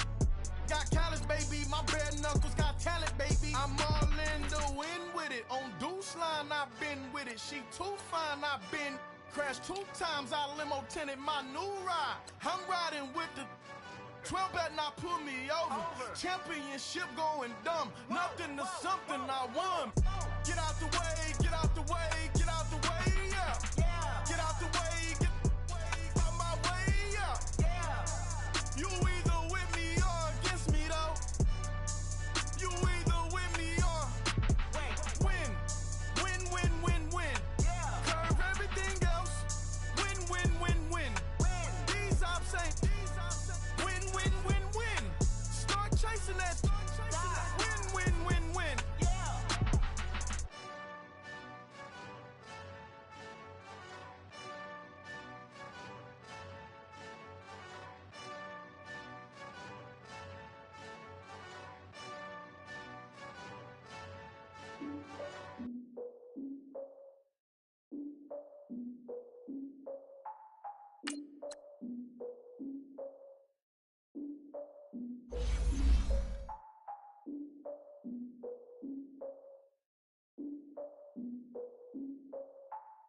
got callous, baby. My bare knuckles got talent, baby. I'm all in the wind with it. On Deuce line, I've been with it. She too fine, I've been crashed 2 times. I limo tinted my new ride. I'm riding with the 12 better not pull me over. Championship going dumb. Nothing to something I won. Get out the way, get out the way, get out the way, yeah. Get out the way, get out my way, yeah. You either with me or against me though. You either with me or win. Win, win, win, win. Curve everything else. Win, win, win, win. These I'm saying. Win, win, win, win. Start chasing that. Win, win, win, win.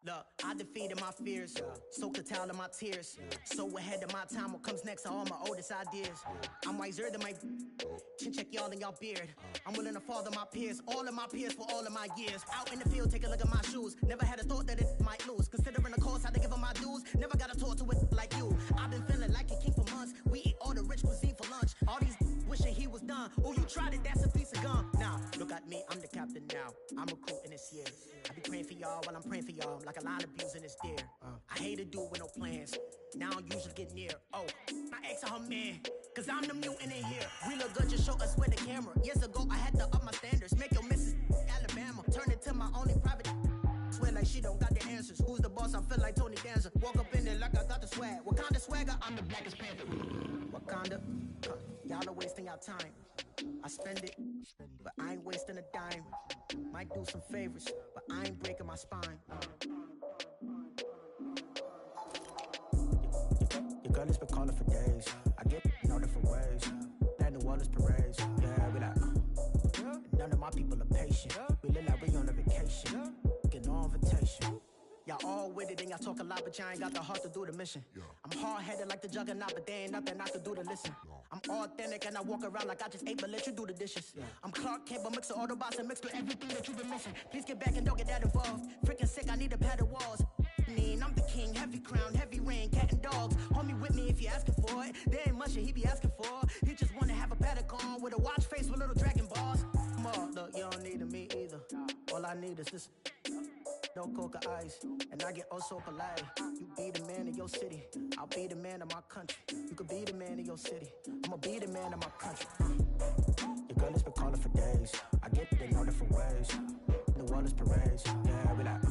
Look, I defeated my fears, soaked the towel in my tears. So ahead of my time, what comes next are all my oldest ideas. I'm wiser than my chin check y'all in y'all beard. I'm willing to father my peers, all of my peers for all of my years. Out in the field, take a look at my shoes. Never had a thought that it might lose. Considering the cost, had to give them my dues. Never got to talk to it like you. I've been feeling like a king for months. We eat all the rich cuisine for lunch. All these wishing he was done. Oh, you tried it, that's a piece of gum. Now, look at me, I'm the captain now. I'm recruiting this year. I be praying for y'all while I'm praying for y'all. Like a line of views in this deer. I hate to do it with no plans. Now I don't usually get near. Oh, my ex her man. Cause I'm the mutant in here. We look good, just show us with the camera. Years ago, I had to up my standards. Make your missus Alabama. Turn it to my only private. Swear like she don't got the answers. Who's the boss? I feel like Tony Danza. Walk up in there like I got the swag. What kind of swagger? I'm the blackest panther. Wakanda. Y'all are wasting your time. I spend it, but I ain't wasting a dime. Might do some favors, but I ain't breaking my spine. Your girl has been calling for days. I get in all different ways. That New Orleans parades. Yeah, we like, none of my people are patient. We look like we on a vacation. Get no invitation. Y'all all with it and y'all talk a lot, but y'all ain't got the heart to do the mission. I'm hard-headed like the juggernaut, but there ain't nothing I can do to listen. I'm authentic and I walk around like I just ate, but let you do the dishes. I'm Clark Kent, but mix the Autobots and mix with everything that you've been missing. Please get back and don't get that involved. Freaking sick, I need a padded walls. I'm the king, heavy crown, heavy rain, cat and dogs. Homie with me if you're asking for it. There ain't much that he be asking for. He just wanna have a paddock on with a watch face with little dragon balls. Look, you don't need me either. All I need is this. No coca ice, and I get oh so polite. You be the man of your city, I'll be the man of my country. You could be the man of your city, I'ma be the man of my country. Your girl has been calling for days. I get it in all different ways. New Orleans parades, yeah, we like.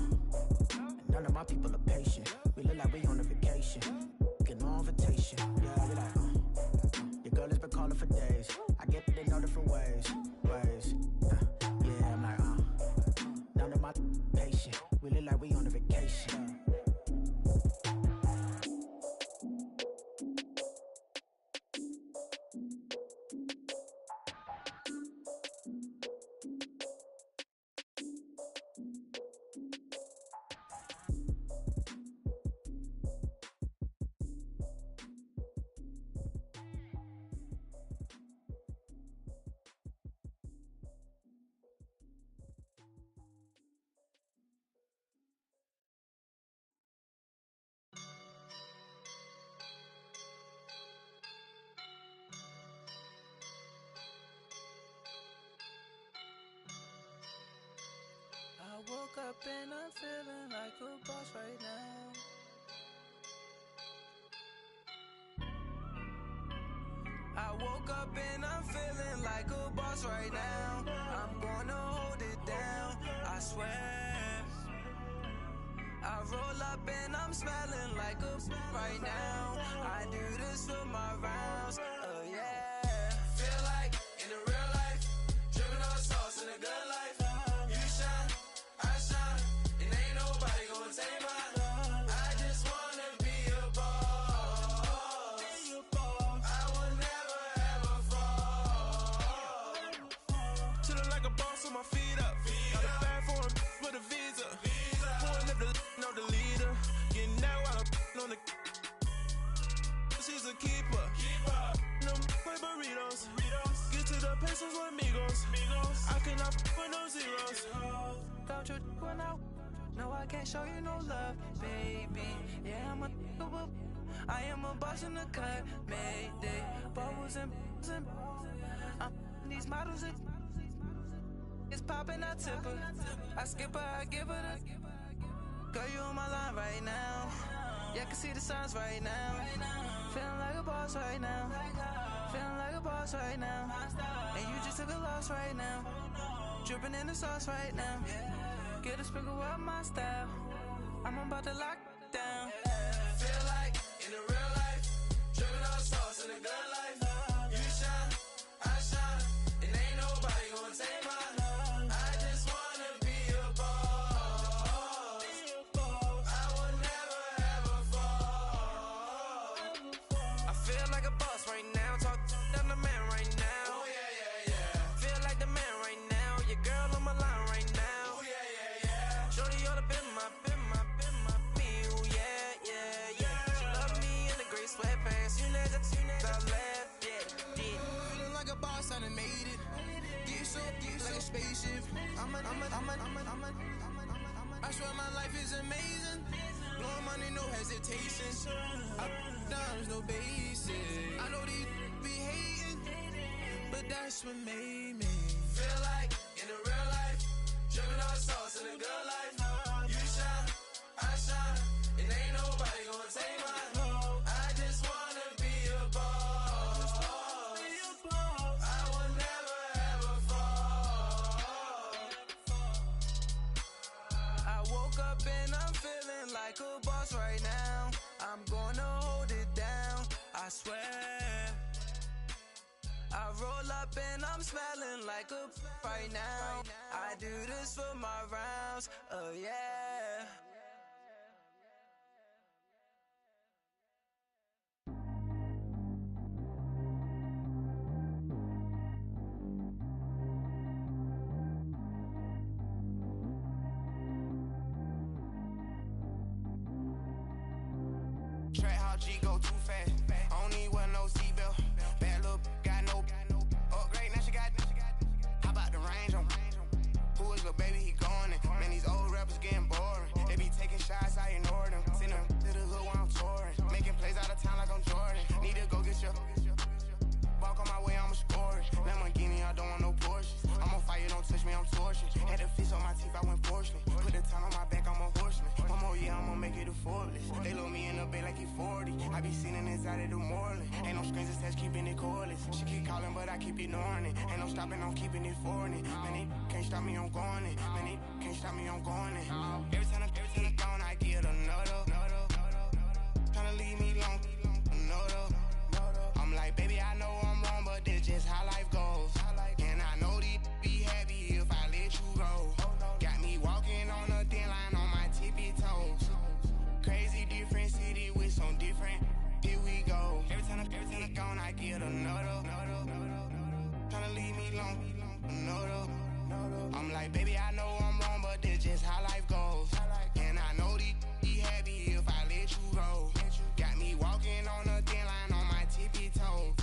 None of my people are patient. We look like we on a vacation. Get no invitation, yeah, we like. Your girl has been calling for days. I get it in all different ways. Yeah, I'm like, none of my patient. We look like we on a vacation. up and I'm feeling like a boss right now. I woke up and I'm feeling like a boss right now. I'm gonna hold it down, I swear. I roll up and I'm smelling like a right now. I do this for my rounds, oh yeah. Feel like in the real life, dripping on sauce in the good life. You shine, I shine, and ain't nobody gonna take mine. I just wanna be a boss. I will never ever fall. Chillin' like a boss with my feet up. Got a bag for him with a visa. Pulling up the know the leader. Getting that while I'm on the. She's a keeper. No play burritos. Get to the pesos with amigos. I cannot with no zeros. Don't you when no, I can't show you no love, baby. Yeah, I am a boss in the cut, Mayday. Bubbles and these models it's popping, I tip her. I skip her, I give her the. Girl, you on my line right now. Yeah, I can see the signs right now. Feeling like a boss right now. Feeling like a boss right now. And you just took a loss right now. Dripping in the sauce right now. Get a sprinkle up my style. I'm about to lock down. Feel like in the real life, dripping on sauce in the good life. You shine, I shine, and ain't nobody gonna take mine. I just wanna be a boss. I will never ever fall. I feel like a boss right now. Talk to the man right now. Oh yeah. Feel like the man right now. Your girl on my line right now. Oh yeah. Shorty oughta been my me. Oh yeah. She love me in the gray sweatpants. You never left. Yeah. Feeling like a boss, I done made it. Get so like a spaceship. I swear my life is amazing. Blowing money, no hesitation. Dimes, no basic. I know these be hating, but that's what made me. Feel like in the real life, dripping on sauce in the good life. You shine, I shine, and ain't nobody gonna take mine. I just wanna be a boss. I will never ever fall. I woke up and I'm feeling like a boss right now. I'm gonna hold it down, I swear. I roll up and I'm smelling like a right now. I do this for my rounds, oh yeah. Track how G go too fast. I don't need wear no seatbelt. Bad look, got no upgrade. Now she got. How about the range on? Who is little baby? He going in. Man, these old rappers getting boring. They be taking shots, I ignore them. Send them to the hood while I'm touring. Making plays out of town like I'm Jordan. Need to go get your. Walk on my way, I'ma score it. Lamborghini, I don't want no Porsche. I'm on fire, don't touch me, I'm torching. Had the fish on my teeth, I went porcelain. Put the time on my back, I'm a horseman. One more year, I'ma make it effortless. They load me in the bay like he 40. I be seen inside of the Moreland. Ain't no strings attached, keeping it cordless. She keep calling, but I keep ignoring it. Ain't no stopping, I'm keeping it foreign it. Man, they can't stop me, I'm going it. Man, they can't stop me, I'm going it. Every time I'm gone, I get another. Tryna leave me long, another. I'm like, baby, I know I'm wrong, but this just how life goes. And I know these be happy if I let you go. Got me walking on a thin line on my tippy toes. Crazy different city with some different. Here we go. Every time I'm gone, I get another. Tryna leave me long, another. I'm like, baby, I know I'm wrong, but this just how life goes. And I know these be happy if I let you go. Got me walking on a thin line on my tippy toes.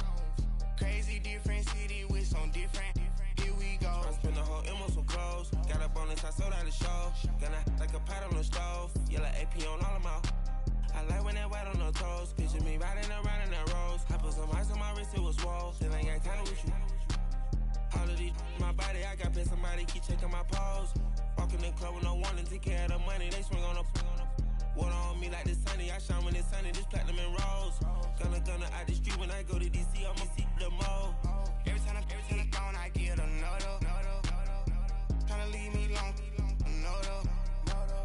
Crazy different city with some different. Here we go. I spent the whole M on some clothes. Got up on this, I sold out the show. Gonna like a pot on the stove. Yellow AP on all of my. I like when that white on the toes. Picture me riding around in that rose. I put some ice on my wrist, it was swole. Then I got time with you. All of these, my body, I got pissed. Somebody keep checking my pose. Walk walk in the club with no warning, take care of the money, they swing on the water on me like the sunny, I shine when it's sunny, this platinum and rose. Gunna out the street when I go to DC, I'ma see the mo. Every time I'm gone, I get another. Tryna leave me alone, another.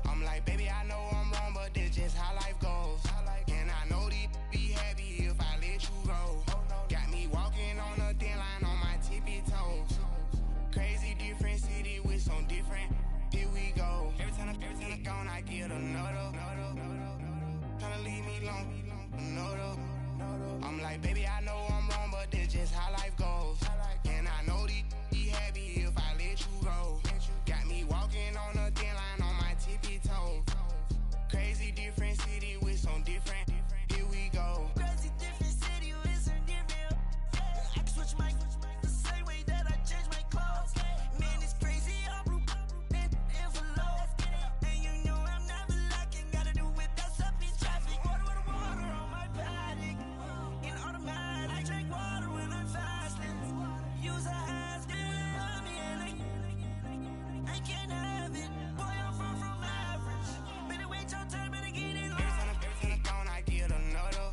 I'm like, baby, I know I'm wrong, but this just how life goes. And I know these be happy if I let you go. Got me walking on a thin line on my tippy toes. Crazy different city with some different. Here we go. Every time I'm gone, I get another. Tryna leave me alone, another. I'm like, baby, I know I'm wrong, but this just how life goes. And I know these be happy if I let you go. Got me walking on a thin line on my tippy toes. Crazy different city with some different. Here we go. Crazy different city with some different. I can switch my the same way that I change my clothes. Man, it's crazy. I'm blue and envelope. And you know I'm never lacking. Gotta do it. That's up in traffic. Water on my paddock. In automatic. I drink water when I'm fasting. Use a hands, get on me, and I can't have it. Boy, I'm far from average. Better wait your turn, better get in line. Every time I'm gone, I get another.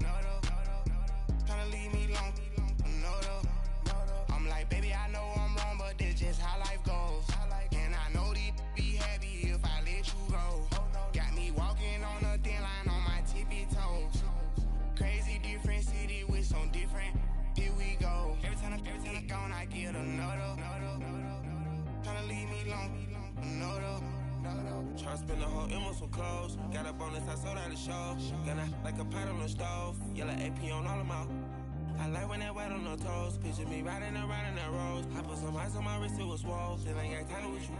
Tryna leave me alone, another. I'm like, baby, I know I'm wrong, but this just how life goes. And I know these be happy if I let you go. Got me walking on a thin line on my tippy toes. Crazy different city with some different. Here we go. Every time I'm gone, I get another. Tryna leave me alone, another. Tryna spend the whole M on some clothes. Got a bonus, I sold out the show. Gonna like a pot on the stove. Yellow AP on all of my. I like when that white on the toes. Picture me riding around in that rose. I put some ice on my wrist, it was swole. Then I got tired with you.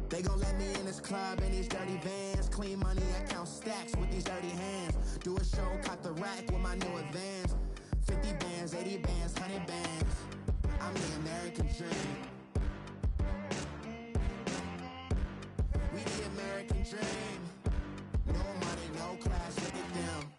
They gon' let me in this club in these dirty vans. Clean money, I count stacks with these dirty hands. Do a show, caught the rack with my new advance. 50 bands, 80 bands, 100 bands. I'm the American dream. We the American dream. No money, no class, look at them.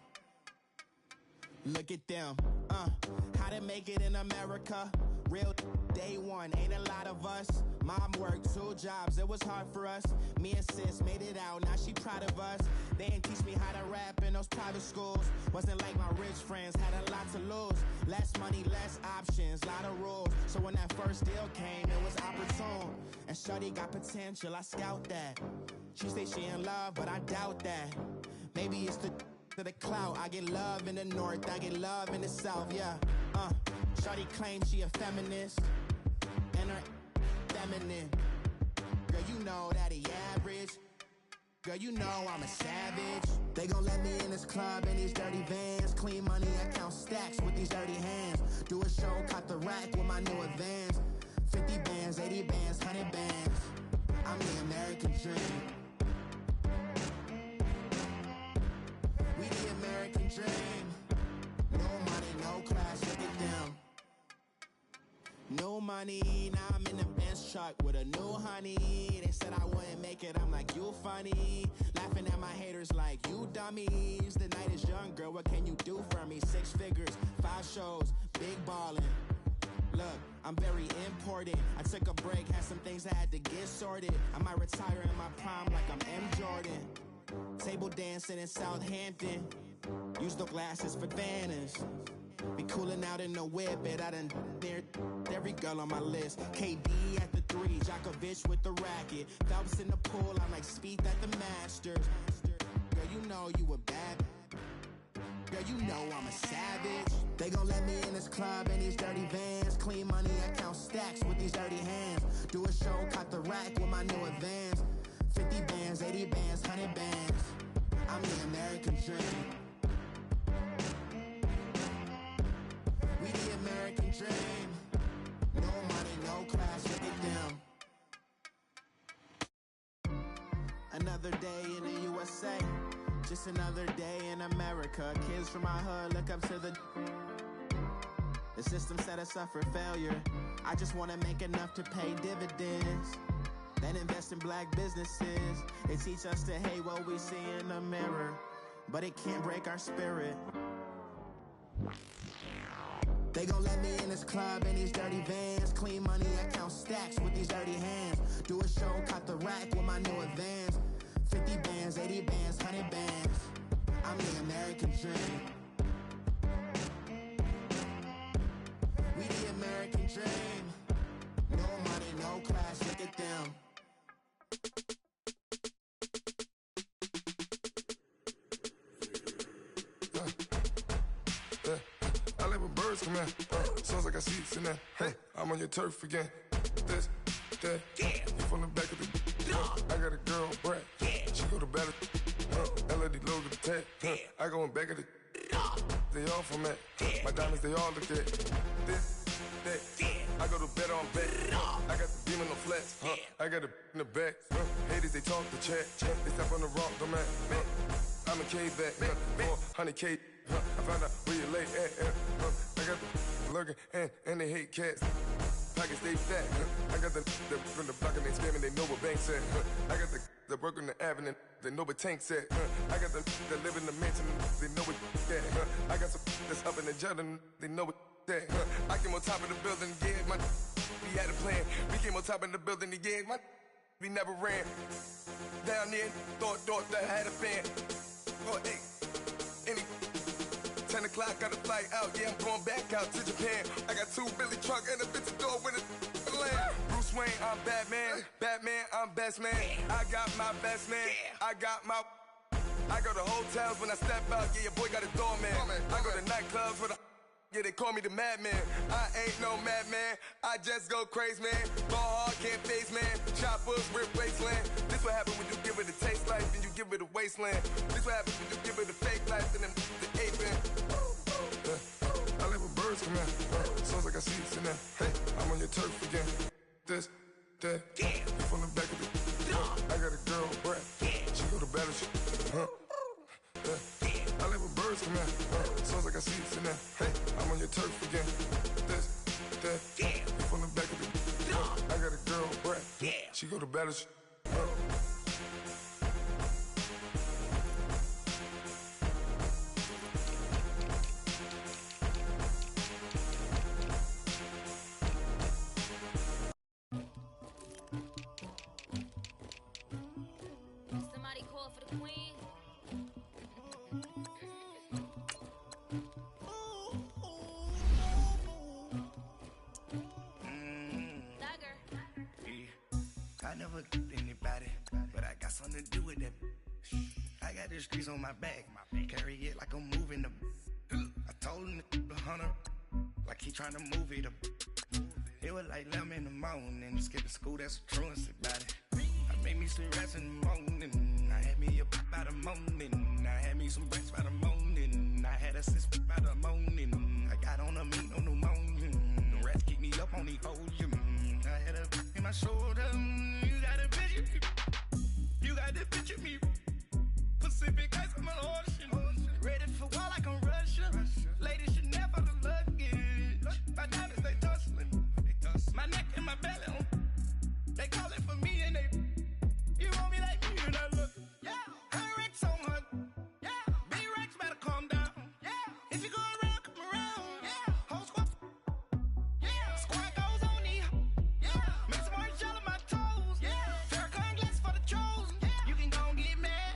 Look at them, how to make it in America. Real day one, ain't a lot of us. Mom worked 2 jobs, it was hard for us. Me and sis made it out, now she proud of us. They didn't teach me how to rap in those private schools. Wasn't like my rich friends, had a lot to lose. Less money, less options, lot of rules. So when that first deal came, it was opportune. And shorty got potential, I scout that. She say she in love, but I doubt that. Maybe it's the clout. I get love in the north, I get love in the south, yeah. Shorty claims she a feminist, and her feminine. Girl, you know that he average. Girl, you know I'm a savage. They gon' let me in this club in these dirty vans. Clean money, I count stacks with these dirty hands. Do a show, caught the rack with my new advance. 50 bands, 80 bands, 100 bands. I'm the American dream. We the American dream. No money, no class, look at them. No money, now I'm in the Benz truck with a new honey. They said I wouldn't make it, I'm like, you funny. Laughing at my haters like, you dummies. The night is young, girl, what can you do for me? 6 figures, 5 shows, big ballin'. Look, I'm very important. I took a break, had some things I had to get sorted. I might retire in my prime like I'm M. Jordan. Table dancing in Southampton. Use the glasses for Vannas. Be cooling out in the whip, but I done dared every girl on my list. KD at the 3, Djokovic with the racket. Phelps in the pool, I'm like Speed at the Masters. Girl, you know you a bad. Girl, you know I'm a savage. They gon' let me in this club in these dirty vans. Clean money, I count stacks with these dirty hands. Do a show, caught the rack with my new advance. 50 bands, 80 bands, 100 bands. I'm the American dream. We the American dream. No money, no class, look at them. Another day in the USA. Just another day in America. Kids from my hood look up to the system set us up for failure. I just want to make enough to pay dividends, then invest in black businesses. They teach us to hate what we see in the mirror, but it can't break our spirit. They gon' let me in this club in these dirty vans. Clean money, I count stacks with these dirty hands. Do a show, cut the rack with my new advance. 50 bands, 80 bands, 100 bands. I'm the American dream. We the American dream. No money, no class, look at them. I like when birds come in. Sounds like I see seats in there. Hey, I'm on your turf again. This, that, you from the back of the. I got a girl, Brad. She go to battle. LED logo the tag. I go in back of the. They all from that. My diamonds, they all look at. This, that. I go to bed on bed. I got the beam on the flats. I got it in the back. Haters, they talk the chat. They step on the rock, don't man. I'm a K-back. 400K. I found out where you lay at. I got the lurking and they hate cats. Pockets stay fat. I got the from the block and they scamming, they know what banks at. I got the work on the avenue, they know what tanks at. I got the that live in the mansion, they know what that. I got some that's up in the jungle, they know what that. I came on top of the building, yeah, my we had a plan. We came on top of the building, yeah, my we never ran. Down there, thought that I had a fan. Oh, hey, any 10 o'clock, got a flight out, yeah, I'm going back out to Japan. I got 2 Billy truck and a bitch door with a land. Bruce Wayne, I'm Batman. Batman, I'm best man. I got my best man. I got my. I go to hotels when I step out, yeah, your boy got a doorman. I go to nightclubs with a. Yeah, they call me the madman. I ain't no madman. I just go crazy, man. Ball hard, can't face, man. Choppers, rip wasteland. This what happens when you give it a taste life, then you give it a wasteland. This what happens when you give it a fake life, and then the ape in. I like when birds come in. Sounds like I see seats in there. Hey, I'm on your turf again. This, that, you from the back of the. I got a girl, Brad. She go to battle, I like when birds come in. Sounds like I see seats in there. Hey, I'm on your turf again. This, that, you from the back of the. I got a girl, Brad. She go to battle, Somebody call for the queen. I never killed anybody, but I got something to do with that. I got the streets on my back, carry it like I'm moving the. I told him the hunter, like he trying to move it up. It was like 11 in the morning, skipping school, that's a truancy about it. I made me some rats in the morning, I had me a pop by the morning, I had me some breaks by the morning, I had a sis by the morning, I got on a meat on the morning, the rats keep me up on the ocean, I had a in my shoulder, you got a picture, you got the picture me, Pacific ice on my ocean, ready for war like I'm Russian, ladies should never the luggage, my diamonds they tussling, my neck and my belly on, they calling for me and they, you want me like me and I look, yeah, her Rex on her, yeah, B-Rex better calm down, yeah, if you go around, come around, yeah, whole squad, yeah, squad goes on the, yeah, make some orange gel on my toes, yeah, Farrakhan glass for the chosen, yeah, you can go and get mad,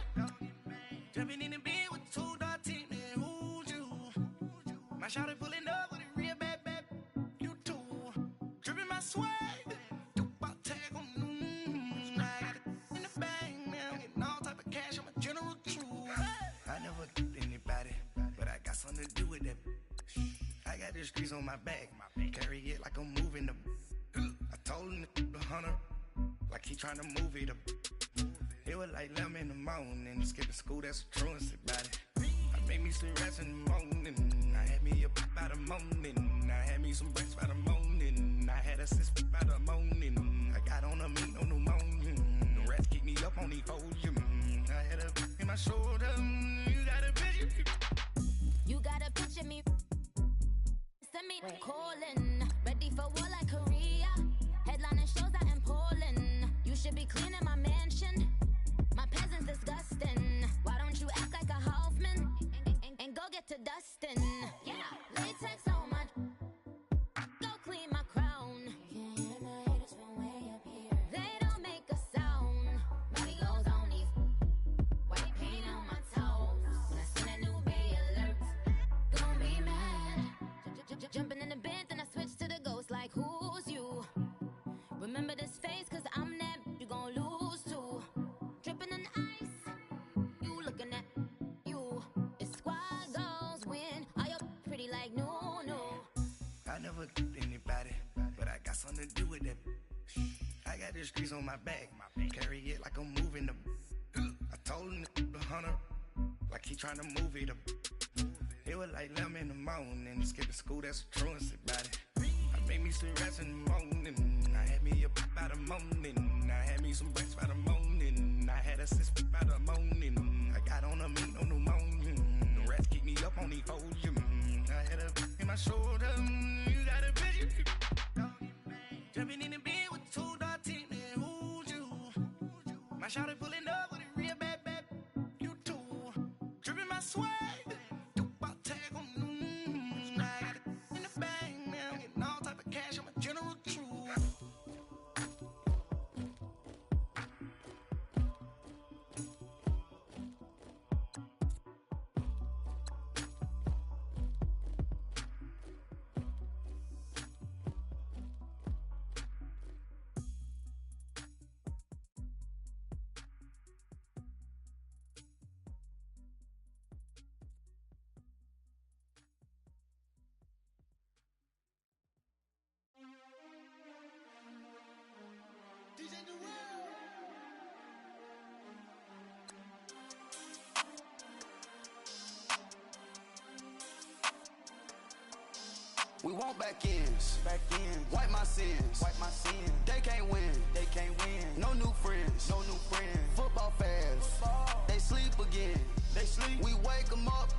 jumping in the bed with 2 dark teeth, man, who's you, my shawty pulling up with a real bad, you too, dripping my swag, something to do with that. I got the streets on my back, carry it like I'm moving the. I told him the hunter, like he trying to move it up. It was like 11 in the morning, skipping school, that's a truancy about it. I made me some rats in the morning, I had me a pop by the morning, I had me some breaks by the morning, I had a sis by the morning, I got on a meat on the morning, the rats keep me up on the ocean, I had a in my shoulder. Calling, ready for war like Korea. Headlining shows out in Poland. You should be cleaning my mansion. My peasants disgusting. Why don't you act like a Hoffman and go get to dustin'? Yeah, latex on my. Go clean my crown. You can hear my haters from way up here. They don't make a sound. Money goes on these. White paint on my toes. When I send a new bay alert, gon' be mad. Jumping in the Benz and I switch to the ghost like who's you? Remember this face cause I'm that you gon' lose to. Dripping in ice, you looking at you. It's squad goals win. Are you pretty like no? I never anybody, but I got something to do with that. I got this grease on my back, carry it like I'm moving the. I told him the hunter, like he trying to move it up. It was like 11 in the morning, skipping school, that's a truancy about it. I made me some rats in the morning, I had me up by the morning, I had me some breaks by the morning, I had a sis by the morning, I got on a meat on the morning, the rats keep me up on the podium, I had a in my shoulder, you got a bitch, jumping in the bed with 2 dark teeth, man, who's you? My shawty pulling up with a real bad, you too, dripping my swag. We want back ends, wipe my sins, They can't win, No new friends, Football fans, they sleep again, We wake them up,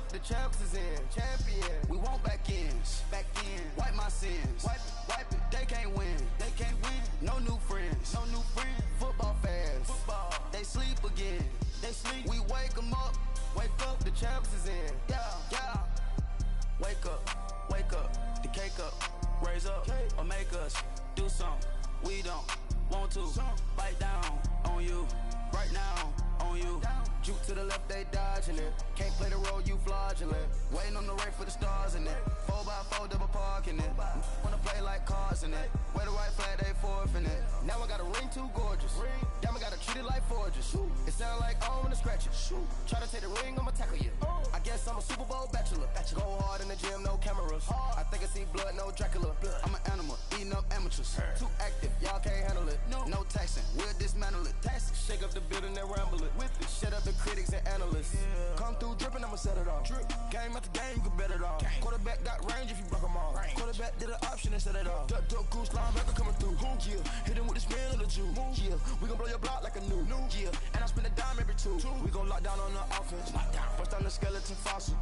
the champs is in, We want back ends, wipe my sins, wipe it, They can't win, No new friends, Football fans, they sleep again, We wake them up, the champs is in, yeah. Wake up, the cake up, raise up, or make us do something we don't want to. Bite down on you, right now on you. Juke to the left, they dodging it. Can't play the role, you fraudulent. Waiting on the race for the stars in it. 4x4 double parking it. Wanna play like cars in it. Wear the white flag, they forfeit it. Now I got a ring too gorgeous. Damn, I gotta treat it like forges. It sound like I'm gonna scratch it. Try to take the ring, I'ma tackle you. I guess I'm a Super Bowl bachelor. Go hard in the gym, no cameras. I think I see blood, no Dracula. I'm an animal, eating up amateurs. Too active, y'all can't handle it. No taxing, we'll dismantle it. Shake up the building and ramble it. Whip it, shut up the critics and analysts. Come through dripping, I'ma set it off. Game after game, you can bet it off. Quarterback got range if you broke them off. Quarterback did an option and set it off. Duck, goose, linebacker coming through. Yeah, hit him with the spin of the Jew. Yeah, we gon' blow your block like a new. Yeah, and I spend a dime every two. We gon' lock down on the offense. Bust down the skeleton fossil.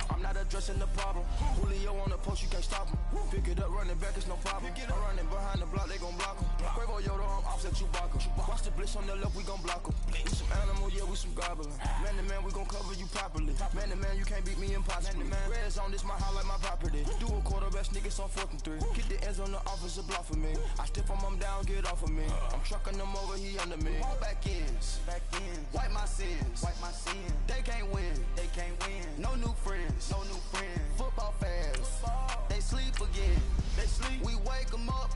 I'm not addressing the problem. Julio on the post, you can't stop him. Pick it up, running back, it's no problem. I'm running behind the block, they gon' block him. Quavo Yoda, I'm offset Chewbacca. Watch the blitz on the left, we gon' block him. We some animal, yeah, we some goblin. Man to man, we gon' cover you properly. Man to man, you can't beat me impossibly. Red zone, this my highlight, my property. Do a quarterback sneakers on 4th and 3. Get the ends on the offensive block for me. I step on him down, get off of me. I'm trucking them over, he under me. All back ends, wipe my sins, They can't win, No new friends, Football fans, they sleep again, We wake them up,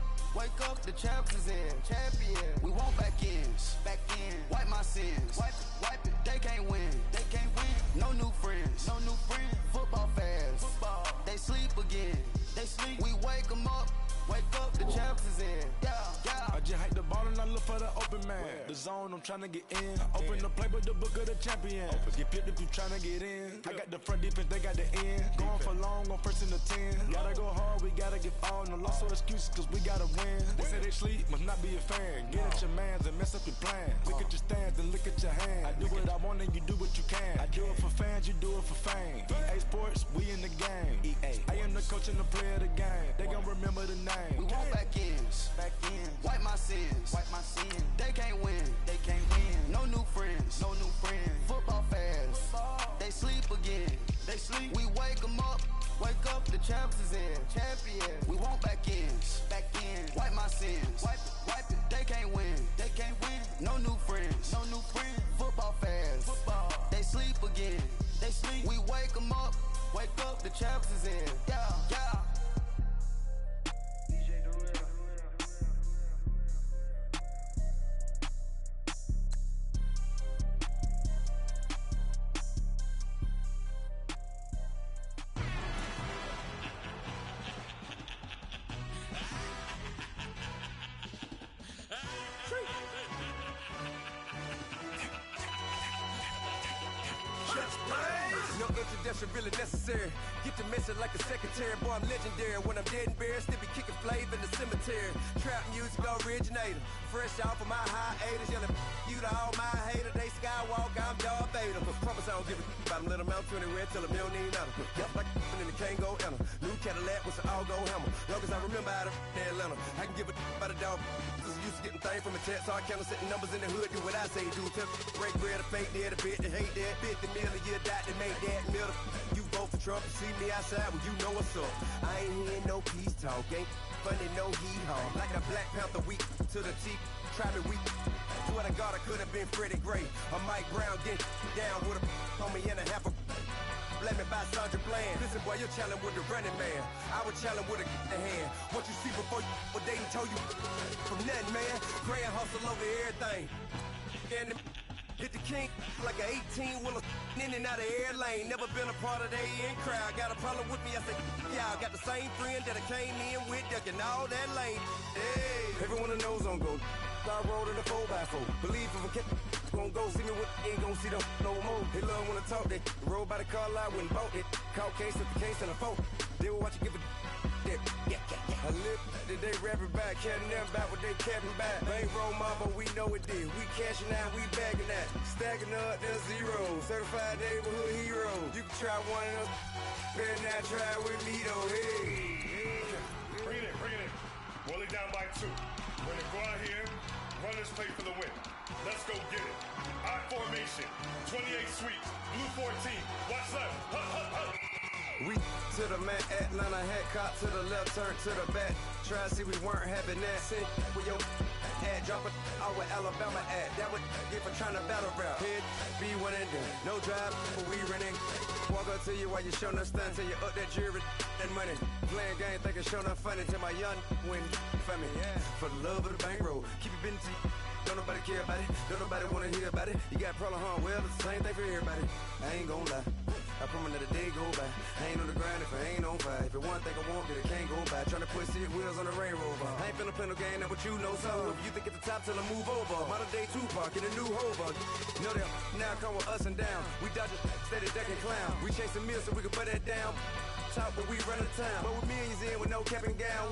the champs is in, We want back ends, wipe my sins, wipe it, They can't win, No new friends, Football fans, they sleep again, We wake them up, the champs is in, yeah. I just hike the ball and I look for the open man. The zone, I'm tryna get in. Open the play with the book of the champion. Get flipped if you tryna get in. I got the front defense, they got the end. Going for long, on first and the 10. Gotta go hard, we gotta give all. No loss or excuses, cause we gotta win. They say they sleep, must not be a fan. Get at your mans and mess up your plans. Look at your stands and look at your hands. I do what I want and you do what you can. I do it for fans, you do it for fame. EA Sports, we in the game. I am the coach and the player of the game. They gon' remember the name. We want back ends. Wipe my sins. They can't win. No new friends. Football fans. They sleep again. We wake them up. Wake up, the champs is in. Champion. We want back ends. Wipe my sins. Wipe it. They can't win. No new friends. Football fans. They sleep again. We wake them up. Wake up, the champs is in. Yeah. No introduction really necessary. Get the message like a secretary. Boy, I'm legendary. When I'm dead and buried, still be kicking flavor in the cemetery. Trap music originator. Fresh off of my hiatus. Yelling you to all my haters. They skywalk, I'm Darth Vader. Promise I don't give a about them. Let them out 20 red, tell them they don't need nothing. Yup, like and the can't go enter. New Cadillac with an all-go hammer. Long as I remember out of Atlanta, I can give a about a dog. Used to getting things from a text, so I count setting numbers in the hood. Do what I say, do. Tell break bread, a fake dead, a bit, to hate that. 50 million, you die to make that middle. You vote for Trump, you see me outside, well, you know what's up. I ain't hearing no peace talk, ain't funny, no hee-haw. Like a Black Panther weak to the teeth, try me weak. Swear to God, I could have been Freddie Gray. Or Mike Brown getting down with a homie and a half a. Let me buy Sandra Bland. Listen, boy, you're challenging with the running man. I was challenging with a hand. What you see before you what they done told you from nothing, man. Pray and hustle over everything. And hit the king like an 18-wheeler in and out of air lane. Never been a part of the in crowd. Got a problem with me, I said, y'all got the same friend that I came in with, ducking all that lane. Hey, everyone that knows on go. I rolled in a 4x4. Believe if I kept gon' go see me with ain't gon' see them no more. They love when I talk, they roll by the car lot when bought it. Caught case at the case and a phone. They will watch you give a dip. I live that they rapping back, catching them back what they capping back. Bankroll mama, we know it did. We cashing out, we bagging that. Stacking up, there's zero. Certified neighborhood hero. You can try one of them, better not try with me though. Hey. Bring it in. Roll it down by 2. We're gonna go out here, run this play for the win. Let's go get it. I formation, 28 sweeps, blue 14. Watch left. We to the man, Atlanta head cop to the left, turn to the back. Try to see we weren't having that. Sing with your ad, drop it out with Alabama ad. That would get for trying to battle rap. Head be one and done. No drive, but we running. Walk up to you while you showing us stunts. Till you up that jury and money. Playing game, thinking showing up funny. Till my young win for me. Yeah. For the love of the bankroll, keep it busy. Don't nobody care about it. Don't nobody wanna hear about it. You got problem, huh? Well, it's the same thing for everybody. I ain't gon' lie. I promise that a day go by. I ain't on the grind if I ain't on fire. If it one thing I want, then it can't go by. Tryna put 6 wheels on the Range Rover. I ain't finna play no game, that what you know. So if you think at the top, tell them move over. Modern day Tupac in a new Hova. You know that now come with us and down. We dodge it, steady ducking clown. We chasing meals so we can put that down. Talk, but we run the town. But with millions in with no cap and gown.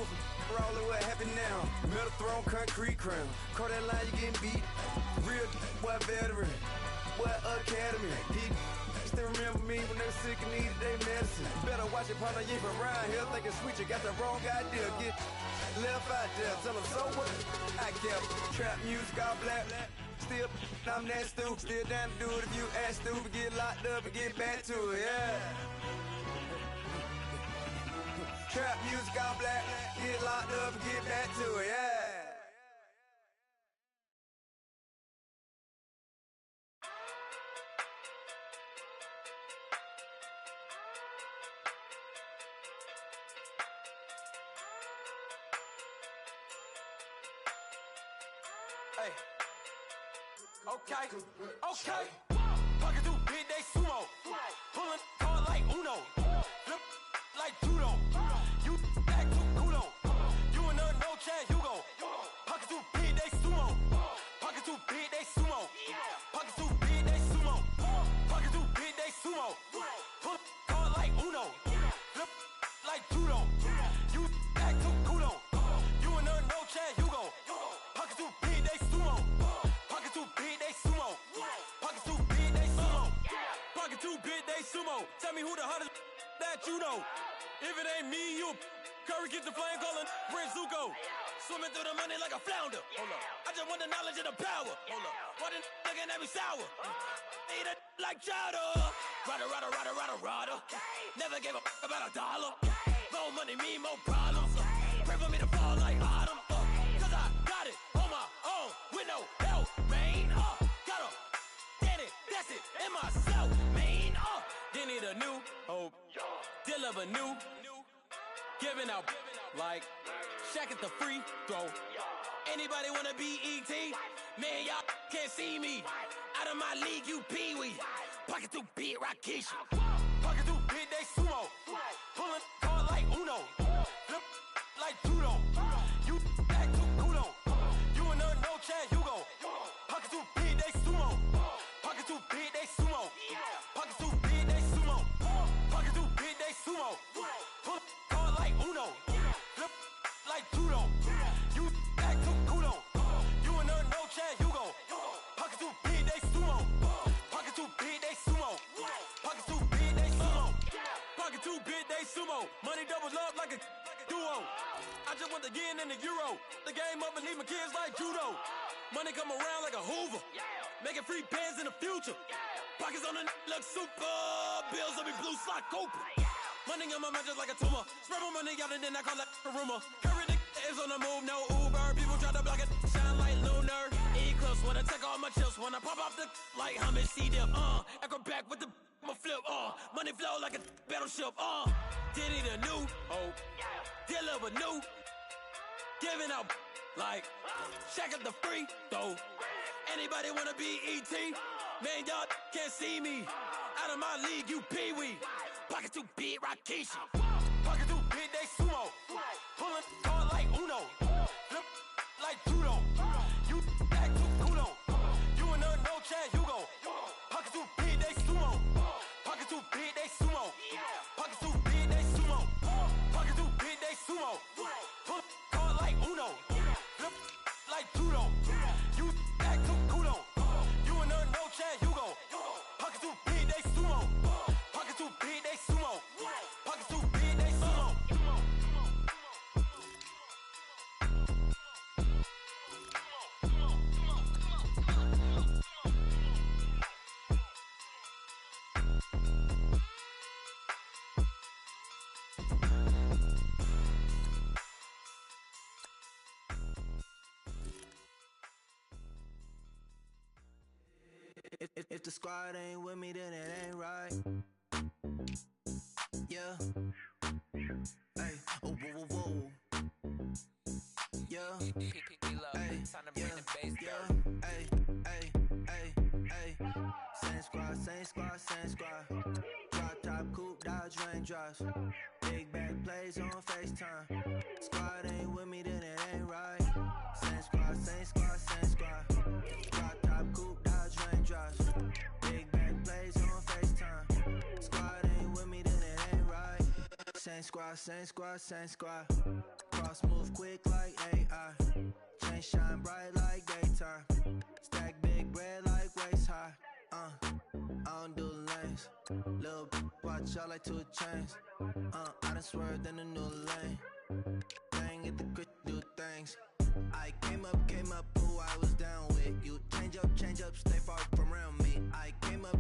We're all in what happened now. Metal throne, concrete crown. Call that line, you getting beat. Real boy veteran. Boy academy. He still remember me when they were sick and needed their medicine. Better watch it, partner, you from around here thinking sweet, you got the wrong idea. Get left out there, tell them so what? I kept trap music all black. Still, I'm that stupid. Still down to do it if you ask stupid. Get locked up and get back to it, yeah. Trap music all black. Get locked up and get back to it, yeah. Hey. Okay. Pocket through big day sumo. Pulling card like Uno. Flip like judo. You back to kudo. You and no chance, you go. Pocket through big day sumo. Pocket through big day me who the hottest that you know. If it ain't me, you Curry get the flame calling Prince Zuko. Swimming through the money like a flounder. Hold up. I just want the knowledge and the power. Hold up. Why the looking at me sour? Eat it like chowder. Rada. Never gave a about a dollar. More money mean more problems. Pray for me to fall like autumn. Cause I got it on my own with no help, man. Gotta get it, that's it, in myself, man. They need a new hope. Deliver new. Giving out like Shaq at the free throw. Anybody wanna be E.T.? Man, y'all can't see me. Out of my league, you pee-wee. Pocket too big, Rakisha. Pocket too big, they sumo. Pulling hard like Uno. Flip like judo. You act too kudo. You and her, no chance, you go. Pocket too big, they sumo. Pocket too big, they sumo. Pocket too big, they sumo. Pocket too big, they sumo. Pull hard like Uno. Flip like judo. You act too kudo. You and her, no chance, you go. Pocket too big, they sumo. Pocket too big, they sumo. Pocket too big, they sumo. Pocket too big, they sumo. Money doubles up like a duo. I just want the yen and the euro. The game up and leave my kids like judo. Money come around like a Hoover. Making free bands in the future. Pockets on the look super. Bills on me blue slot Cooper. Money on my mind just like a tumor. Spread my money out and then I call that a rumor. Curry the is on the move, no Uber. People try to block it, shine like lunar. Eclipse wanna take all my chips. When I pop off the like hummus, see them. Echo back with the I'ma flip. Money flow like a battleship. Diddy the new hope. Deliver new. Giving out like Shaq at the free throw. Anybody wanna be E.T.? Man, y'all can't see me. Out of my league, you pee-wee. Pocket too big, Rakisha. Pocket too big, they sumo. Pulling hard like Uno. Flip like judo. You act too kudo. You and her, no chance, you go. Pocket too big, they sumo. Pocket too big, they sumo. Pocket too big, they sumo. Pocket too big, they sumo. Pull hard like Uno. Flip like judo. You act too kudo. You and her, no chance, you go. Pocket too big, they sumo. Pocket too big, they sumo. Pocket too big, they sumo. If the squad ain't with me, then it ain't right. Yeah. Hey, oh, whoa, whoa, whoa. Yeah. Hey, yeah. Hey. Same squad. Drop top, coupe, Dodge raindrops. Big back plays on FaceTime. Squad ain't with me, then it ain't right. Same squad. Drop top, coupe, Dodge raindrops. Big back plays on FaceTime. Squad ain't with me, then it ain't right. Same squad. Cross move quick like AI. Chain shine bright like daytime. Stack big bread like waist high. I don't do lanes. Lil' watch out like 2 chains. I done swerved in a new lane. Bang at the crit, do things. I came up, who I was down with. You change up, stay far from around me. I came up,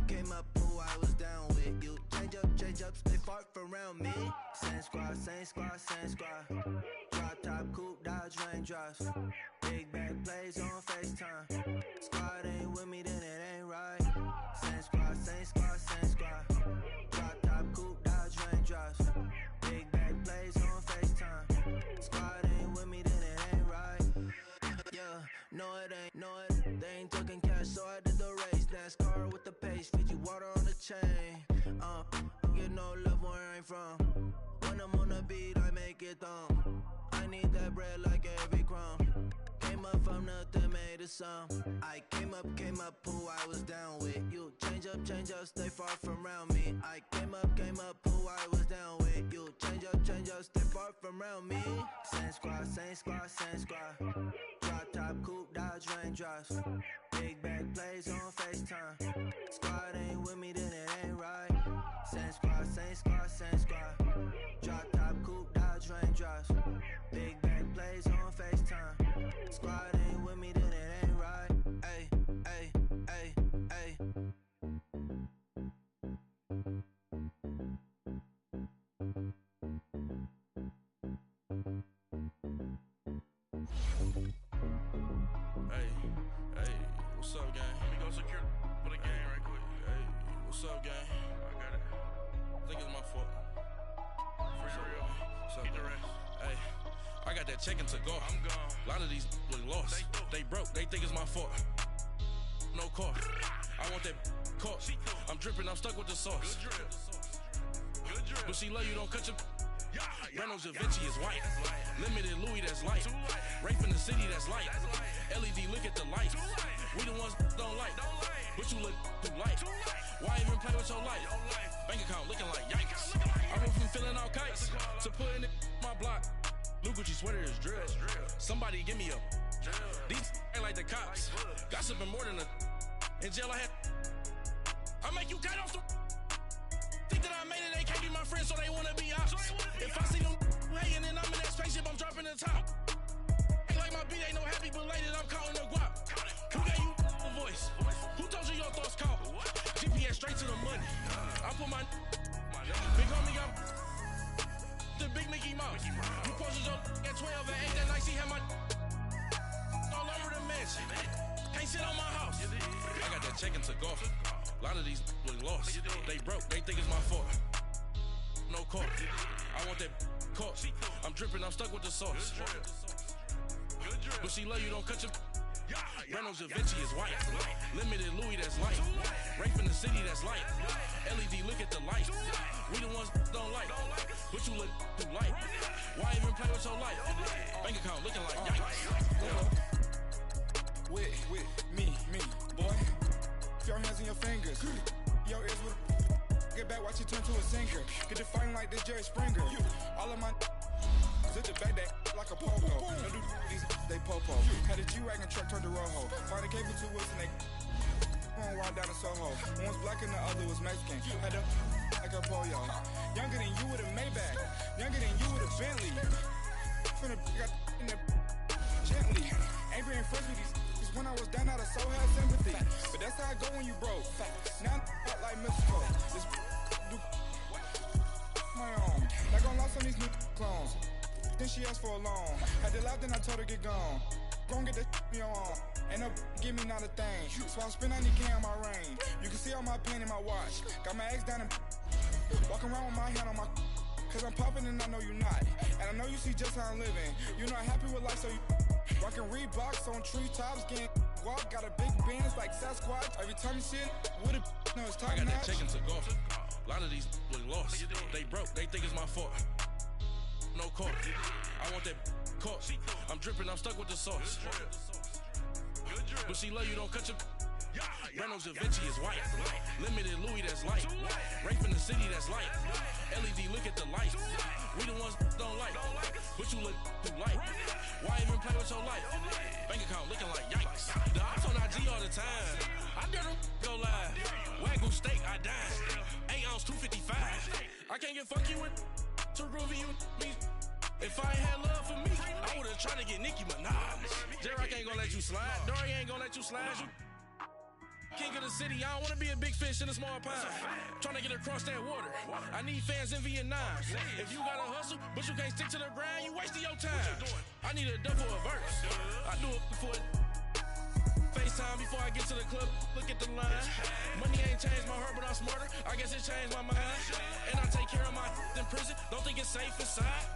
who I was down with. You change up, stay far from around me. Same squad. Drop top, coupe, Dodge raindrops. Big back plays on FaceTime. Squad ain't with me, then it ain't right. Same squad. Drop top, coupe, Dodge raindrops. Big back plays on FaceTime. Squad ain't with me, then it ain't right. Yeah, no it ain't. They ain't talking cash, so I did the race. NASCAR with the pace, Fiji water on the chain. Get no love where I ain't from. When I'm on the beat, I make it thumb. I need that bread like every crumb. Came up from nothing, made a sum. I came up, who I was down with. You change up, stay far from around me. I came up, who I was down with. You change up, stay far from around me. Same squad. Drop top, coupe, Dodge raindrops. Big back plays on FaceTime. Squad ain't with me, then it ain't right. Same squad, same squad, same squad. Drop top, coupe, Dodge raindrops. Big bang plays on FaceTime. Squad ain't with me, then it ain't right. Ay, ay, ay, ay. Hey, what's up, gang? Let me go secure for the game right quick. Hey, what's up, gang? I got it. I think it's my fault. For real. What's up, the rest. Hey, I got that check-in to go. I'm gone. A lot of these look lost. They broke. They think it's my fault. No car. I want that car. I'm dripping. I'm stuck with the sauce. Good drip. But she love you. Don't cut your. Reynolds Da Vinci is white. Limited Louis, that's light. Rape in the city, that's light. LED, look at the light. We the ones don't like. But you look too light. Why even play with your life? Bank account looking like yikes. I went from filling out kites to putting it in my block. New Gucci sweater is drill. Somebody give me a. These ain't like the cops. Gossiping more than a. In jail I had. I make you cut off the. Think that I made it, they can't be my friends, so they wanna be ops. If I see them hating and I'm in that spaceship, I'm dropping the top. Ain't like my beat, ain't no happy belated, I'm counting the guap. Who gave you a voice? Who told you your thoughts count? GPS straight to the money. I put my big homie got the big Mickey Mouse. You posted your at 12 and 8 that night, she had my all over the mansion. Can't sit on my house. I got that check-in to golf. A lot of these look lost. They broke, they think it's my fault. No car. I want that car. I'm dripping, I'm stuck with the sauce. But she love you, don't cut your. Reynolds Da Vinci is white. Limited Louis, that's light. Rape in the city, that's light. LED, look at the light. We the ones don't like. But you look too light. Why even play with your life? Bank account looking like yikes. With me, boy. Your hands and your fingers. Your ears with get back, watch you turn to a singer. Get to fighting like this Jerry Springer. All of my zip the back that like a pogo. No do these they popo. Had a G-Wagon truck turned to Rojo. Find a cable 2 wheels and they on wild down in Soho. One was black and the other was Mexican. Had a like a pollo. Younger than you with a Maybach. Younger than you with a Bentley. From the got in the gently. Ain't being friends with these. When I was down, I so had sympathy. But that's how I go when you broke. Now I'm out like Mexico. This do my own. Not gonna lost on these new clones. Then she asked for a loan. Had to laugh, then I told her get gone. Gon' get that me on. Ain't no give me not a thing. So I spend 90K on my range. You can see all my pain in my watch. Got my ex down and walking around with my hand on my. Cause I'm popping and I know you not. And I know you see just how I'm living. You're not happy with life, so you. Rockin' Reeboks on treetops, getting guap, got a big bands like Sasquatch. Every time you see it, with it, no, it's top I got notch. that check-in to golf. A lot of these look lost. They broke, they think it's my fault. No car. I want that car. I'm dripping, I'm stuck with the sauce. But she love you, don't cut your. Reynolds Da Vinci is white. Limited Louis, that's light. Rape in the city, that's light. LED, look at the light. We the ones don't like. But you look too light. Why even play with your life? Bank account looking like yikes. The ops on IG all the time. I dare them go live. Wagyu steak, I dine. 8 ounce, 255. I can't get funky with too groovy you me. If I ain't had love for me, I would've tried to get Nicki Minaj. J-Rock ain't gonna let you slide. Dory ain't gonna let you slide. You king of the city, I don't wanna be a big fish in a small pond. Trying to get across that water. I need fans in Vietnam. If you gotta hustle, but you can't stick to the grind, you wasting your time. I need a double a verse. I do it before FaceTime before I get to the club. Look at the line. Money ain't changed my heart, but I'm smarter. I guess it changed my mind. And I take care of my in prison. Don't think it's safe inside.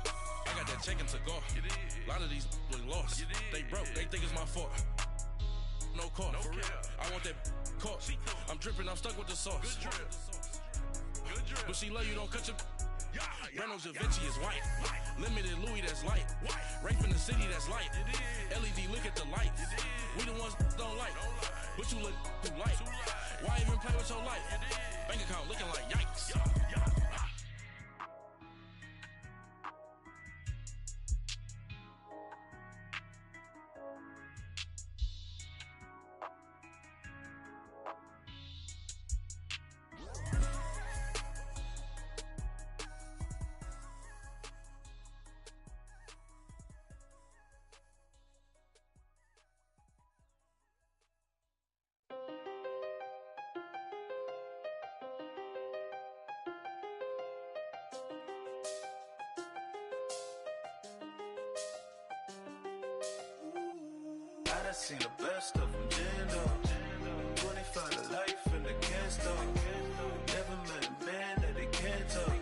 I got that check-in to golf. A lot of these look lost. They broke, they think it's my fault. No car. For real. I want that car. I'm dripping, I'm stuck with the sauce. But she love you, don't cut your. Reynolds Da Vinci is white. Limited Louis, that's light. Rape in the city, that's light. LED, look at the light. We the ones don't like. But you look too light. Why even play with your life? Bank account looking like yikes. done seen the best of them jammed up. 25 to life and they can't stop. Never met a man that they can't talk.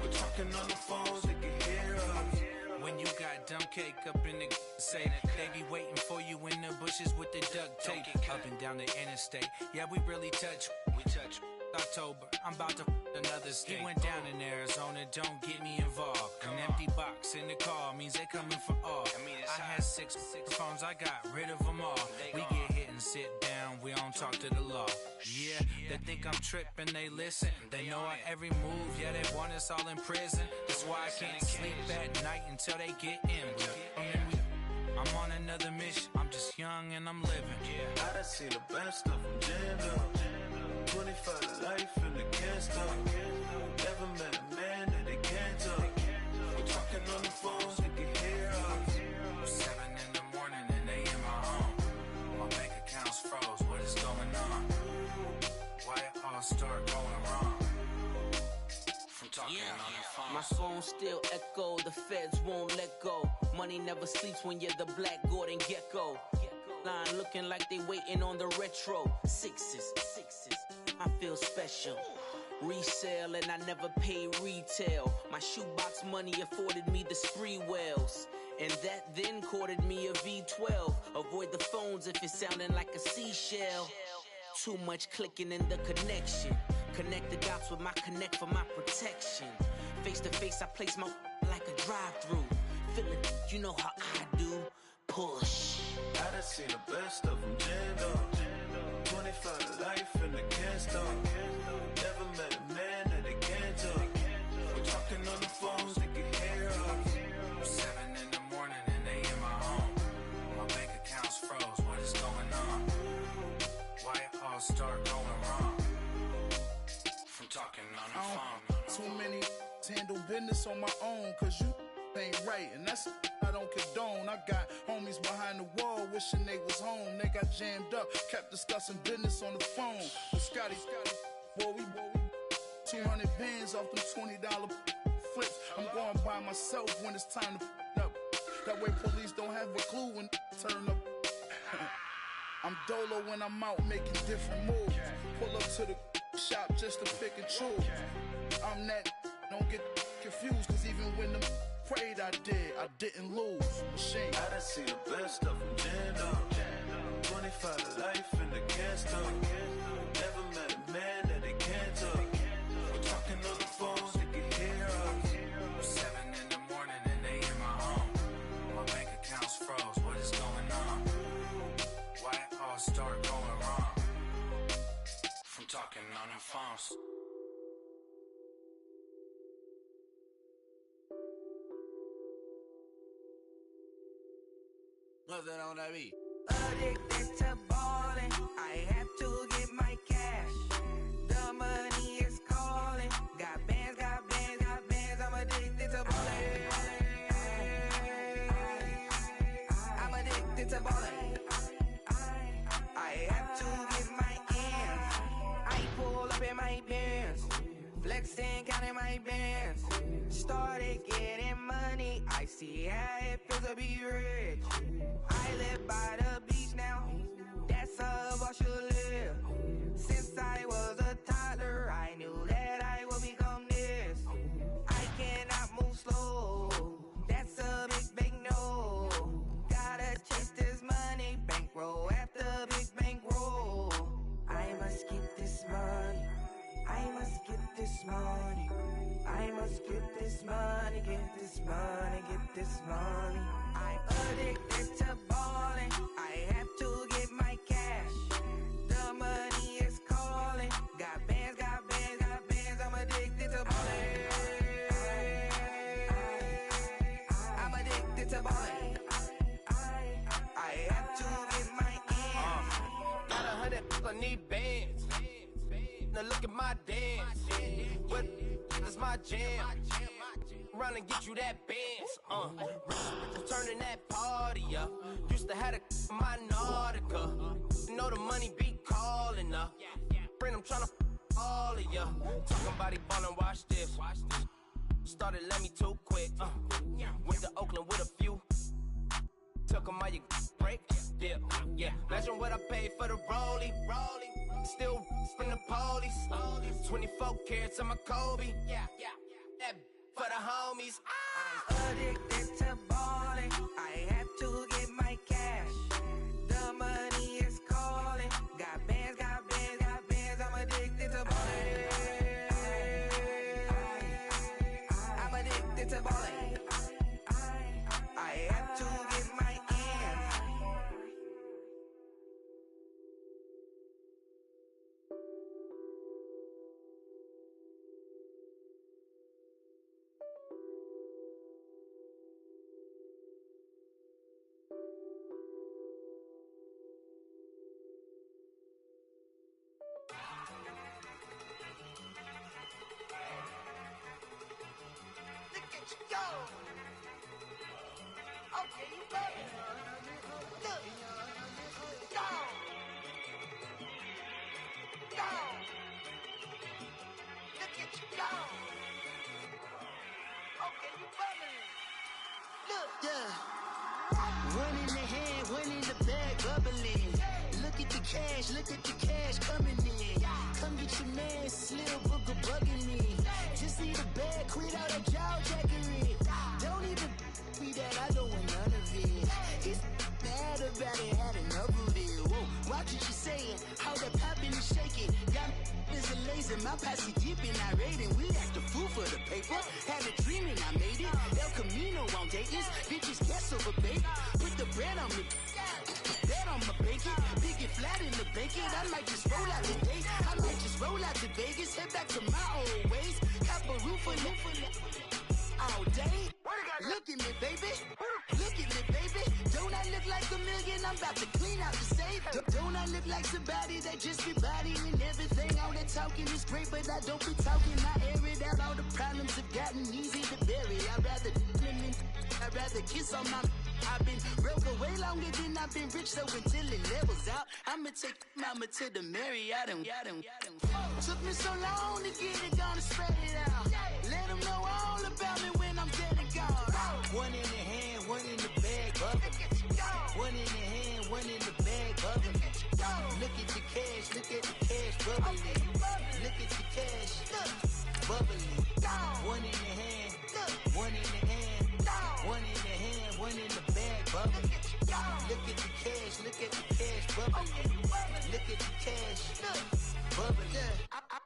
We're talking on the phones, they can hear us. When you got dumb cake up in the say that they be waiting for you in the bushes with the duct tape up and down the interstate. Yeah, we really touch. We touch. October, I'm about to another state. He went down in Arizona, don't get me involved. An empty box in the car means they coming for all. I had six phones, I got rid of them all. We get hit and sit down, we don't talk to the law. Yeah, they think I'm tripping, they listen. They know our every move, yeah, they want us all in prison. That's why I can't sleep at night until they get in. I'm on another mission, I'm just young and I'm living. Yeah, I done seen the best of them jammed up. 25 to life and they can't stop. Never met a man that they can't talk. We're talking on the phones, they can hear us. 7 in the morning and they in my home. My bank account's froze, what is going on? Why it all start going wrong? From talking on the phone. My phone still echo, the feds won't let go. Money never sleeps when you're the Black Gordon Gecko. Line looking like they waiting on the retro. Sixes, I feel special. Resale and I never pay retail. My shoebox money afforded me the spree wells. And that then courted me a V12. Avoid the phones if it's sounding like a seashell. Too much clicking in the connection. Connect the dots with my connect for my protection. Face to face I place my like a drive-through. Feel it, you know how I do. Push. I done seen the best of them jammed up. 25 to life and they can't stop. Never met a man that they can't talk. We're talking on the phones, they can hear us. 7 in the morning and they in my home. My bank account's froze, what is going on? Why it all start going wrong? From talking on the phone. Too many handle business on my own, cause you ain't right, and that's I don't condone. I got homies behind the wall wishing they was home. They got jammed up, kept discussing business on the phone. With Scotty, boy, we 200 bands off them $20 flips. I'm going by myself when it's time to up. That way police don't have a clue when turn up. I'm dolo when I'm out making different moves. Pull up to the shop just to pick and choose. I'm that, don't get confused, cause even when them prayed I didn't lose. Machine. I done seen the best of them jammed up. 25 to life and they can't stop. Never met a man that they can't talk. We're talking on the phones, they can hear us. 7 in the morning and they in my home. My bank account's froze, what is going on? Why it all start going wrong? From talking on the phones. What's that on that beat? Addicted to ballin', I have to get my cash. The money is calling. Got bands, got bands, got bands. I'm addicted to ballin'. I'm addicted to ballin'. I have to get my ends. I pull up in my Benz, flexing, counting my bands. Started getting money. I see how it feels to be rich. I live by the beach now, that's how I should live. Since I was a toddler, I knew that I would become this. I cannot move slow, that's a big no. Gotta chase this money, bankroll after big bankroll. I must get this money, I must get this money. I must get this money, get this money, get this money. I'm addicted to ballin', I have to get my cash. The money is calling. Got bands, got bands, got bands. I'm addicted to ballin'. I'm addicted to ballin'. I have to get my ends. Got 100, I need bands. Now look at my dance. What is my jam? Run and get you that bands. Turning that party up. Used to have a my Nautica. You know the money be calling up. Friend, I'm tryna all of ya. Talking about he ballin', watch this. Started let me too quick. Went to Oakland with a few. Took 'em all you break. dip. Yeah, imagine what I paid for the rollie. Still in the police. 24 carats on my Kobe. Yeah, that for the homies. Addicted to balling, I have to get my cash. The money is calling. Got bands, I'm addicted to balling. I'm addicted to balling. I have to get my ends. Look at you go. Okay, you better. Look. Go. Go. Look at you go. Okay, you better. Look. Yeah. One in the hand, one in the bag, bubbling. Look at the cash coming in. Come get your man, Slim Booger bugging me. Just need a bag, quit all that jaw jackery. Don't even be that, I don't want none of it. He's mad about it, had enough of it. Whoa, watch what you saying, how that poppin' and shaking. Got is a laser, my posse deep and I raiding. We act the fool for the paper, had a dream and I made it. El Camino on Dayton's, bitches guess over bait. Put the bread on me, bet on my bacon. Big and flat in the bacon, I might just roll out today. I might just roll out to Vegas, head back to my old ways. Cop a roof for all day. Look at me, baby. Look at me, baby. Don't I look like a million? I'm about to clean out the safe. Don't I look like somebody that just be bodying everything? All that talking is great, but I don't be talking. I air it out. All the problems have gotten easy to bury. I'd rather kiss on my. I've been broke way longer than I've been rich, so until it levels out, I'ma take mama to the Marriott and took me so long to get it, gonna spread it out. Let them know all about me when I'm dead and gone. One in the hand, one in the bag, bubbling. One in the hand, one in the bag, bubbling. Look at the cash, bubbling. Look at the cash, bubbling. One in the hand, one in the hand, one in the hand, one in the bag, bubbling. Look at the cash, bubbling. Look at the cash, bubbling.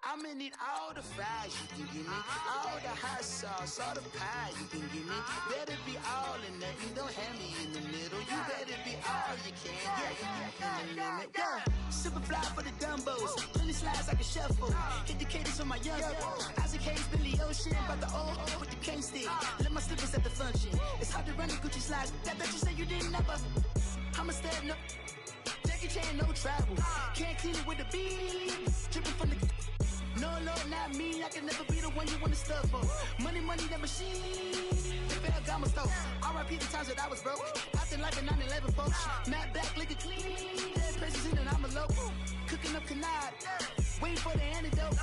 I'ma need all the fries you can give me, all the hot sauce, all the pie you can give me. Better be all in nothing, don't have me in the middle. You better be all you can, yeah, in the limit. Yeah, super fly for the Dumbos, 20 slides like a shuffle. Hit the cadence on my young Isaac Hayes, Billy Ocean, about the old with the cane stick. Let my slippers at the function. It's hard to run the Gucci slides. That bet you say you didn't never. I'ma step no. Jackie Chan, no travel. Can't clean it with the beat. Dripping from the. No, Lord, not me. I can never be the one you want to stuff for. Money, that machine. Ferragamo stove. R.I.P. the times that I was broke. Acting like a 9/11 folks. Matte black, liquor clean. Dead places in and I'm a local. Cooking up canard. Waiting for the antidote.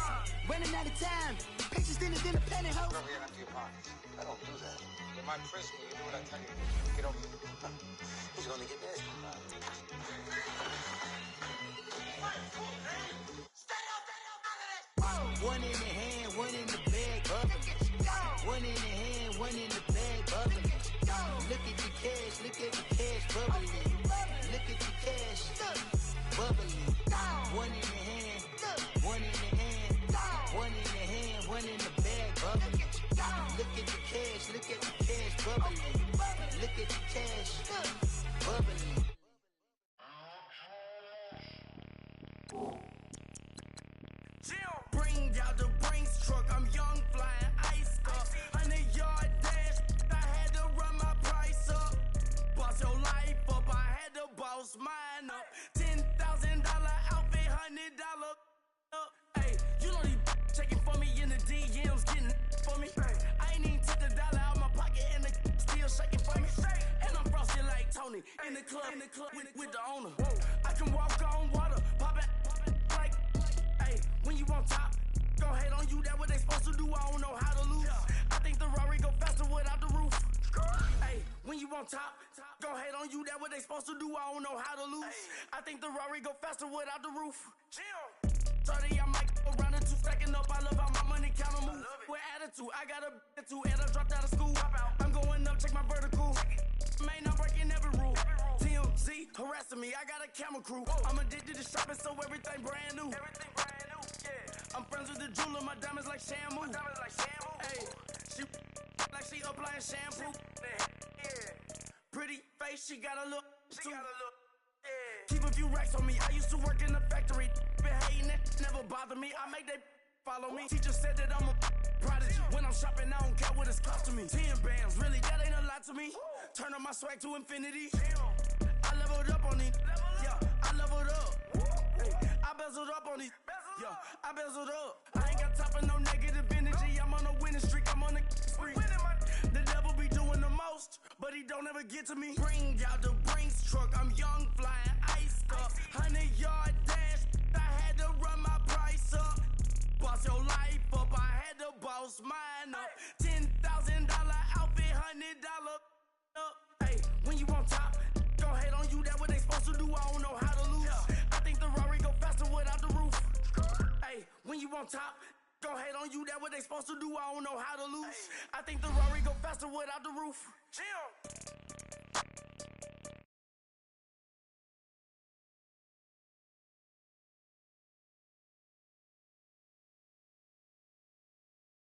Running out of time. Pictures thinner than a pantyhose. Over here after your parties. I don't do that. In my prison, you do what I tell you. Get over here. He's gonna get nasty. One in the hand, one in the bag, bubbling. One in the hand, one in the bag, bubbling. Look at the cash, bubbling. Look at the cash, bubbling. One in the hand, one in the hand, one in the hand, one in the bag, bubbling. Look at the cash, bubbling. Look at the cash, bubbling. Bring out the Brinks truck, I'm young, flying ice up. 100-yard dash, I had to run my price up. Boss your life up, I had to boss mine up. $10,000 outfit, $100 up. Hey, you know these checking for me in the DMs, getting for me. I ain't even took the dollar out my pocket and the still shaking for me. And I'm frosted like Tony in the club with the owner. I can walk on water, pop it like. When you on top, gon' hate on you, that what they supposed to do, I don't know how to lose. I think the Rari go faster without the roof. Hey, when you on top, gon' hate on you, that what they supposed to do, I don't know how to lose. I think the Rari go faster without the roof. 30, I might go around and two stacking up, I love how my money count on move. With attitude, I got a too, and I dropped out of school. I'm going up, check my vertical. Man, I'm breaking every rule. TMZ harassing me, I got a camera crew. I'm addicted to shopping, so everything brand new. I'm friends with the jeweler, my diamonds like Shamu. Hey, she like she applying shampoo. Pretty face, she got a look. Keep a few racks on me. I used to work in the factory. Been hating it, never bother me. I make they follow me. Teacher said that I'm a prodigy. When I'm shopping, I don't care what it's costing me. 10 bands, really, that ain't a lot to me. Turn up my swag to infinity. I leveled up on these. Yeah, I leveled up. Hey, I bezeled up on these. Yeah, I bezeled up. I ain't got time for no negative energy. I'm on a winning streak. I'm on a spree. The devil be doing the most, but he don't ever get to me. Bring out the Brinks truck. I'm young, flying iced up. 100-yard dash. I had to run my price up. Boss your life up. I had to boss mine up. $10,000 outfit, $100 up. Hey, when you on top, gon' hate on you. That what they supposed to do. I don't know how to lose. I think the Rari go faster without the roof. Hey, when you on top, gon' hate on you. That what they supposed to do. I don't know how to lose. I think the Rari go faster without the roof.